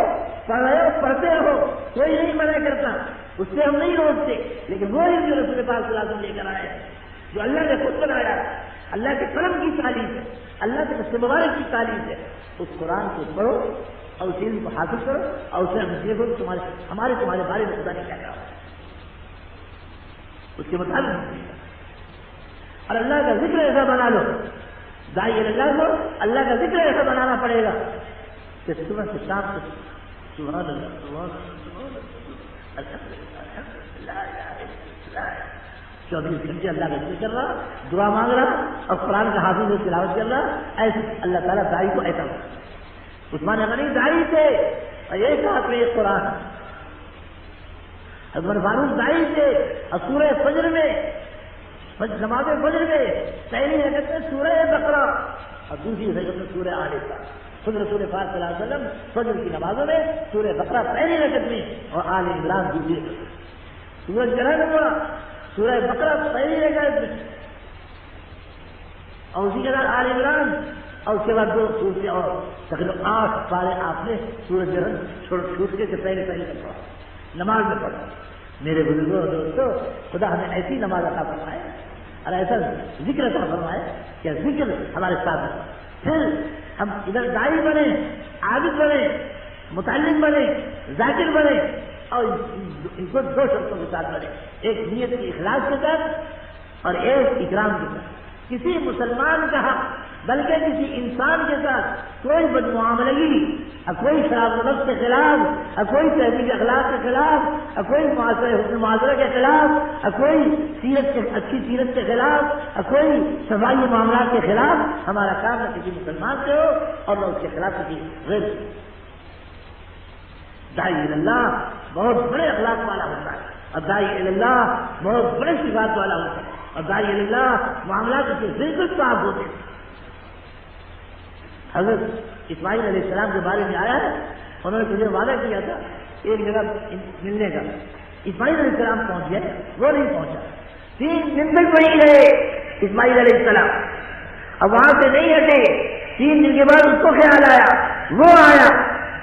پڑھ رہے ہو، پڑھتے رہو، کوئی نہیں منع کرتا، اس سے ہم نہیں روکتے، لیکن وہ علم جو رسول پاک صلی اللہ علیہ وسلم لے کر آئے، جو اللہ نے خود بنایا، اللہ کے قلم کی تعلیم ہے، اللہ کے دست مبارک کی تعلیم ہے، اس قرآن کو پڑھو اور اس علم کو حاصل کرو اور اسے ہم دیکھو کہ تمہارے بارے میں خدا نے کیا کہا، اس کے مطابق اور اللہ کا ذکر ایسا بنا لو، داعی اللہ کو اللہ کا ذکر ایسا بنانا پڑے گا کہ صبح سے شام تک سبحان اللہ سبحان اللہ 24 گھنٹے اللہ کا ذکر کر رہا، دعا مانگ رہا اور قرآن کا حافظ میں تلاوت کر رہا، ایسے اللہ تعالیٰ داعی کو ایسا ہوتا۔ عثمان غنی داعی تھے اور ایک ہاتھ میں ایک قرآن، عمر فاروق داعی تھے اور سورہ فجر میں نماز فجر میں پہلی رکعت میں سورہ بقرہ اور دوسری رکعت میں سورہ آل عمران، خود رسول پاک صلی اللہ علیہ وسلم فجر کی نمازوں میں سورہ بقرہ پہلی رکعت میں اور آل عمران دوسری رکعت میں، سورج گرہن ہوا سورہ بقرہ پہلی رکعت میں اور اسی کے بعد آل عمران اور اس کے بعد 2 سورتیں اور تقریباً 8 پارے آپ نے سورج گرہن چھوٹنے سے پہلے پڑھا، نماز میں پڑھا۔ میرے بزرگوں اور دوستوں، خدا ہمیں ایسی نماز عطا فرمائے اور ایسا ذکر عطا فرمائے کہ ذکر ہمارے ساتھ ہے، پھر ہم ادھر داعی بنے، عابد بنے، متعلم بنے، ذاکر بنے اور ان کو 2 شرطوں کے ساتھ بنے، ایک نیت کی اخلاص کے ساتھ اور ایک اکرام کے ساتھ۔ کسی مسلمان کا حق بلکہ کسی انسان کے ساتھ کوئی بدمعاملگی اور کوئی شراب و نفس کے خلاف اور کوئی تہذیب اخلاق کے خلاف اور کوئی حسن معاشرے کے خلاف اور کوئی اچھی سیرت کے خلاف اور کوئی صفائی معاملات کے خلاف ہمارا کام نہ کسی مسلمان سے ہو اور نہ اس کے خلاف کسی غیر۔ داعی اللہ بہت بڑے اخلاق والا ہوتا ہے اور داعی اللہ بہت بڑے صفات والا ہوتا ہے اور داعی اللہ معاملات سے بالکل صاف ہوتے ہیں۔ حضرت اسماعیل علیہ السلام کے بارے میں آیا ہے، انہوں نے تجھے وعدہ کیا تھا ایک جگہ ملنے کا، اسماعیل علیہ السلام پہنچ گئے، وہ نہیں پہنچا، 3 دن تک وہیں رہے اسماعیل علیہ السلام، اب وہاں سے نہیں ہٹے، 3 دن کے بعد اس کو خیال آیا، وہ آیا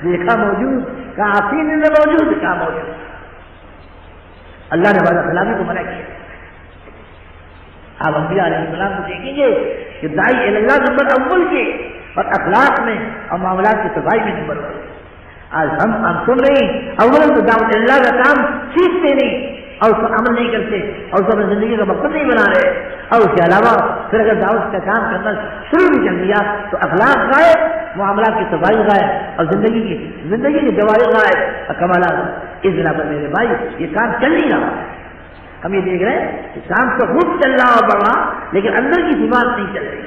دیکھا موجود، کہا آپ 3 دن میں موجود، کہا موجود۔ اللہ نے وعدہ خلافی کو منع کیا۔ آپ انبیاء علیہ السلام کو دیکھیں گے کہ داعی اللہ نمبر اول کے اور اخلاق میں اور معاملات کی صفائی میں نمبر 1۔ آج ہم سن رہے ہیں اول تو دعوت اللہ کا کام سیکھتے نہیں اور اس پر عمل نہیں کرتے اور اس کو اپنی زندگی کا مقصد نہیں بنا رہے، اور اس کے علاوہ پھر اگر دعوت کا کام کرنا شروع بھی کر دیا تو اخلاق غائب، معاملات کی صفائی غائب اور زندگی کی جواہر غائب اور کمالات۔ اس بنا پر میرے بھائی یہ کام چل نہیں رہا، ہم یہ دیکھ رہے ہیں کہ کام تو خوب چل رہا اور بڑھ رہا لیکن اندر کی سماعت نہیں چل رہی،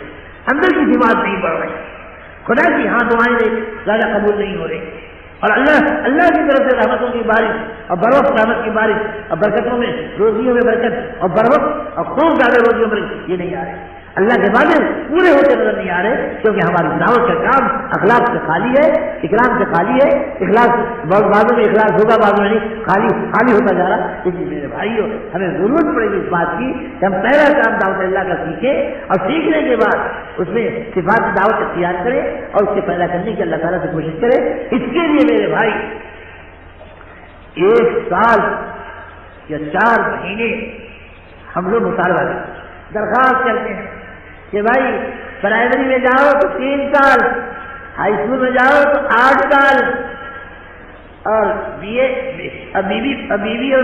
اندر کی سماعت نہیں بڑھ رہی، خدا کی ہاں دعائیں زیادہ قبول نہیں ہو رہی اور اللہ کی طرف سے رحمتوں کی بارش اور بروقت رحمت کی بارش اور برکتوں میں روزیوں میں برکت اور بروقت اور خوب زیادہ روزیوں میں یہ نہیں آ رہے، اللہ کے وعدے پورے ہوتے نظر نہیں آ رہے کیونکہ ہماری دعوت کا کام اخلاق سے خالی ہے، اکرام سے خالی ہے، اخلاص بعضوں میں اخلاص ہوگا بعضوں میں نہیں، خالی ہوتا جا رہا۔ لیکن میرے بھائیو ہمیں ضرورت پڑے گی اس بات کی کہ ہم پہلا کام دعوت اللہ کا سیکھیں اور سیکھنے کے بعد اس میں صفات دعوت اختیار کریں اور اس کے پیدا کرنے کی اللہ تعالیٰ سے کوشش کریں۔ اس کے لیے میرے بھائی 1 سال یا 4 مہینے ہم لوگ مطالبہ درخواست کرتے ہیں کہ بھائی پرائمری میں جاؤ تو 3 سال، ہائی اسکول میں جاؤ تو 8 سال اور بی اے بی بی اور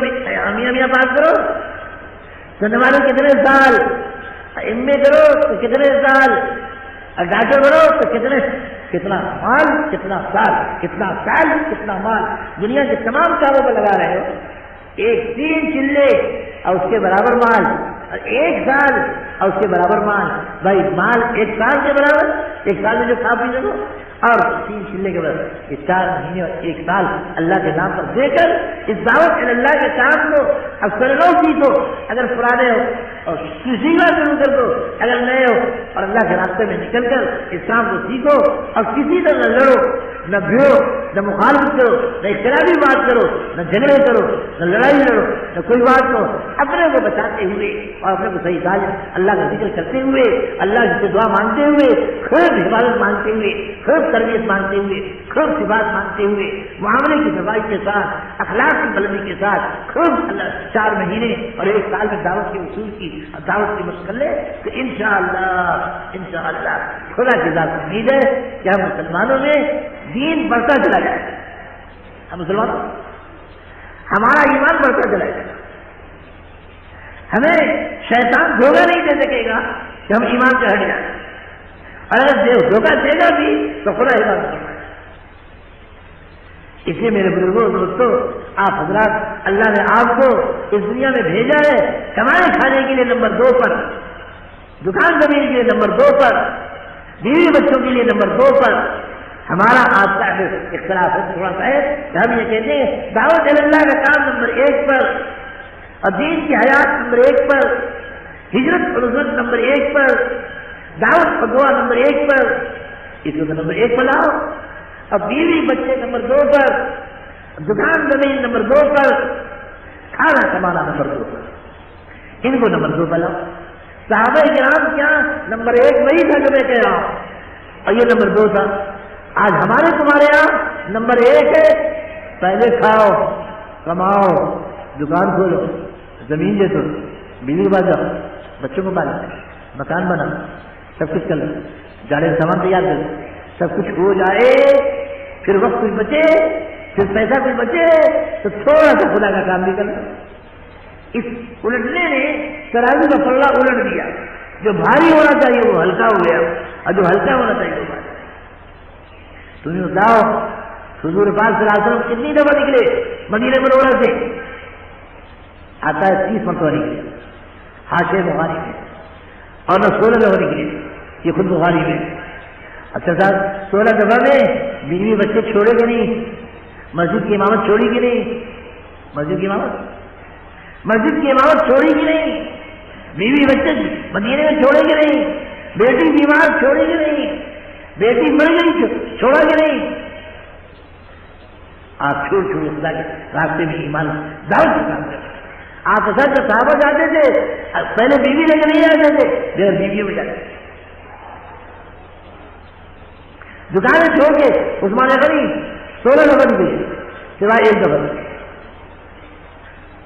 میاں پاس کرو سننے والے کتنے سال، ایم اے کرو تو کتنے سال، ڈاکٹر بنو تو کتنا مال، کتنا سال، کتنا سال، کتنا مال، دنیا کے تمام کاموں پہ لگا رہے ہو، ایک 3 چلے اور اس کے برابر مال، اور 1 سال اور اس کے برابر مال. بھائی مال 1 سال کے برابر، 1 سال میں جو کھا پی لو، اور 3 چلے کے برابر، یہ 4 مہینے اور 1 سال اللہ کے نام پر دے کر اس دعوت اللہ کے کام کو اب کرنا سیکھو. اگر پرانے ہو اور سیکھنا شروع کر دو، اگر نئے ہو اور اللہ کے راستے میں نکل کر اس کام کو سیکھو، اور کسی طرح نہ لڑو، نہ بھیڑو، نہ مخالفت کرو، نہ اختلافی بات کرو، نہ جھگڑے کرو، نہ لڑائی لڑو، نہ کوئی بات کرو. اپنے کو بچاتے ہوئے اور اپنے کو صحیح تعلیم اللہ کا ذکر کرتے ہوئے، اللہ سے دعا مانگتے ہوئے، خوب حفاظت مانگتے ہوئے، خوب تربیت مانگتے ہوئے، خوب صفات مانگتے ہوئے، معاملے کی صفائی کے ساتھ، اخلاق کی بلندی کے ساتھ، خوب 4 مہینے اور 1 سال میں دعوت کے اصول کی اور دعوت کی مشق کر لے تو انشاءاللہ خدا کی ذات سے امید ہے کہ ہم مسلمانوں میں دین بڑھتا چلا جائے گا. ہم مسلمانوں ہمارا ایمان بڑھتا چلا جائے گا. ہمیں شیطان دھوکہ نہیں دے سکے گا کہ ہم ایمان سے ہٹ جائیں، اور اگر دھوکہ دے گا بھی تو خدا حفاظت کرنا ہے. اس لیے میرے بزرگوں دوستوں، آپ حضرات، اللہ نے آپ کو اس دنیا میں بھیجا ہے کمانے کھانے کے لیے نمبر 2 پر، دکان زمین کے لیے نمبر 2 پر، بیوی بچوں کے لیے نمبر 2 پر. ہمارا آپ کا اختلاف تھوڑا سا ہے کہ ہم یہ کہتے ہیں دعوت اللہ کا کام نمبر 1 پر، اور دین کی حیات نمبر 1 پر، ہجرت اور نصرت نمبر 1 پر، دعوت اور دعا نمبر 1 پر. اس کو نمبر 1 پر لاؤ، اور بیوی بچے نمبر 2 پر، دکان زمین نمبر 2 پر، کھانا کمانا نمبر 2 پر. ان کو نمبر 2 پر لاؤ. صحابہ کرام کیا نمبر 1 وہی تھا جو میں کہہ رہا ہوں، اور یہ نمبر 2 تھا. آج ہمارے تمہارے یہاں نمبر 1 ہے پہلے کھاؤ، کماؤ، دکان کھولو، زمین دے دو، بیوی بازاؤ، بچوں کو پالو، مکان بناؤ، سب کچھ کر لو، گاڑی کا سامان تیار کرو، سب کچھ ہو جائے، پھر وقت کچھ بچے، پھر پیسہ کچھ بچے تو تھوڑا سا خدا کا کام بھی کر لو. اس الٹنے نے ترازو کا پلڑا الٹ دیا. جو بھاری ہونا چاہیے وہ ہلکا ہو گیا، اور جو ہلکا ہونا چاہیے وہ بھاری. تمہیں بتاؤ حضور پاک صلی اللہ علیہ وسلم کتنی دفعہ نکلے مدینہ منورہ سے؟ آتا ہے 30 مرتبہ نکلے حاشیہ بخاری میں، اور نہ 16 دفعہ نکلے یہ خود بخاری میں. اچھا صاحب 16 دفعہ میں بیوی بچے چھوڑے گے نہیں، مسجد کی امامت چھوڑی گی نہیں، مسجد کی امامت چھوڑی گی نہیں، بیوی بچے مدینے میں چھوڑے گی نہیں، بیٹی بیمار چھوڑے گی نہیں، بیٹی مر گئی چھوڑا گی نہیں. آپ چھوڑ خدا کے راستے میں ایمان دعوت کا کام کرتے. آپ اصل جو صحابہ جاتے تھے پہلے بیوی لے کے نہیں جاتے تھے، بغیر بیویوں میں جاتے تھے. دکانیں چھوڑ کے عثمان غنی 16 دفعہ نکلے سوائے 1 دفعہ.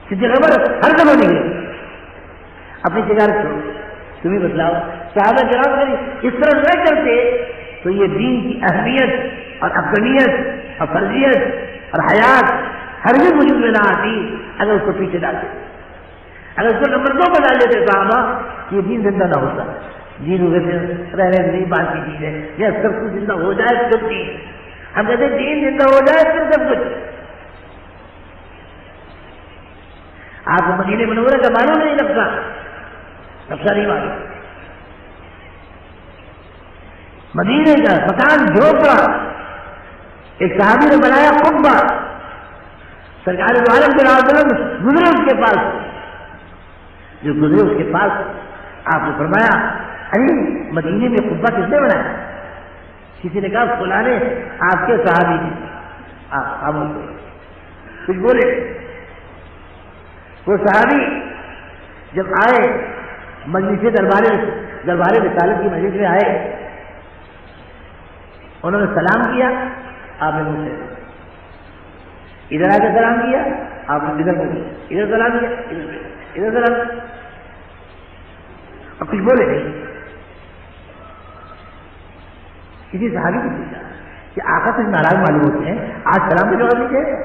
صدیق عمر ہر دفعہ نکلے اپنی تجارت چھوڑ. تمہیں بتلاؤ صحابہ کرام اگر اس طرح نہ کرتے تو یہ دین کی اہمیت اور افضلیت اور فرضیت اور حیات ہرگز وجود میں نہ آتی اگر اس کو پیچھے ڈالتے. اگر اس کو نمبر 2 پر ڈال دیتے صحابہ یہ دین زندہ نہ ہوتا. دین رہنے نہیں بات کی چیز ہے، یہ سب کچھ زندہ ہو جائے پھر دین. ہم کہتے ہیں دین زندہ ہو جائے پھر سب کچھ. آپ کو مدینے منورہ کا معلوم نہیں لگتا، نقشہ نہیں معلوم. مدینے کا مکان جھوپڑا ایک صحابی نے بنایا قبہ، سرکار دو عالم صلی اللہ علیہ وسلم گزرے اس کے پاس، جو گزرے اس کے پاس آپ نے فرمایا ارے مدینے میں قبہ کس نے بنایا؟ کسی نے کہا فلاں نے آپ کے صحابی تھے. آپ خاموش ہو کچھ بولے. وہ صحابی جب آئے مجلس دربار رسالت کی مجلس میں آئے، انہوں نے سلام کیا، آپ نے مجھ سے ادھر آ کے سلام کیا، آپ نے ادھر مجھے ادھر سلام کیا، ادھر سلام کیا، اور کچھ بولے نہیں. کسی صحابی کو پوچھا کہ آقا کچھ ناراض معلوم ہوتے ہیں، آج سلام کا جواب دیجیے.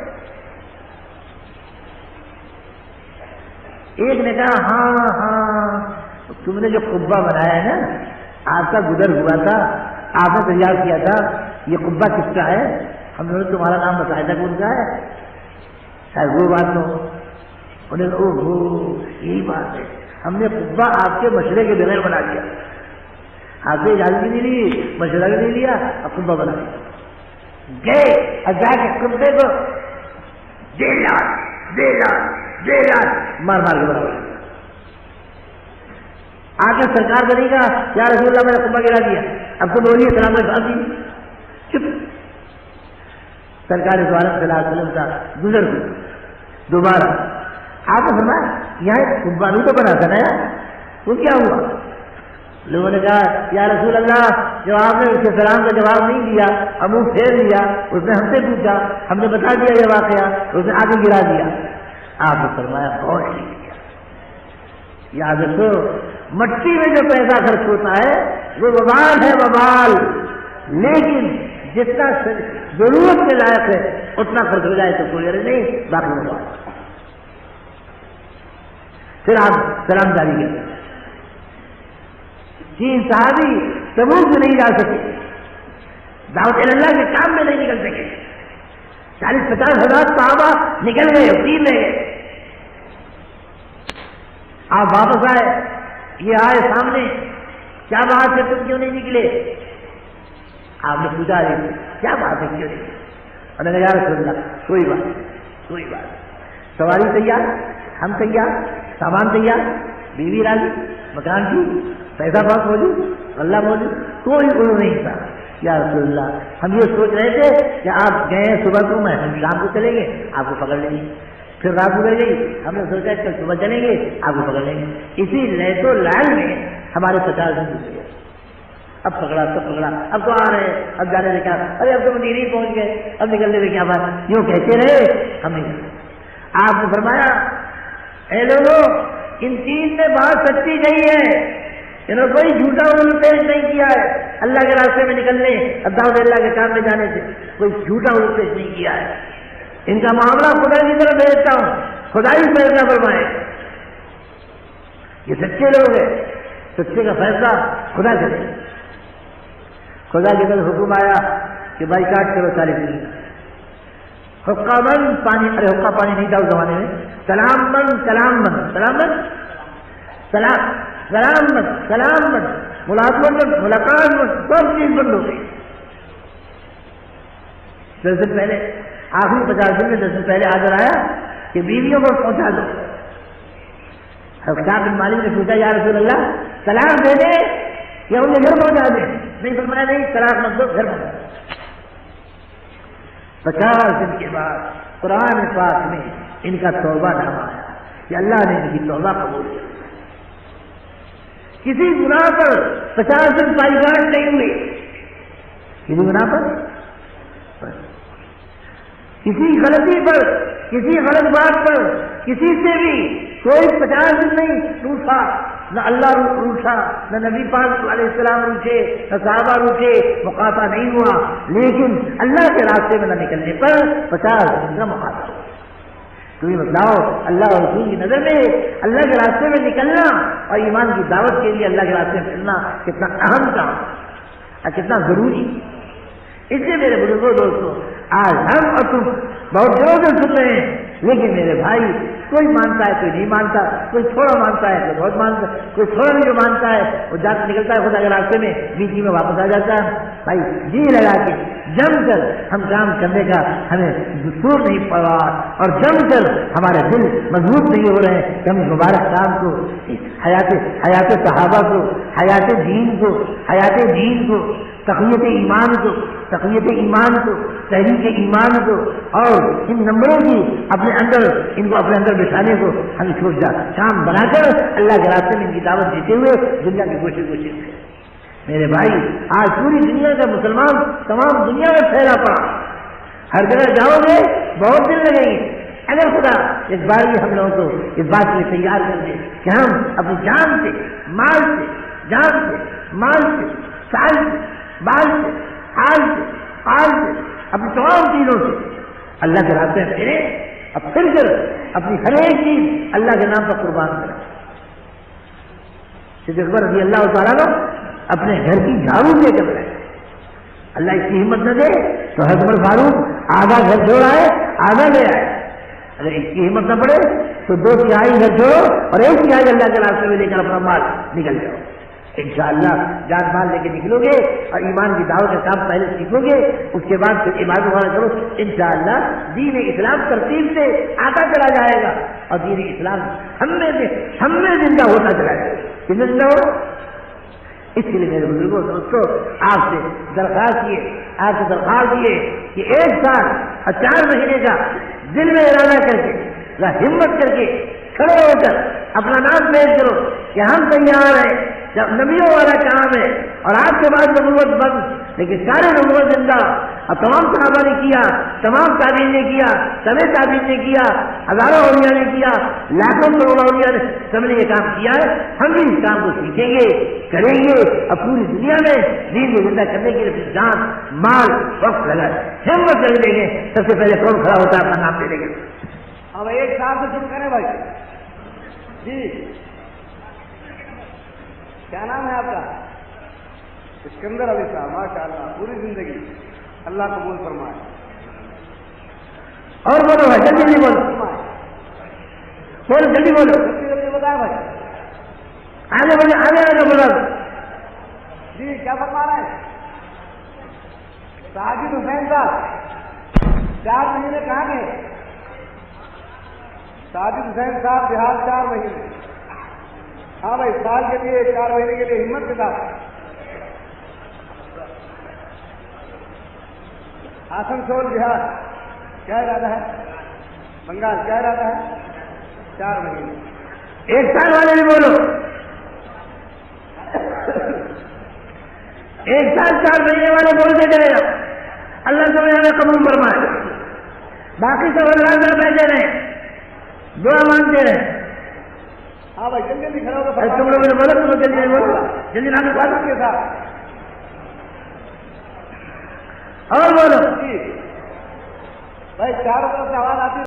ایک نے کہا ہاں ہاں تم نے جو قبہ بنایا ہے نا، آپ کا گزر ہوا تھا، آپ نے تیار کیا تھا، یہ قبہ کس کا ہے؟ ہم نے تمہارا نام بتایا تھا کون کا ہے، شاید وہ بات ہو. انہیں کہا اوہو یہی بات ہے، ہم نے قبہ آپ کے مشورے کے بغیر بنا دیا، آپ سے اجازت بھی نہیں لی، مشورہ بھی نہیں لیا، اب قبہ بنا دیا. گئے اور جا کے قبے کو جیلات مار مار کے بنا. آ کے سرکار بنی گا یا رسول اللہ میں نے قبہ گرا دیا، اب تو بولیے سلام میں پھانسی. چپ. سرکار صلی اللہ علیہ وسلم کا گزر گئی دوبارہ. آپ نے فرمایا یہاں قبہ بھی تو بنا تھا نا یار، وہ کیا ہوا؟ لوگوں نے کہا یا رسول اللہ جب آپ نے اس کے سلام کا جواب نہیں دیا، منہ پھیر دیا، اس نے ہم سے پوچھا، ہم نے بتا دیا یہ واقعہ، اس نے آگے گرا دیا. آپ نے فرمایا بہت ٹھیک کیا. یاد رکھو مٹی میں جو پیسہ خرچ ہوتا ہے وہ وبال ہے، وبال. لیکن جتنا ضرورت کے لائق ہے اتنا خرچ ہو جائے تو کوئی عرض نہیں، باقی وبال. پھر آپ سلام جاری کریں. 3 صحابی تبوک میں نہیں جا سکے، دعوت اللہ کے کام میں نہیں نکل سکے. 40-50 ہزار صحابہ نکل گئے، 3 رہ گئے. آپ واپس آئے، یہ آئے سامنے، کیا بات ہے تم کیوں نہیں نکلے؟ آپ نے پوچھا کیا بات ہے کیوں نہیں؟ انہوں نے کہا یا رسول اللہ کوئی بات سواری تیار، ہم تیار، سامان تیار، بیوی راضی، مکان کی، پیسہ بہت موجود، اللہ موجود، کوئی گرو نہیں تھا. یا رسول اللہ ہم یہ سوچ رہے تھے کہ آپ گئے صبح کو، میں ہم شام کو چلیں گے آپ کو پکڑ لیں گے، پھر رات گزر گئی، ہم نے سوچا کل صبح چلیں گے آپ کو پکڑ لیں گے. اسی لہت و لائن میں ہمارے 50 دن گزر گئے. اب پکڑا سب پکڑا، اب تو آ رہے ہیں، اب جانے سے کیا، ارے اب تو مدینہ ہی پہنچ گئے، اب نکلنے میں کیا بات، یوں کہتے رہے ہم نہیں. آپ نے فرمایا اے لوگوں ان 3 نے بات سچی کہی ہے، انہوں نے کوئی جھوٹا علم پیش نہیں کیا ہے. اللہ کے راستے میں نکلنے، دعوت اللہ کے کام میں جانے سے کوئی جھوٹا علم پیش نہیں کیا ہے. ان کا معاملہ خدا کی طرف بھیجتا ہوں، خدا ہی فیصلہ فرمائے. یہ سچے لوگ ہیں، سچے کا فیصلہ خدا کرے. خدا کی طرف حکم آیا کہ بائیکاٹ کرو 40 دن. حقہ بند پانی، ارے حقہ پانی نہیں تھا اس زمانے میں. سلام بند، سلام بند، سلام بند، سلام بند، سلام بند، ملازمت بند، ملاقات بند، سب چیز بند ہو گئی. 10 دن پہلے، آخری 50 دن میں 10 دن پہلے آدر آیا کہ بیویوں کو پہنچا دو. کعب بن مالک نے پوچھا یا رسول اللہ طلاق دے دیں یا انہیں گھر پہنچا دیں؟ نہیں فرمایا نہیں، طلاق مت دو، گھر پہنچا. 50 دن کے بعد قرآن پاک میں ان کا توبہ نامہ آیا کہ اللہ نے ان کی توبہ قبول کی. کسی گناہ پر 50 دن بائیکاٹ نہیں ہوئے، کسی گناہ پر، کسی غلطی پر، کسی غلط بات پر کسی سے بھی کوئی 50 دن نہیں روٹا. نہ اللہ روٹا، نہ نبی پاک علیہ السلام روٹے، نہ صحابہ روٹے، مقاطع نہیں ہوا. لیکن اللہ کے راستے میں نہ نکلنے پر 50 دن کا مقاطع ہوا. تمہیں بتلاؤ اللہ اور رسول کی نظر میں اللہ کے راستے میں نکلنا اور ایمان کی دعوت کے لیے اللہ کے راستے میں چلنا کتنا اہم کام اور کتنا ضروری. اس لیے میرے بزرگوں دوستوں آج ہم اور تم بہت زور سے سن رہے ہیں، لیکن میرے بھائی کوئی مانتا ہے کوئی نہیں مانتا، کوئی تھوڑا مانتا ہے کوئی بہت مانتا ہے، کوئی تھوڑا بھی جو مانتا ہے وہ جا کے نکلتا ہے خدا کے راستے میں، بیچ میں واپس آ جاتا ہے. بھائی جی لگا کے جم کر ہم کام کرنے کا ہمیں دستور نہیں پڑا اور جم کر ہمارے دل مضبوط نہیں ہو رہے ہیں کہ ہم مبارک کام کو، حیات صحابہ کو، حیات دین کو، تقویت ایمان کو، تحریک ایمان کو اور ان نمبروں کی اپنے اندر بٹھانے کو ہم چھوڑ جا کام بنا کر اللہ کے راستے میں ان کی دعوت دیتے ہوئے دنیا کی کوشش کریں. میرے بھائی آج پوری دنیا کا مسلمان تمام دنیا میں پھیلا پڑا، ہر جگہ جاؤ گے بہت دن لگیں گے. اگر خدا اس بار ہم لوگوں کو اس بات کے لیے تیار کر دے کہ ہم اپنی جان سے، مال سے، سال سے، بال سے، حال سے، اپنی تمام چیزوں سے اللہ کے راستے میں پھرے اب پھر اپنی ہر ایک چیز اللہ کے نام پر قربان کریں. صدیق اکبر رضی اللہ تعالیٰ نے اپنے گھر کی جھاڑو لے کر رہے, اللہ اس کی ہمت نہ دے تو حضرت عمر فاروق آدھا گھر چھوڑ آئے, آدھا لے آئے. اگر اس کی ہمت نہ پڑے تو 2/3 گھر چھوڑو اور 1/3 اللہ کے راستے میں لے کر اپنا مال نکل جاؤ. انشاءاللہ جان مال لے کے نکلو گے اور ایمان کی دعوت کا کام پہلے سیکھو گے, اس کے بعد پھر عبادت وغیرہ کرو. انشاءاللہ دین اسلام ترتیب سے آتا چلا جائے گا اور دین اسلام ہم میں زندہ ہوتا چلا جائے گا. زندہ ہو. اس کے لیے میرے بزرگوں دوستوں آپ سے درخواست کیے کہ 1 سال اور 4 مہینے کا دل میں ارادہ کر کے ہمت کر کے کھڑے ہو کر اپنا نام پیش کرو کہ ہم تیار ہیں. جب نبیوں والا کام ہے اور آپ کے بعد نبوت بند, لیکن سارے نبوت زندہ اور تمام صحابہ نے کیا, تمام تابعین نے کیا, سبھی تابعین نے کیا, ہزاروں اولیاء نے کیا, لاکھوں کروڑوں اولیاء نے سب نے یہ کام کیا ہے. ہم بھی اس کام کو سیکھیں گے, کریں گے اور پوری دنیا میں دین کو زندہ کرنے کے لیے جان مال وقت لگائے ہمت کر دیں گے. سب سے پہلے کون کھڑا ہوتا ہے اپنا نام دے دیں گے. اب ایک ساتھ سے چپ کریں بھائی جی. کیا نام ہے آپ کا؟ اسکندر علی صاحب. ماشاء اللہ, پوری زندگی اللہ قبول فرمائے. اور بولو بھائی, جلدی جلدی بولو, جلدی بولو, جلدی بتائیں بھائی. آگے بولو, آگے بولو جی. کیا فرما رہے ہیں؟ ساجد حسین صاحب 4 مہینے کہاں گئے؟ ساجد حسین صاحب بہار 4 مہینے. ہاں بھائی, سال کے لیے 4 مہینے کے لیے ہمت کے ساتھ. آسنسول بہار کیا ارادہ ہے؟ بنگال کیا ارادہ ہے؟ 4 مہینے. 1 سال والے بھی بولو. 1 سال 4 مہینے والے بولتے چلے جاؤ. اللہ سب نے قبول فرمائے. باقی سب اللہ سے بیٹھے رہے, دعا مانگتے رہے. ہاں بھائی, جلدی جلدی کھڑا ہوگا. تم لوگوں نے بولو, تم جلدی بولو, جلدی نام کے ساتھ اور بولو. بھائی چاروں طرف سے آواز آتی ہے.